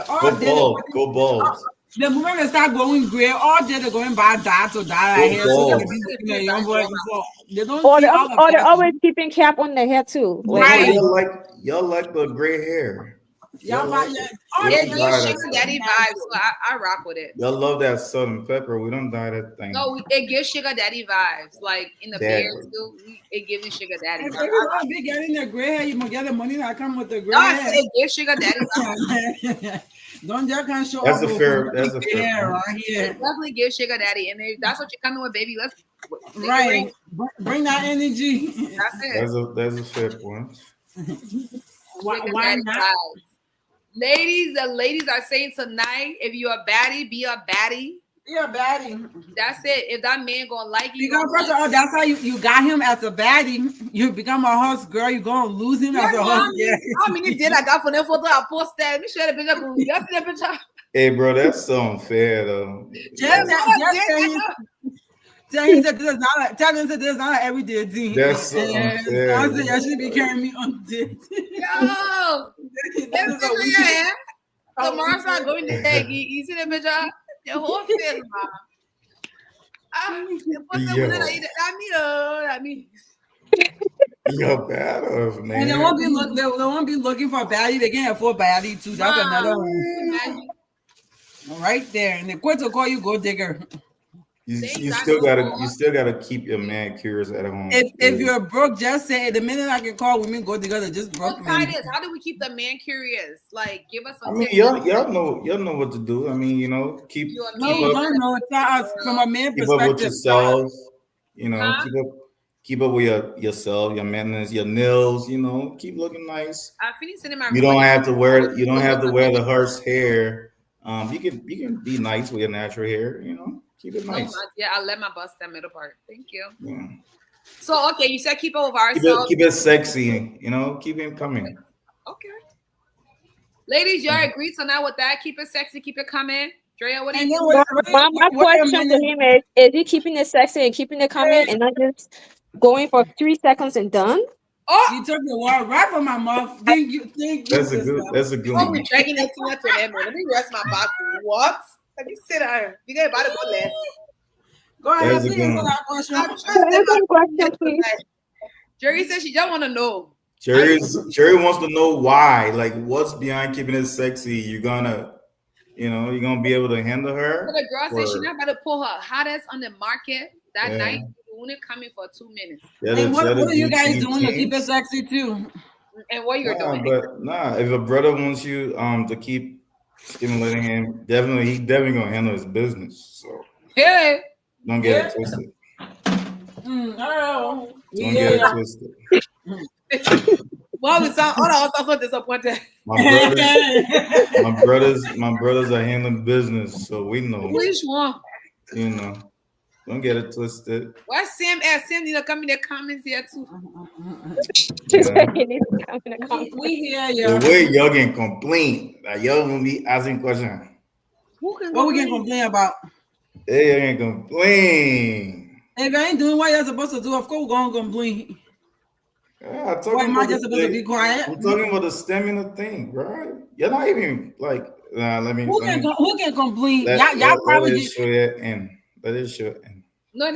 All day,
go balls.
the moment they start going gray, all day they're going by that or that hair. So they young boy before. They don't
Or
see
they,
all of
or they're
that.
always keeping cap on their hair too.
Right.
Y'all like the gray hair.
Y'all
like
buy
It gives sugar daddy vibes, so I rock with it.
y'all love that salt and pepper. We don't dye that thing.
No, it gives sugar daddy vibes. Like in the beard too, it gives me sugar daddy
If
vibes.
you want to be getting the gray hair, you must get the money that come with the gray
No,
hair.
it gives sugar daddy vibes.
Don't just kind of show
That's
off
a fair.
with
That's a fair.
hair
Point.
right
It
here.
definitely gives sugar daddy, and if that's what you're coming with, baby. Let's
Right. Bring that energy.
That's it.
That's a fair point.
Why
daddy
not?
vibes. Ladies, the ladies are saying tonight, if you're a baddie, be a baddie.
You're a baddie.
That's it. If that man gonna like you,
Because first of all, that's how you got him as a baddie. You become a horse girl, you're gonna lose him as a horse girl.
How many did I got for them photo? I posted. Let me share the picture. You see the picture?
Hey, bro, that's so unfair though.
Tell him that this is not an everyday thing.
That's so unfair.
Honestly, you should be carrying me on date.
Yo, that's a weird hair. Tomorrow's not going to take. You see the picture? The whole face, man.
You're bad of man.
And they won't be looking for a baddie. They can't afford baddie too. That's another one. Right there. And they quit to call you gold digger.
You still gotta keep your man curious at home.
If you're broke, just say the minute I can call women go together, just broke men.
How do we keep the man curious? Like, give us some.
I mean, y'all know what to do. I mean, you know, keep
don't know. It's not us from a man perspective.
Keep up with yourself. You know, keep up with yourself, your manners, your nails. You know, keep looking nice. You don't have to wear the horse hair. You can be nice with your natural hair. You know. Keep it nice.
Yeah, I'll let my bust that middle part. Thank you. Yeah. So, okay, you said keep it with ourselves.
Keep it sexy, you know, keep it coming.
Okay. Ladies, y'all agree tonight with that? Keep it sexy, keep it coming. Drea, what do you think?
My question to him is he keeping it sexy and keeping it coming and not just going for 3 seconds and done?
Oh, you took the word right from my mouth. Thank you.
That's a good one.
Oh, we're dragging it too much to them. Let me rest my back. What? Let me sit down. You guys about to go left.
Go ahead,
please. Jerry says she don't want to know.
Jerry wants to know why. Like, what's behind keeping it sexy? You're gonna be able to handle her.
So the girl says she's not about to pull her hottest on the market that night. She's only coming for 2 minutes.
And what are you guys doing to keep it sexy too?
And what you're doing?
But if a brother wants you to keep stimulating him, he's definitely gonna handle his business. So don't get it twisted.
Don't
get it twisted.
Well, we sound so disappointed.
My brothers are handling business, so we know.
Which one?
You know. Don't get it twisted.
Where's Sam at? Sam need to come in the comments here too.
We hear you.
The way y'all can complain, like y'all gonna be asking questions.
What we can complain about?
They ain't complain.
If I ain't doing what you're supposed to do, of course we're gonna complain. Why am I just supposed to be quiet?
I'm talking about the stamina thing, right? You're not even like. Who
can complain? Y'all probably
show it in. Let it show it in.
No,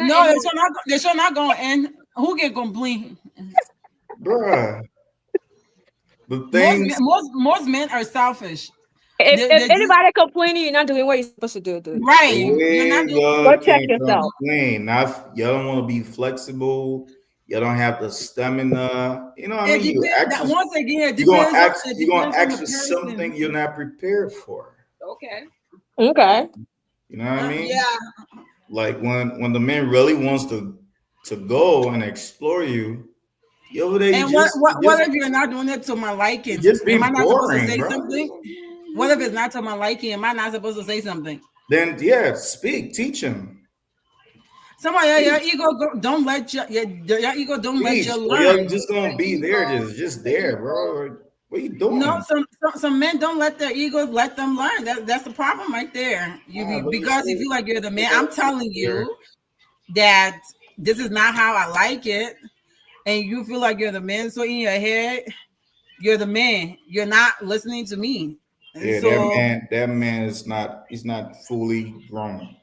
they should not go in. Who can complain?
Bruh. The thing
most men are selfish.
If anybody complaining, you're not doing what you're supposed to do.
Right.
You're not doing. Go check yourself.
Y'all don't want to be flexible. You don't have the stamina. You know what I mean?
Once again,
you're gonna ask for something you're not prepared for.
Okay.
You know what I mean?
Yeah.
Like when the man really wants to go and explore you, over there.
And what if you're not doing it to my liking?
Just be
am I not
boring,
supposed to say
bro.
something? What if it's not to my liking? Am I not supposed to say something?
Then speak, teach him.
Somebody, your ego don't let your ego don't let you learn.
You're just gonna be there, just there, bro. What are you doing?
No, some men don't let their egos let them learn. That's the problem right there. Because if you like you're the man, I'm telling you that this is not how I like it. and you feel like you're the man, so in your head, you're the man. You're not listening to me. And
Yeah,
so
that man is not. He's not fully grown.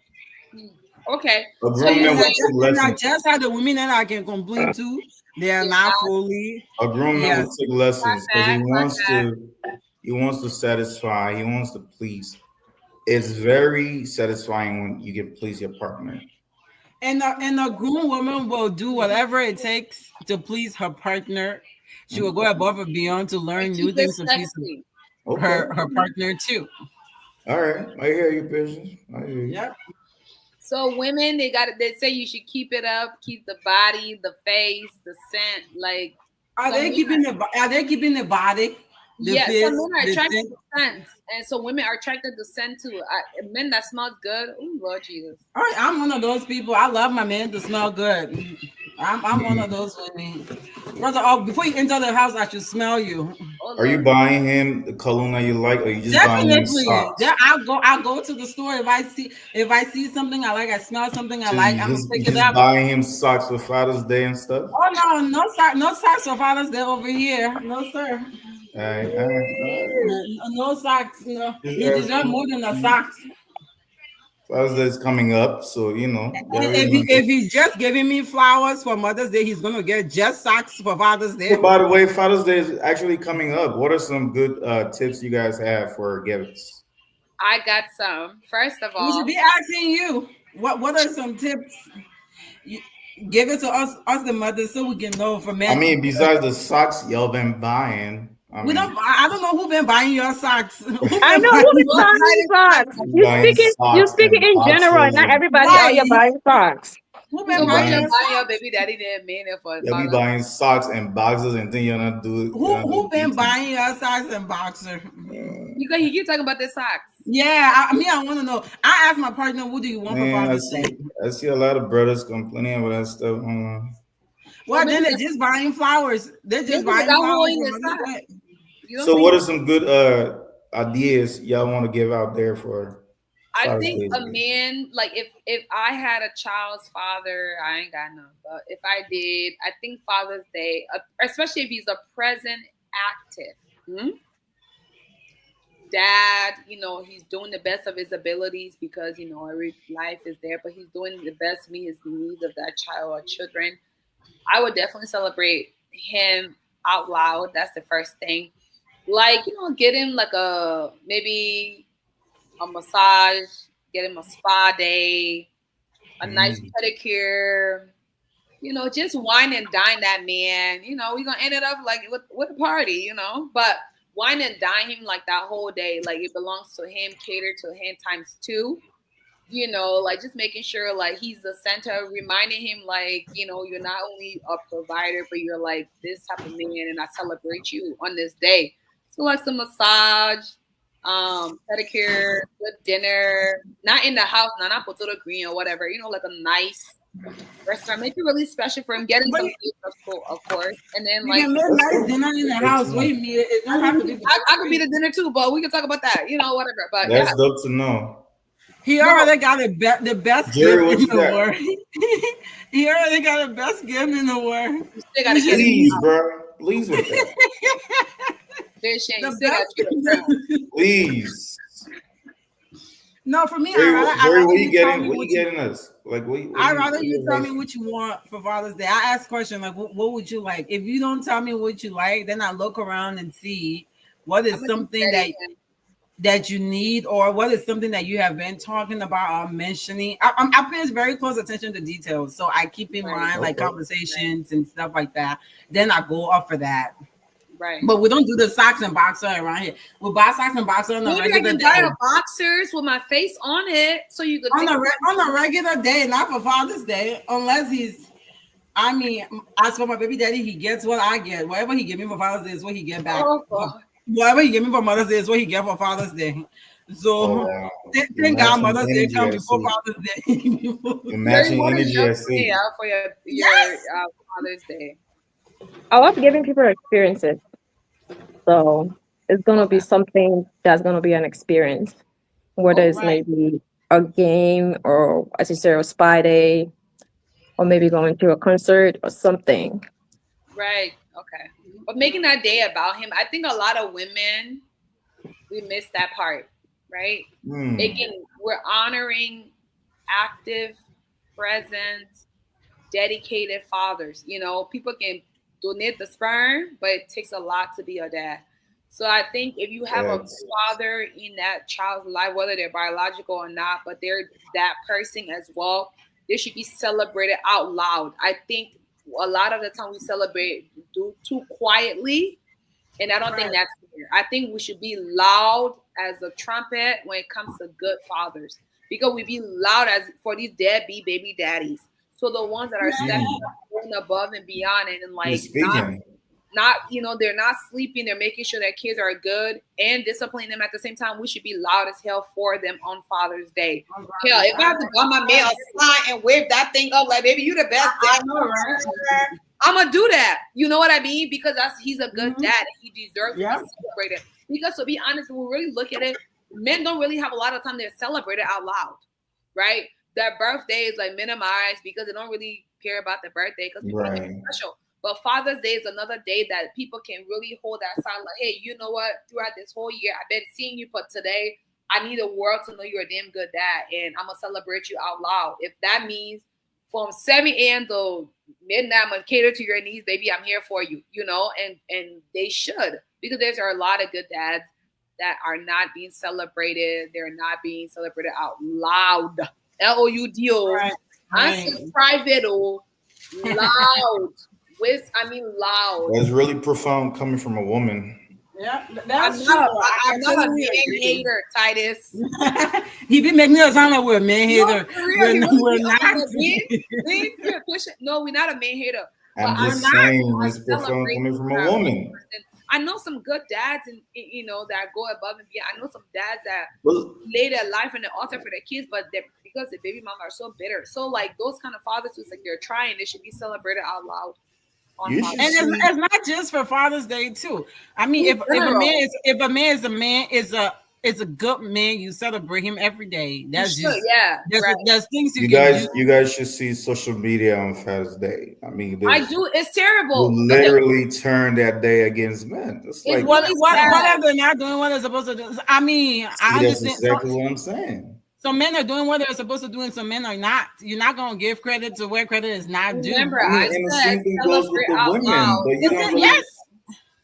Mm. Okay.
A
So
grown
you're
man will
saying
take
and I
lessons.
just had the women that I can complete too. They are
they're
not
not
fully.
A grown man will
Yes.
take lessons because
that, clock that.
he wants to satisfy. He wants to please. It's very satisfying when you can please your partner.
And a grown woman will do whatever it takes to please her partner. She will go above and beyond to
And
learn new
keep it
things to please
sexy.
Okay.
her partner too.
All right. I hear you, Patience. I hear you.
Yep.
So women, they say you should keep it up, keep the body, the face, the scent. Like
Are
some
they
men
keeping the body, the
yeah, some
face,
men are
the
attracted
thing?
to scent, and so women are attracted to scent too. Men that smells good, oh Lord Jesus,
I'm one of those people. I love my man to smell good. I'm one of those women. First of all, before you enter the house, I should smell you.
oh
Are you
Lord.
buying him the cologne that you like, or you just buying him
Definitely.
socks?
Yeah, I'll go to the store if I see something I like, I smell something I
So
like, I'm gonna
you
pick it
just
up.
buying him socks for Father's Day and stuff?
Oh no, no socks for Father's Day over here. No sir.
All right.
No socks. No,
Just
he deserves
asking.
more than the socks.
Father's Day is coming up, so
And if he's just giving me flowers for Mother's Day, he's gonna get just socks for Father's Day.
So, by the way, Father's Day is actually coming up. What are some good tips you guys have for gifts?
I got some. First of
We should
all,
be asking you what are some tips. You, give it to us the mothers, so we can know for
I
men.
mean, besides the socks y'all been buying, I
We
mean,
don't. I don't know who been buying your socks. Who
I
been
know
buying
who be
most
your
buying
items
socks.
you
You
buying
speaking you
socks
speaking
and
in general,
boxes,
not
and
everybody out
right?
here buying socks.
Who
so
been
you
what
buying
you're
your
buying
buying your
socks?
baby daddy didn't mean it for
you'll be
Father's
buying socks and boxes and then you're not
Who
do
been
decent.
buying your socks and boxer?
because he keep talking about the socks.
Yeah, I want to know. I asked my partner, "What do you want for
Man,
Father's Day?"
I see a lot of brothers complaining about that stuff.
So
Well,
maybe
then they're just buying flowers. They're just
maybe they
buying
got hole
flowers
in
for
the
Mother's
sock.
Day.
You don't
So,
think?
what are some good ideas y'all want to give out there for
I
Father's
think
Day?
a man like if I had a child's father, I ain't got none. But if I did, I think Father's Day, especially if he's a present, active dad, he's doing the best of his abilities because every life is there, but he's doing the best to meet his needs of that child or children. I would definitely celebrate him out loud. That's the first thing. Like get him like a maybe a massage, get him a spa day, a nice
Mm.
pedicure. Just wine and dine that man. We're gonna end it up like with a party. But wine and dine him like that whole day, like it belongs to him, cater to him times two. Like just making sure like he's the center, reminding him like, you're not only a provider, but you're like this type of man, and I celebrate you on this day. So like some massage, pedicure, good dinner, not in the house, not potato green or whatever, like a nice restaurant, make it really special for him, get him
But
some food of school, of course. And then
you
like
can make
That's
nice
cool.
dinner in the
That's dope to
house. What do
know.
you mean? It don't have to be.
I could be the dinner too, but we can talk about that, whatever. But yeah.
That's dope to know.
He
No,
already got the best
Jerry,
gift
what
in
you
the
got?
world. He already got the best gift in the world.
you still
You
gotta get
just
it
Please,
out.
bro. Please with that.
Big Shane, you
the
still gotta
best.
treat a friend.
Please.
No, for me,
Jerry,
I
Jerry,
rather
what you
you tell
getting?
me
What you
what you.
getting us? Like,
I rather
what
you
you
tell me
advice?
what you want for Father's Day. I ask question like, what would you like? If you don't tell me what you like, then I look around and see what
I'm
is
gonna just
something
let it
that you need, or what is something that you have been talking about or mentioning. I pay very close attention to details, so I keep in
right,
mind like
Okay.
right,
conversations and stuff like that. Then I go off for that.
right.
But we don't do the socks and boxer around here. We buy socks and boxer on a
Maybe I
regular
can buy
day.
a boxers with my face on it so you could take
On a regular day, not for Father's Day, unless he's. I mean, as for my baby daddy, he gets what I get. Whatever he give me for Father's Day is what he get back.
oh God.
Whatever he give me for Mother's Day is what he get for Father's Day.
Oh
So
wow. You're
thank God
matching
Mother's Day
energy.
come
I
before
see.
Father's Day.
You're
Jerry,
matching
what is
energy.
your
I
plan
see.
for your
Yes.
Father's Day?
I love giving people experiences. So it's gonna be
Okay.
something that's gonna be an experience, whether
Oh,
it's
Right.
maybe a game or as you said, a spy day, or maybe going to a concert or something.
Right. Okay. But making that day about him, I think a lot of women we miss that part, right? Making we're honoring active, present, dedicated fathers. You know, people can donate the sperm, but it takes a lot to be a dad. So I think if you have a
That's
father in that child's life, whether they're biological or not, but they're that person as well, they should be celebrated out loud. I think a lot of the time we celebrate do too quietly, and I don't think
Right.
that's fair. I think we should be loud as a trumpet when it comes to good fathers, because we be loud as for these deadbeat baby daddies. So the ones that are stepping up, going above and beyond, and
you're
like
speaking.
not they're not sleeping, they're making sure that kids are good and disciplining them at the same time. We should be loud as hell for them on Father's Day. Hell, if I have to buy my man a sign and wave that thing up like, baby, you the best
I
dad.
know, right?
I'm gonna do that. You know what I mean? Because he's a good dad and he deserves to
Yep.
be celebrated. Because to be honest, when we really look at it, men don't really have a lot of time to celebrate it out loud, right? Their birthday is like minimized because they don't really care about the birthday because people don't make it
Right.
special. But Father's Day is another day that people can really hold that sign like, hey, you know what? Throughout this whole year, I've been seeing you, but today I need the world to know you're a damn good dad, and I'm gonna celebrate you out loud. If that means from 7 a.m. to midnight, I'm gonna cater to your needs, baby. I'm here for you, you know, and they should, because there's a lot of good dads that are not being celebrated. They're not being celebrated out loud. L-O-U-D-O.
Right.
I
Right.
said private or loud. Loud.
That's really profound coming from a woman.
Yeah,
I'm
that's
not,
true.
I'm not a
totally
man
agree.
hater, Titus.
He be making us sound like we're a man
No,
hater.
for real, he
We're,
really
we're
be
not.
on the no, we're not a man hater. But
I'm just
not
saying
I
it's profound
celebrate
coming from a
that
woman.
person. I know some good dads and that go above and beyond. I know some dads that
Well,
lay their life on the altar for their kids, but because the baby mama are so bitter. So like those kind of fathers who's like they're trying, they should be celebrated out loud on
you
Father's
should
Day.
And
see.
it's not just for Father's Day too. I mean,
In general.
if a man is a good man, you celebrate him every day. That's
You
just
should, yeah, right.
there's things you
You
can
guys,
do.
you guys should see social media on Father's Day. I mean,
I
this
do. It's
will
terrible.
literally turn that day against men. It's
It's
like,
What
really
what
sad.
what are they not doing what they're supposed to do? I mean, I
see, that's
understand.
exactly what I'm saying.
Some men are doing what they're supposed to do, and some men are not. You're not gonna give credit to where credit is not due.
Remember,
I mean,
I
and the
said
same thing goes with
celebrate
the
out
women,
loud.
but you don't really.
Yes,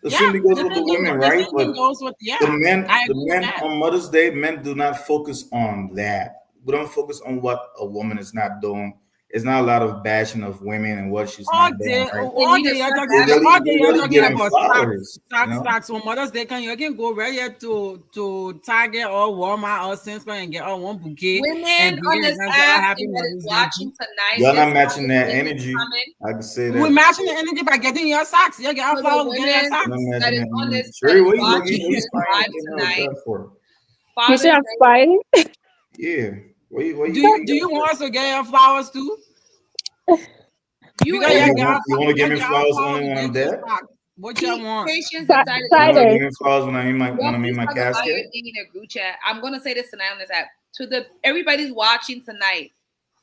The
yeah.
same thing goes
The
with the
same thing,
women,
the
right?
same thing
But
goes with
the men,
I
the
agree with
men
that.
on Mother's Day, men do not focus on that. We don't focus on what a woman is not doing. It's not a lot of bashing of women and what she's
All
not doing,
day,
right?
all
need to
day you're
start
talking,
They're really,
all day
they're
you're
really
talking
giving
about
flowers,
stocks. On Mother's Day, you can go right here to Target or Walmart or Sainsbury and get one bouquet
Women
and
on
bring
this
and say
app
Happy
and that is
Mother's Day.
watching tonight,
Y'all
this
not matching that
Father's Day is
energy.
coming.
I can say
We're
that.
matching the energy by getting your socks. You get our
For the
flowers, getting your
women
socks.
You're not
that
matching
is
that
on
energy.
this, that
Sure,
is
what you
watching
you
this
inspiring
live
came out with
tonight,
that for?
You
Father's
say I'm
Day.
fighting?
Yeah. What
Do
you
you want us to get your flowers too?
You
Because
Oh,
and
you want to give me
you get our
flowers
flowers
only
and
when I'm
get your
dead?
socks. What y'all
keep
want?
patience and Titus.
You want to give
Titus.
me flowers when
Y'all
I'm in
please
my
talk about
casket?
your thing in a group chat. I'm gonna say this tonight on this app. To the everybody's watching tonight.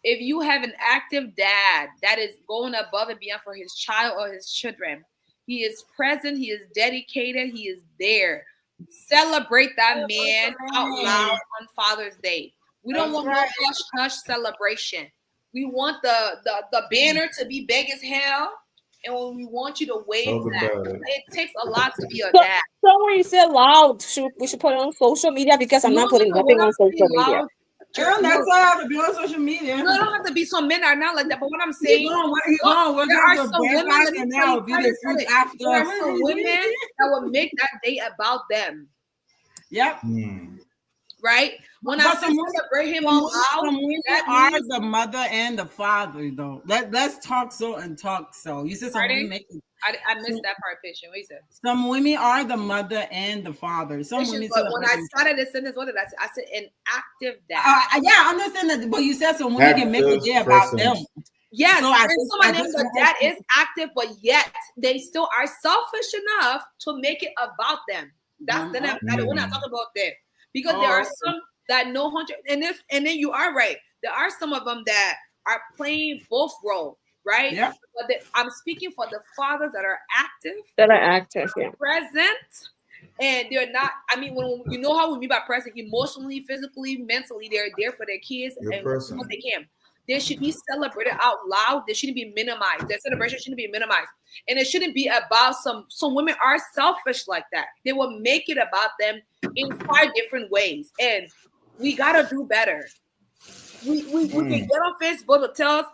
If you have an active dad that is going above and beyond for his child or his children, he is present, he is dedicated, he is there. Celebrate that man out loud on Father's Day. We don't want no hush hush celebration. We want the banner to be big as hell, and when we want you to wave
Talk
that.
about it.
It takes a lot to be a
So,
dad.
so when you say loud, we should put it on social media because I'm
No,
not putting
what
nothing
I'm
on social
saying
media.
loud.
Girl, that's why I have to be on social media.
No, it don't have to be some men are not like that. But what I'm
He's
saying,
going, we're
there
going
are
to
some women.
breakfast
Let me
and
tell
now
you,
be
tell
the
it, tell
fruit
it.
after.
There are some women that will make that day about them,
Yep.
right? When I
But
say
some women,
celebrate him out loud,
some women
that
are
means
the mother and the father, though. Let's talk so and talk so. You said some women
pardon.
make it.
I missed that part, Patient. What you said?
Some women are the mother and the father. Some
Patient,
women
but when I
celebrate.
started this sentence, what did I say? I said an active dad.
Yeah, I understand that, but you said some women can make a
Active
day about them.
presence.
Yes,
So I
and
just,
some
I
of them,
just
the
want
dad
to-
is active, but yet they still are selfish enough to make it about them. That's the we're not talking about them because there are some that know 100, and then you are right. There are some of them that are playing both roles. right?
Yeah.
But I'm speaking for the fathers that are active,
That are active, yeah.
present, and they're not. I mean, when you know how we mean by present, emotionally, physically, mentally, they're there for their kids
Your
and what
person.
they can. They should be celebrated out loud. They shouldn't be minimized. Their celebration shouldn't be minimized, and it shouldn't be about some. Some women are selfish like that. They will make it about them in 5 different ways, and we gotta do better. We can get on Facebook to tell us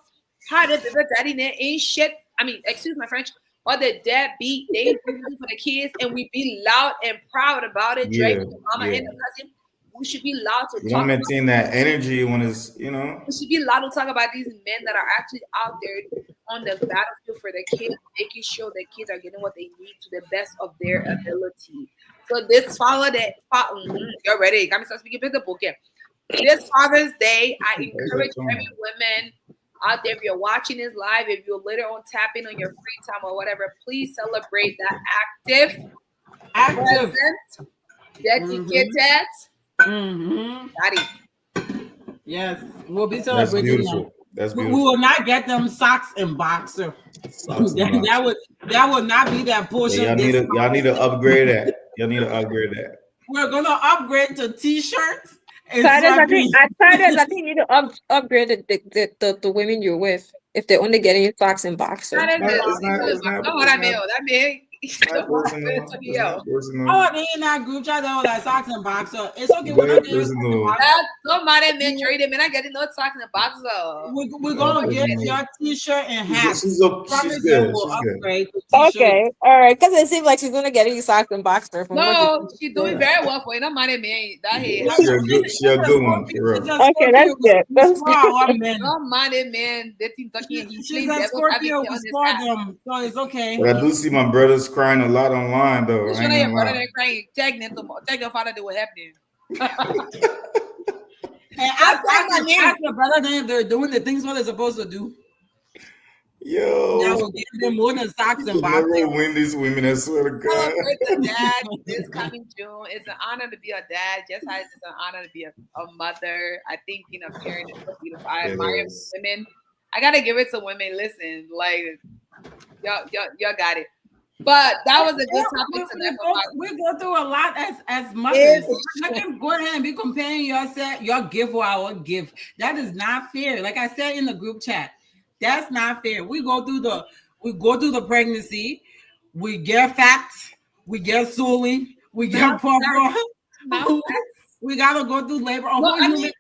how the daddy ain't shit. I mean, excuse my French, or the dad beat, they ain't doing nothing for the kids, and we be loud and proud about it,
Yeah,
dragging the mama
yeah.
and the cousin. We should be loud to
You
talk
don't
about.
maintain that energy when it's, you know.
We should be loud to talk about these men that are actually out there on the battlefield for their kids, making sure their kids are getting what they need to the best of their ability. So this father that you're ready. Got me start speaking the book. Yeah. This Father's Day, I
Where's that
encourage
from?
every woman out there, if you're watching this live, if you're later on tapping on your free time or whatever, please celebrate that active,
Active.
present, dedicated daddy.
Yes, we'll be
That's
celebrating them.
beautiful. That's
We
beautiful.
will not get them socks and boxer.
Socks and
that,
boxers.
that would not be that
Yeah,
portion.
y'all need to upgrade that. Y'all need to upgrade that.
We're gonna upgrade to t-shirts and
Titus,
sweatpants.
I think you need to upgrade the women you're with if they're only getting socks and boxer.
That is it.
It's not
Know what I mean? That mean.
It's not personal. It's not personal.
Oh, they in that group chat, they were like socks and boxer. It's okay. We're
Very
not getting socks and
personal.
boxer.
Somebody men trading, man. I getting no socks in the box.
We're gonna get your t-shirt and hats.
She's
Promise
good.
you we'll
She's good.
upgrade to t-shirts.
Okay, all right, because it seems like she's gonna get you socks and boxer from
No, she's doing very well for you. No money, man. That head.
She a good one for real.
Okay, that's good. That's
Men.
No money, man. They think talking.
She's a Scorpio. We scored them, so it's okay.
But I do see my brothers crying a lot online though.
Which
I
one of
ain't
your
gonna
brother
lie.
that crying? Tag them father do what happened.
And ask your brother then if they're doing the things what they're supposed to do.
Yo,
That will give them more than socks and
you never
boxers.
win these women. I swear to God.
Celebrate the dad this coming June. It's an honor to be a dad, just as it's an honor to be a mother. I think being a parent is so beautiful. I
It
admire
is.
women. I gotta give it to women. Listen, like y'all got it. But that was a good topic tonight.
We go through a lot as mothers. I can go ahead and be comparing your gift or our gift. That is not fair. Like I said in the group chat, that's not fair. We go through the pregnancy, we get fat, we get swollen, we get proper. We gotta go through labor.
Well, I mean,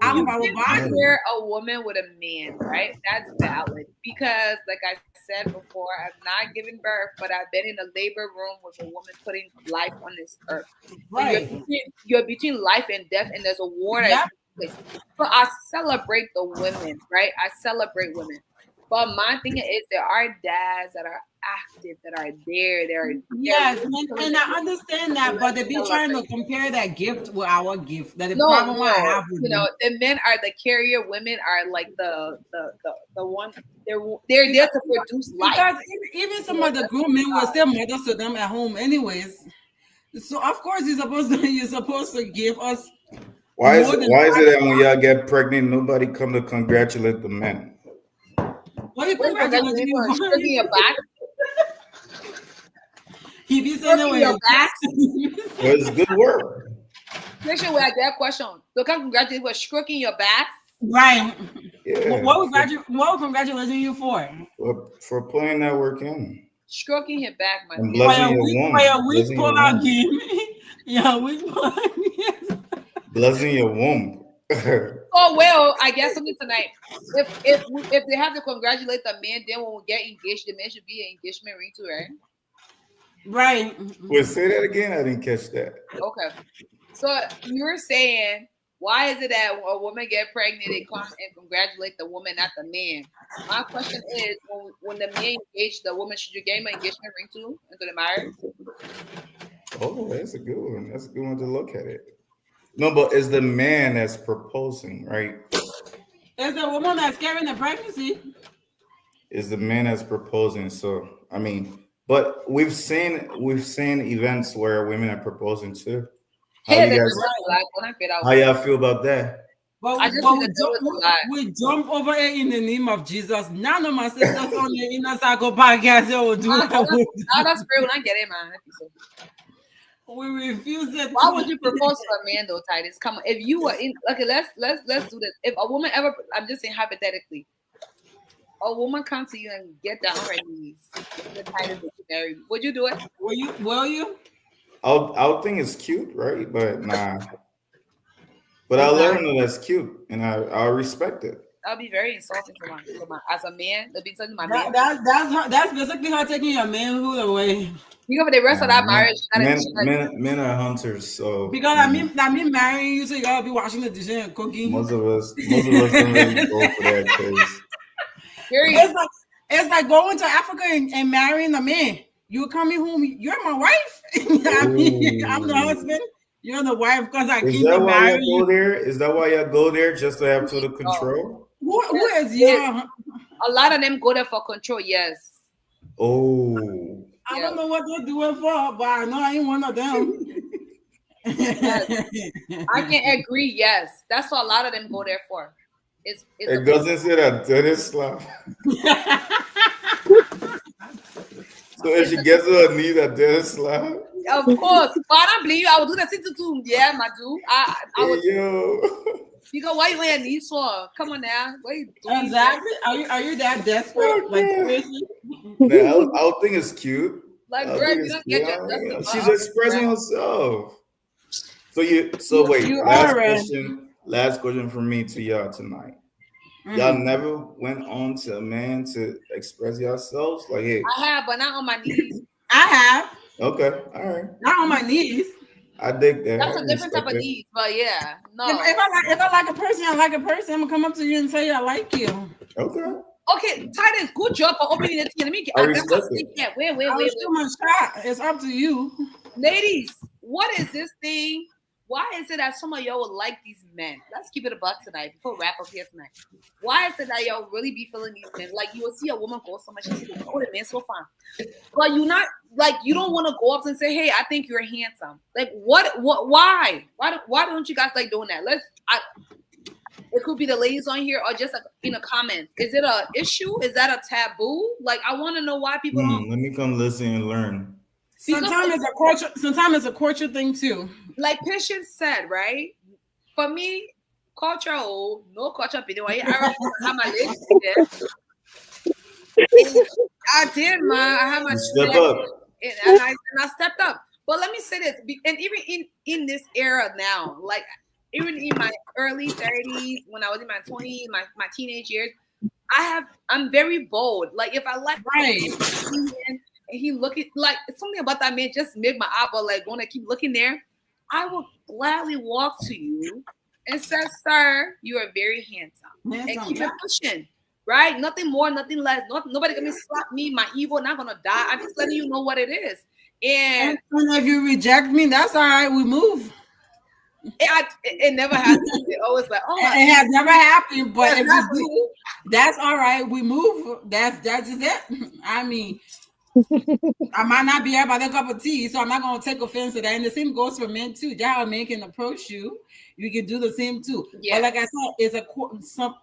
out of our
you
body.
can't compare a woman with a man, right? That's valid because, like I said before, I've not given birth, but I've been in a labor room with a woman putting life on this earth.
Right.
You're between life and death, and there's a war that's taking place. So I celebrate the women, right? I celebrate women. But my thing is, there are dads that are active, that are there.
Yes, and I understand that, but they be trying to compare that gift with our gift. That
No,
problem I have with
you know, the men are the carrier. Women are like the one. They're there to produce life.
Because even some of the grown men were still mothers to them at home, anyways. So of course you're supposed to give us.
Why is it that when y'all get pregnant, nobody come to congratulate the men?
What you congratulating you on?
Stroking your back.
He be saying that
Your back.
Well, it's good work.
Make sure we had that question. So come congratulate you for stroking your back.
Right.
Yeah.
What was congratulating you for?
For putting that work in.
Stroking your back, my
And
dear.
blessing your womb.
For your weak
Blessing your
pull-out
womb.
game. Yeah, weak pull-out.
Blessing your womb.
Oh well, I guess something tonight. If they have to congratulate the man, then when we get engaged, the man should be an engagement ring too, right?
Right.
Wait, say that again. I didn't catch that.
Okay. So you're saying, why is it that a woman get pregnant, they come and congratulate the woman, not the man? My question is, when the man engaged the woman, should you give him an engagement ring too into the marriage?
Oh, that's a good one. That's a good one to look at it. No, but it's the man that's proposing, right?
It's the woman that's carrying the pregnancy.
Is the man that's proposing. So I mean, but we've seen events where women are proposing too. How y'all feel about that?
But,
I just
but
need to deal with a lot.
we jump over it in the name of Jesus. None of my sisters on the Inner Circle podcast will do that.
Now that's spirit when I get it, man.
We refuse it.
Why would you propose to a man though, Titus? Come on. If you were in, okay, let's do this. If a woman ever, I'm just saying hypothetically, a woman comes to you and get down on her knees, the Titus that you married, would you do it?
Will you?
I'll think it's cute, right? But nah. But I'll let her know that's cute, and I'll respect it.
That'll be very insulting for my as a man. That'll be insulting to my man.
That's basically her taking your manhood away.
You go for the rest of that marriage.
Men are hunters, so
because I mean marrying you, so you gotta be washing the dishes and cooking.
Most of us don't really go for that because
it's like going to Africa and marrying a man. You're coming home. You're my wife. I mean, I'm the husband. You're the wife because I keep marrying you.
Is that why y'all go there just to have total control?
Who is yeah?
A lot of them go there for control. Yes.
Oh.
I don't know what they're doing for, but I know I ain't one of them.
Yes. I can agree. Yes, that's what a lot of them go there for. It
doesn't say that Dennis slap. So if she gets on her knee, that Dennis slap.
Of course, but I don't believe you. I would do that too. Yeah, my dude. I would.
Yo.
Because why you on your knees for? Come on now. What you doing?
Exactly. Are you that desperate? Like seriously?
Man, I would think it's cute.
Like, bro, you don't get your
she's expressing herself. Wait. Last question from me to y'all tonight. Y'all never went on to a man to express yourselves? Like, hey.
I have, but not on my knees.
I have.
Okay, all right.
Not on my knees.
I dig that.
That's a different type of needs, but yeah, no.
If I like a person, I like a person. I'm gonna come up to you and tell you I like you.
Okay.
Okay, Titus, good job for opening it. Let me get.
I respect
it. Wait.
My shot. It's up to you,
ladies. What is this thing? Why is it that some of y'all would like these men? Let's keep it a buck tonight before we wrap up here tonight. Why is it that y'all really be feeling these men? Like, you will see a woman go so much, she say, oh, the man's so fine. But you not, like, you don't want to go up and say, hey, I think you're handsome. Like, why? Why don't you guys like doing that? It could be the ladies on here or just in a comment. Is it a issue? Is that a taboo? Like, I want to know why people don't.
Let me come listen and learn.
Sometimes it's a culture thing too.
Like Patience said, right? For me, culture, no culture video. I have my legs there. I did, man. I have my
step up,
and I stepped up. But let me say this, and even in this era now, like even in my early 30s, when I was in my 20s, my teenage years, I'm very bold. Like if I like and he looking like something about that man just made my eyeball like want to keep looking there, I will gladly walk to you and say, sir, you are very handsome. And keep it pushing, right? Nothing more, nothing less. Nobody gonna slap me, my ego, not gonna die. I'm just letting you know what it is. And
if you reject me, that's all right, we move.
It never happened. It always like, oh,
it has never happened, but if you do, that's all right, we move. That's just it. I mean, I might not be everybody's cup of tea, so I'm not going to take offense to that. And the same goes for men too. Y'all men can approach you. You can do the same too. Yeah. But like I said,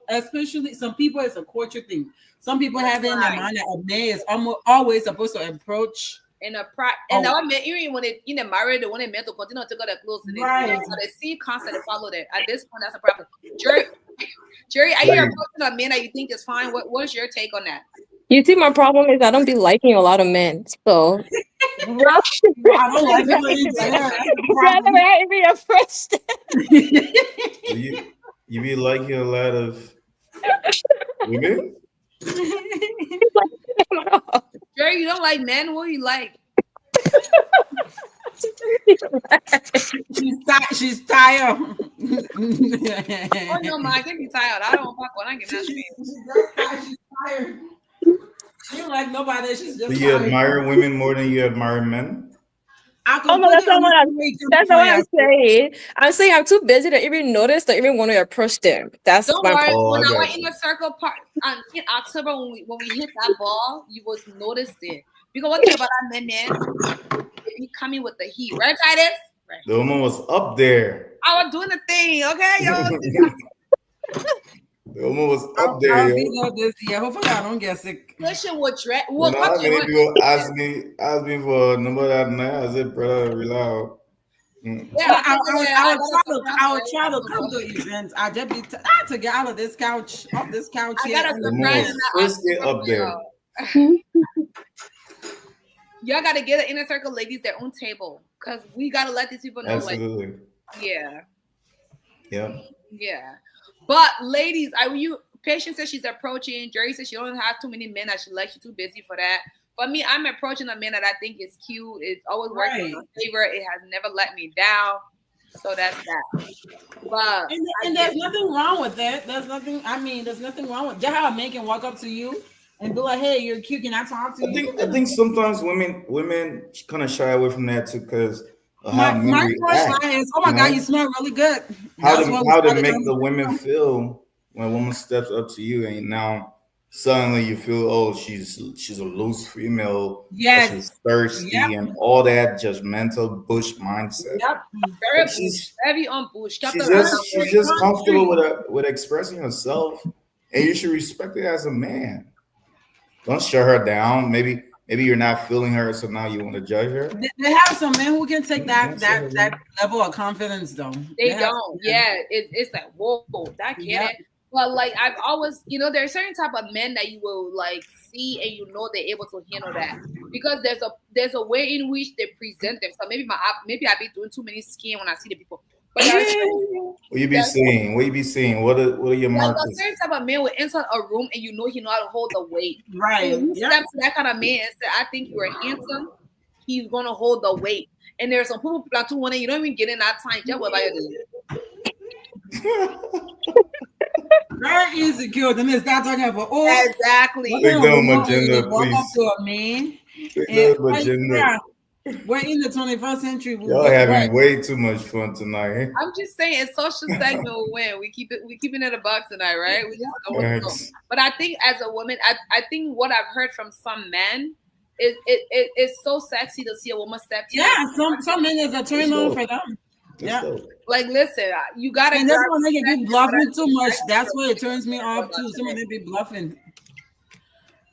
especially some people, it's a culture thing. Some people have it in their mind that a man is always supposed to approach.
And that man, even when they married, when they meant to continue to take out their clothes, and so they see constantly follow that. At this point, that's a problem. Jerry, are you approaching a man that you think is fine? What's your take on that?
You see, my problem is I don't be liking a lot of men, so I don't like
it. You be liking a lot of women?
Jerry, you don't like men? What do you like?
She's tired.
Oh no, ma, I can be tired. I don't fuck when I get that.
She's tired. She don't like nobody. She's just.
Do you admire women more than you admire men?
That's not what I'm saying. I'm saying I'm too busy to even notice to even want to approach them. That's
don't worry. When I went in the circle part in October when we hit that ball, you was noticed it. Because one thing about that men, he coming with the heat, right, Titus? Right.
The woman was up there.
I was doing the thing, okay, yo.
The woman was
I'll,
up there,
I'll
yo.
be there this year. Hopefully, I don't get sick.
Especially with dress.
You
Well,
know
come
how many
on.
people ask me for a number that night? I said, brother, relax.
Yeah,
I,
I'm
I,
thinking
I
I
would
got
try
a
to,
surprise
I
for
would try to come
everyone.
to events. I just be I had to get out of this couch, off this couch
I
here.
got a
And
The woman
surprise
was
in the
frisky
October
up
for
there.
y'all. Y'all gotta get the inner circle ladies their own table. Cause we gotta let these people know, like,
Absolutely.
yeah,
Yeah.
yeah. But ladies, Patience says she's approaching. Jerry says she don't have too many men that she likes. She's too busy for that. For me, I'm approaching a man that I think is cute. It's always worked in
Right.
my favor. It has never let me down. So that's that. But
And there's nothing wrong with that. There's nothing. I mean, there's nothing wrong with. Just how a man can walk up to you and be like, "Hey, you're cute. Can I talk to you?"
I think sometimes women kind of shy away from that too because of how men
My first
react.
line is, "Oh
You
my God, you
know
smell really good."
how
That's what we
to
started
make
on.
the women feel when a woman steps up to you and now suddenly you feel she's a loose female or
Yes.
she's thirsty
Yep.
and all that judgmental bush mindset.
Yep.
very
But
bush, heavy on bush. Stop the
she's just comfortable with expressing herself, and you should respect it as a man. Don't shut her down. Maybe you're not feeling her, so now you want to judge her.
They have some men who can take
Don't shut her
that
down.
level of confidence, though.
They
have
don't.
some men.
Yeah, it's like whoa, that get
Yep.
it. But like I've always, there's certain type of men that you will like see and they're able to handle that because there's a way in which they present themselves. Maybe I be doing too many skin when I see the people, but
What you be seeing? What you be seeing? What are your
like a
markers?
certain type of man will enter a room and he know how to hold the weight. So
Right.
when you
Yep.
step to that kind of man and say, "I think you are handsome," he's gonna hold the weight. And there's some people that too want you don't even get in that time. Just what about you?
Very insecure. Then they start talking about, oh,
Exactly.
what
Take
kind of
down my
woman is
gender,
they walk up
please.
to a man?
Take
And
down my
like,
gender.
yeah, we're in the 21st century.
Y'all having way too much fun tonight.
I'm just saying, it's social segment will win. We keeping it a buck tonight, right? We just don't want to go.
Thanks.
But I think as a woman, I think what I've heard from some men is it's so sexy to see a woman step to you.
Yeah, some men is a turn on for them.
That's
Yeah.
dope.
Like, listen, you gotta.
And that's when they can be bluffing
but
too much. That's where it turns me off too. Some of them be bluffing.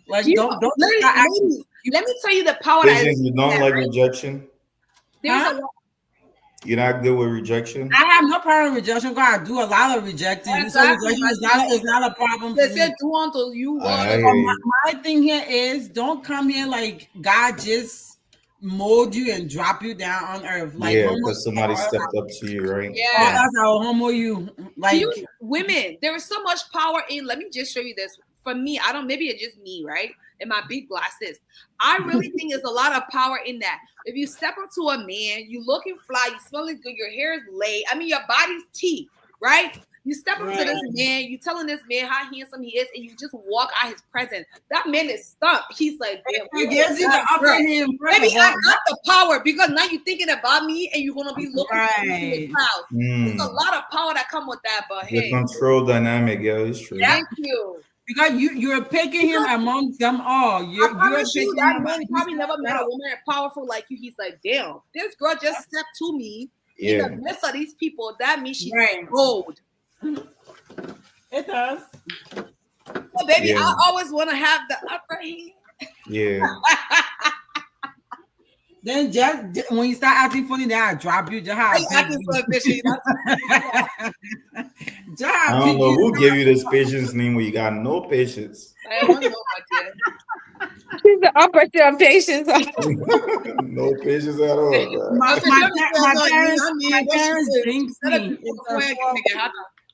Like don't
ladies, let me tell you the power that
Patience,
is.
you don't like rejection?
There's
Huh?
a lot.
You're not good with rejection?
I have no problem with rejection because I do a lot of rejecting. So
Exactly.
rejection is not a problem for
They
me.
said do unto you
I
want.
hear you.
My thing here is don't come here like God just mold you and drop you down on earth. Like
Yeah, because somebody stepped up to you, right?
Yeah.
that's how homo you like.
Women, there is so much power in. Let me just show you this. For me, I don't. Maybe it's just me, right? In my big glasses, I really think there's a lot of power in that. If you step up to a man, you looking fly, you smelling good, your hair is laid. I mean, your body's tea, right? You step up to this man, you telling this man how handsome he is, and you just walk out his presence. That man is stumped. He's like, damn,
It gives you the upper hand.
maybe I got the power because now you're thinking about me and you're gonna be looking at me in the crowd. There's a lot of power that come with that, but
The
hey,
control dynamic, yeah, it's true.
thank you.
Because you're picking him amongst them all. You're
picking
picking
that
him.
man probably never met a woman powerful like you. He's like, damn, this girl just stepped to me in the midst of these people. That means she's gold.
It does.
So, baby, I always want to have the upper hand.
Yeah.
Then just when you start acting funny, then I drop you. Just
I
don't know who gave you this patience name where you got no patience.
I don't know, my dear.
She's the opposite of patience.
No patience at all.
My parents jinxed me.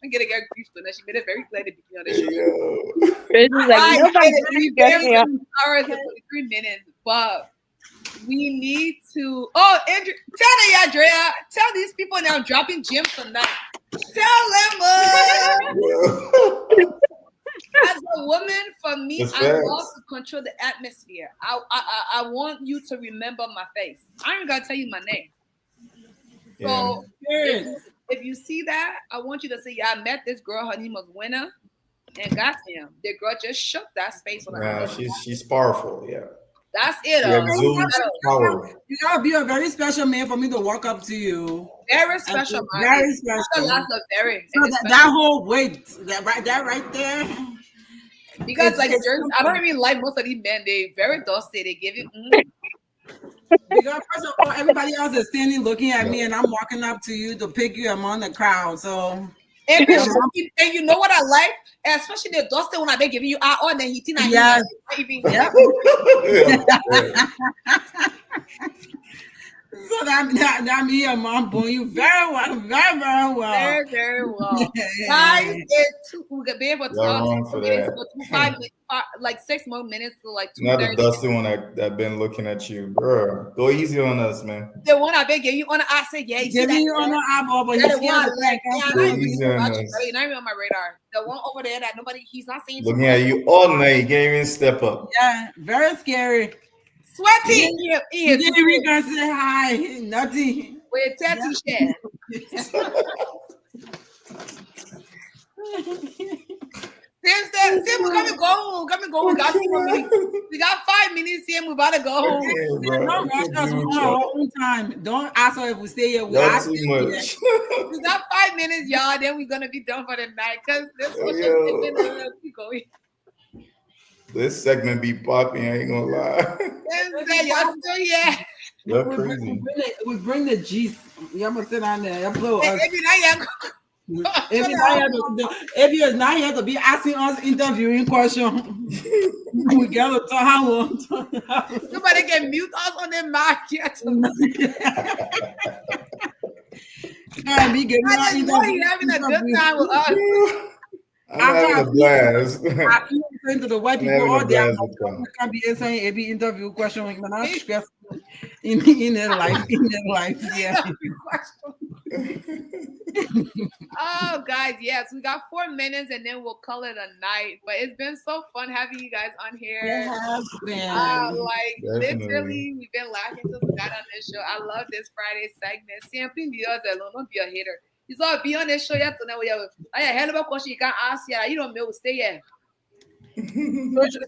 I get a girl grief to that. She made it very clear to begin on the show.
It's like nobody gets me up.
Hours and 23 minutes, but we need to. Oh, Andrew, tell Andrea, tell these people now dropping gems tonight. Tell them. As a woman, for me, I love to control the atmosphere. I want you to remember my face. I ain't gonna tell you my name. So if you see that, I want you to say, "Yeah, I met this girl. Her name was Winn, and goddamn, the girl just shook that space."
She's powerful. Yeah.
That's it.
She exudes power.
You gotta be a very special man for me to walk up to you.
Very special, man.
Very special.
That's a very.
So that whole weight, that right there.
Because I don't even like most of these men. They very dusty. They give you.
Because first of all, everybody else is standing looking at me, and I'm walking up to you to pick you among the crowd. So,
and you know what I like, especially the dusty when I be giving you on the heating.
Yes. So that me and mom boy, you very well, very well,
very well. Guys, we could be able to talk
for that.
5 like 6 more minutes to like 2:30.
Not the dusty one that been looking at you, girl. Go easy on us, man.
The one I been giving you on the I said, yeah,
giving you on the eyeball, but he's scared to back up.
Go easy on us.
You're not even on my radar. The one over there that he's not saying.
Looking at you all night, you can't even step up.
Yeah, very scary.
Sweaty.
You didn't even gonna say hi. Nothing.
With tattoo share. Sam, we're gonna go home. We got 5 minutes. Sam, we're about to go home.
Don't rush us. We want our own time. Don't ask us if we stay here.
That's too much.
We got 5 minutes, y'all. Then we're gonna be done for the night because this was keep going.
This segment be popping, I ain't gonna lie.
Y'all still here.
You're crazy.
We bring the G's. Y'all must sit down there. Y'all blow us. If you're not here to be asking us interviewing questions, we gotta talk how long.
Nobody can mute us on their mic yet.
Be giving us
interview. Having a good time with us.
I'm having a blast.
I feel to the white people all day. I can't be answering every interview question. Like, man, I'm stressed in their life. Yeah.
Oh, guys, yes, we got 4 minutes and then we'll call it a night. But it's been so fun having you guys on here.
It has been.
Literally, we've been laughing since we got on this show. I love this Friday segment. CMP be us alone, don't be a hater. You saw be on this show yet to know I hell of a question you can't ask yet. You don't know, stay here.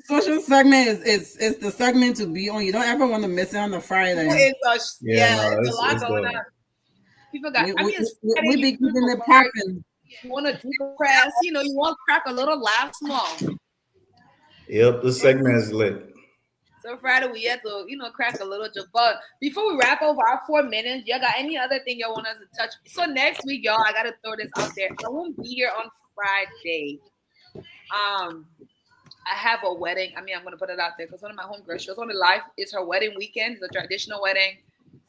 Social segment is the segment to be on. You don't ever want to miss it on the Friday.
It's a lot going on. People got.
We be keeping it popping.
You want to crack, you want to crack a little, laugh small.
Yep, the segment is lit.
So Friday we had to, crack a little joke. But before we wrap over our 4 minutes, y'all got any other thing y'all want us to touch? So next week, y'all, I gotta throw this out there. I won't be here on Friday. I have a wedding. I'm gonna put it out there because one of my homegirls, she was on the live. It's her wedding weekend. It's a traditional wedding.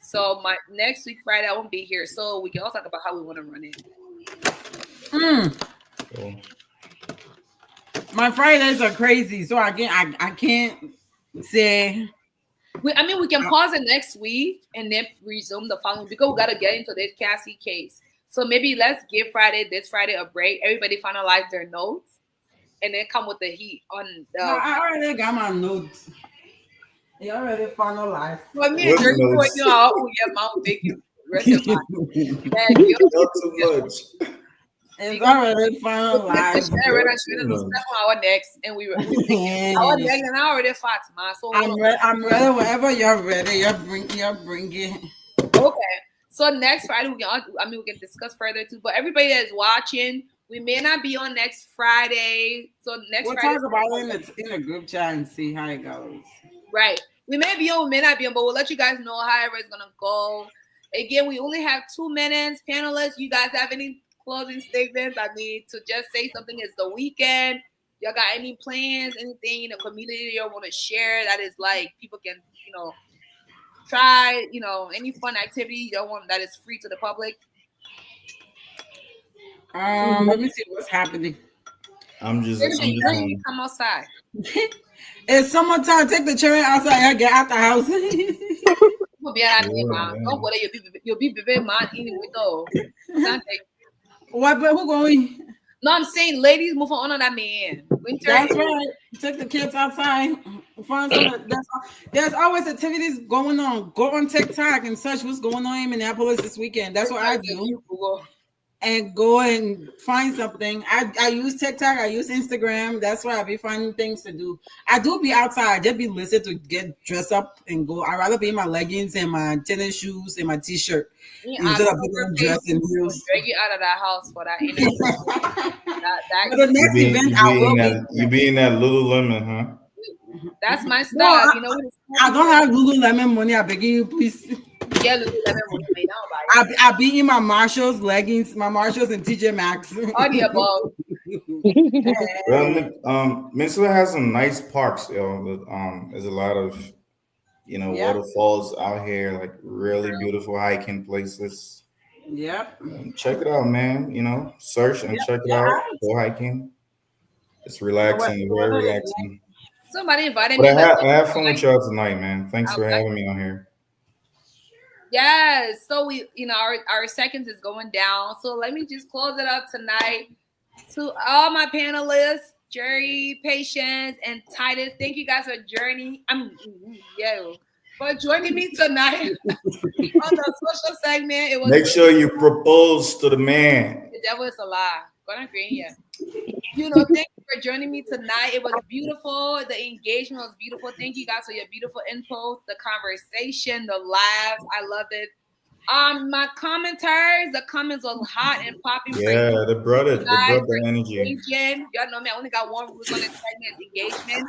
So my next week Friday, I won't be here. So we can all talk about how we want to run it.
Cool.
My Fridays are crazy, so I can't say.
We can pause it next week and then resume the following because we gotta get into this Cassie case. So maybe let's give this Friday a break. Everybody finalize their notes and then come with the heat on the.
I already got my notes. You already finalized.
Well, me and Jerry put out your mouth big. Rest of my
not too much.
It's already finalized.
Our next, and we were our next, and I already fought, man. So
I'm ready whenever you're ready. You're bringing.
Okay. So next Friday we can discuss further too. But everybody that's watching, we may not be on next Friday. So next Friday
we'll talk about it in a group chat and see how it goes.
Right. We may be on, we may not be on, but we'll let you guys know however it's gonna go. Again, we only have 2 minutes. Panelists, you guys have any closing statements? To just say something. It's the weekend. Y'all got any plans, anything in the community you want to share that is like people can, try, any fun activity you want that is free to the public?
Let me see what's happening.
I'm just
come outside.
It's summertime. Take the children outside and get out the house.
You'll be out there, man. Don't worry, you'll be baby man eating with though.
What? But who going?
No, I'm saying ladies move on that man. Winter.
That's right. Take the kids outside. Find some. There's always activities going on. Go on TikTok and search what's going on in Minneapolis this weekend. That's what I do. and go and find something. I use TikTok, I use Instagram. That's where I be finding things to do. I do be outside. I just be listening to get dressed up and go. I'd rather be in my leggings and my tennis shoes and my t-shirt
Me,
instead of putting on dress and heels.
drag you out of that house for that energy.
For the next event, I will be.
You be in that Lululemon, huh?
That's my
No,
stuff. You know what?
I don't have Lululemon money. I beg you, please.
Yeah, Lululemon money made now by
I be in my Marshalls leggings, my Marshalls and TJ Maxx.
all the above.
Well, Minnesota has some nice parks. There's a lot of
Yeah.
waterfalls out here, like really beautiful hiking places.
Yep.
Check it out, man. Search and check it out. Go hiking. It's relaxing, very relaxing.
Somebody invited
But
me.
I have fun with y'all tonight, man. Thanks for having me on here.
Yes. So we, our seconds is going down. So let me just close it up tonight. To all my panelists, Jerry, Patience, and Titus, thank you guys for for joining me tonight on the social segment. It was
Make sure you propose to the man.
The devil is a lie. Gonna green yeah. Thank you for joining me tonight. It was beautiful. The engagement was beautiful. Thank you guys for your beautiful input, the conversation, the laughs. I loved it. My the comments were hot and popping.
Yeah, the brother energy.
Y'all know me. I only got one rule on this segment: engagement.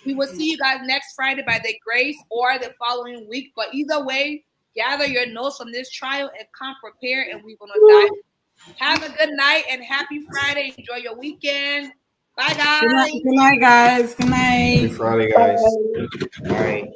We will see you guys next Friday by the grace or the following week. But either way, gather your notes from this trial and come prepared, and we're gonna dive. Have a good night and happy Friday. Enjoy your weekend. Bye, guys.
Good night, guys. Good night.
Happy Friday, guys. Bye.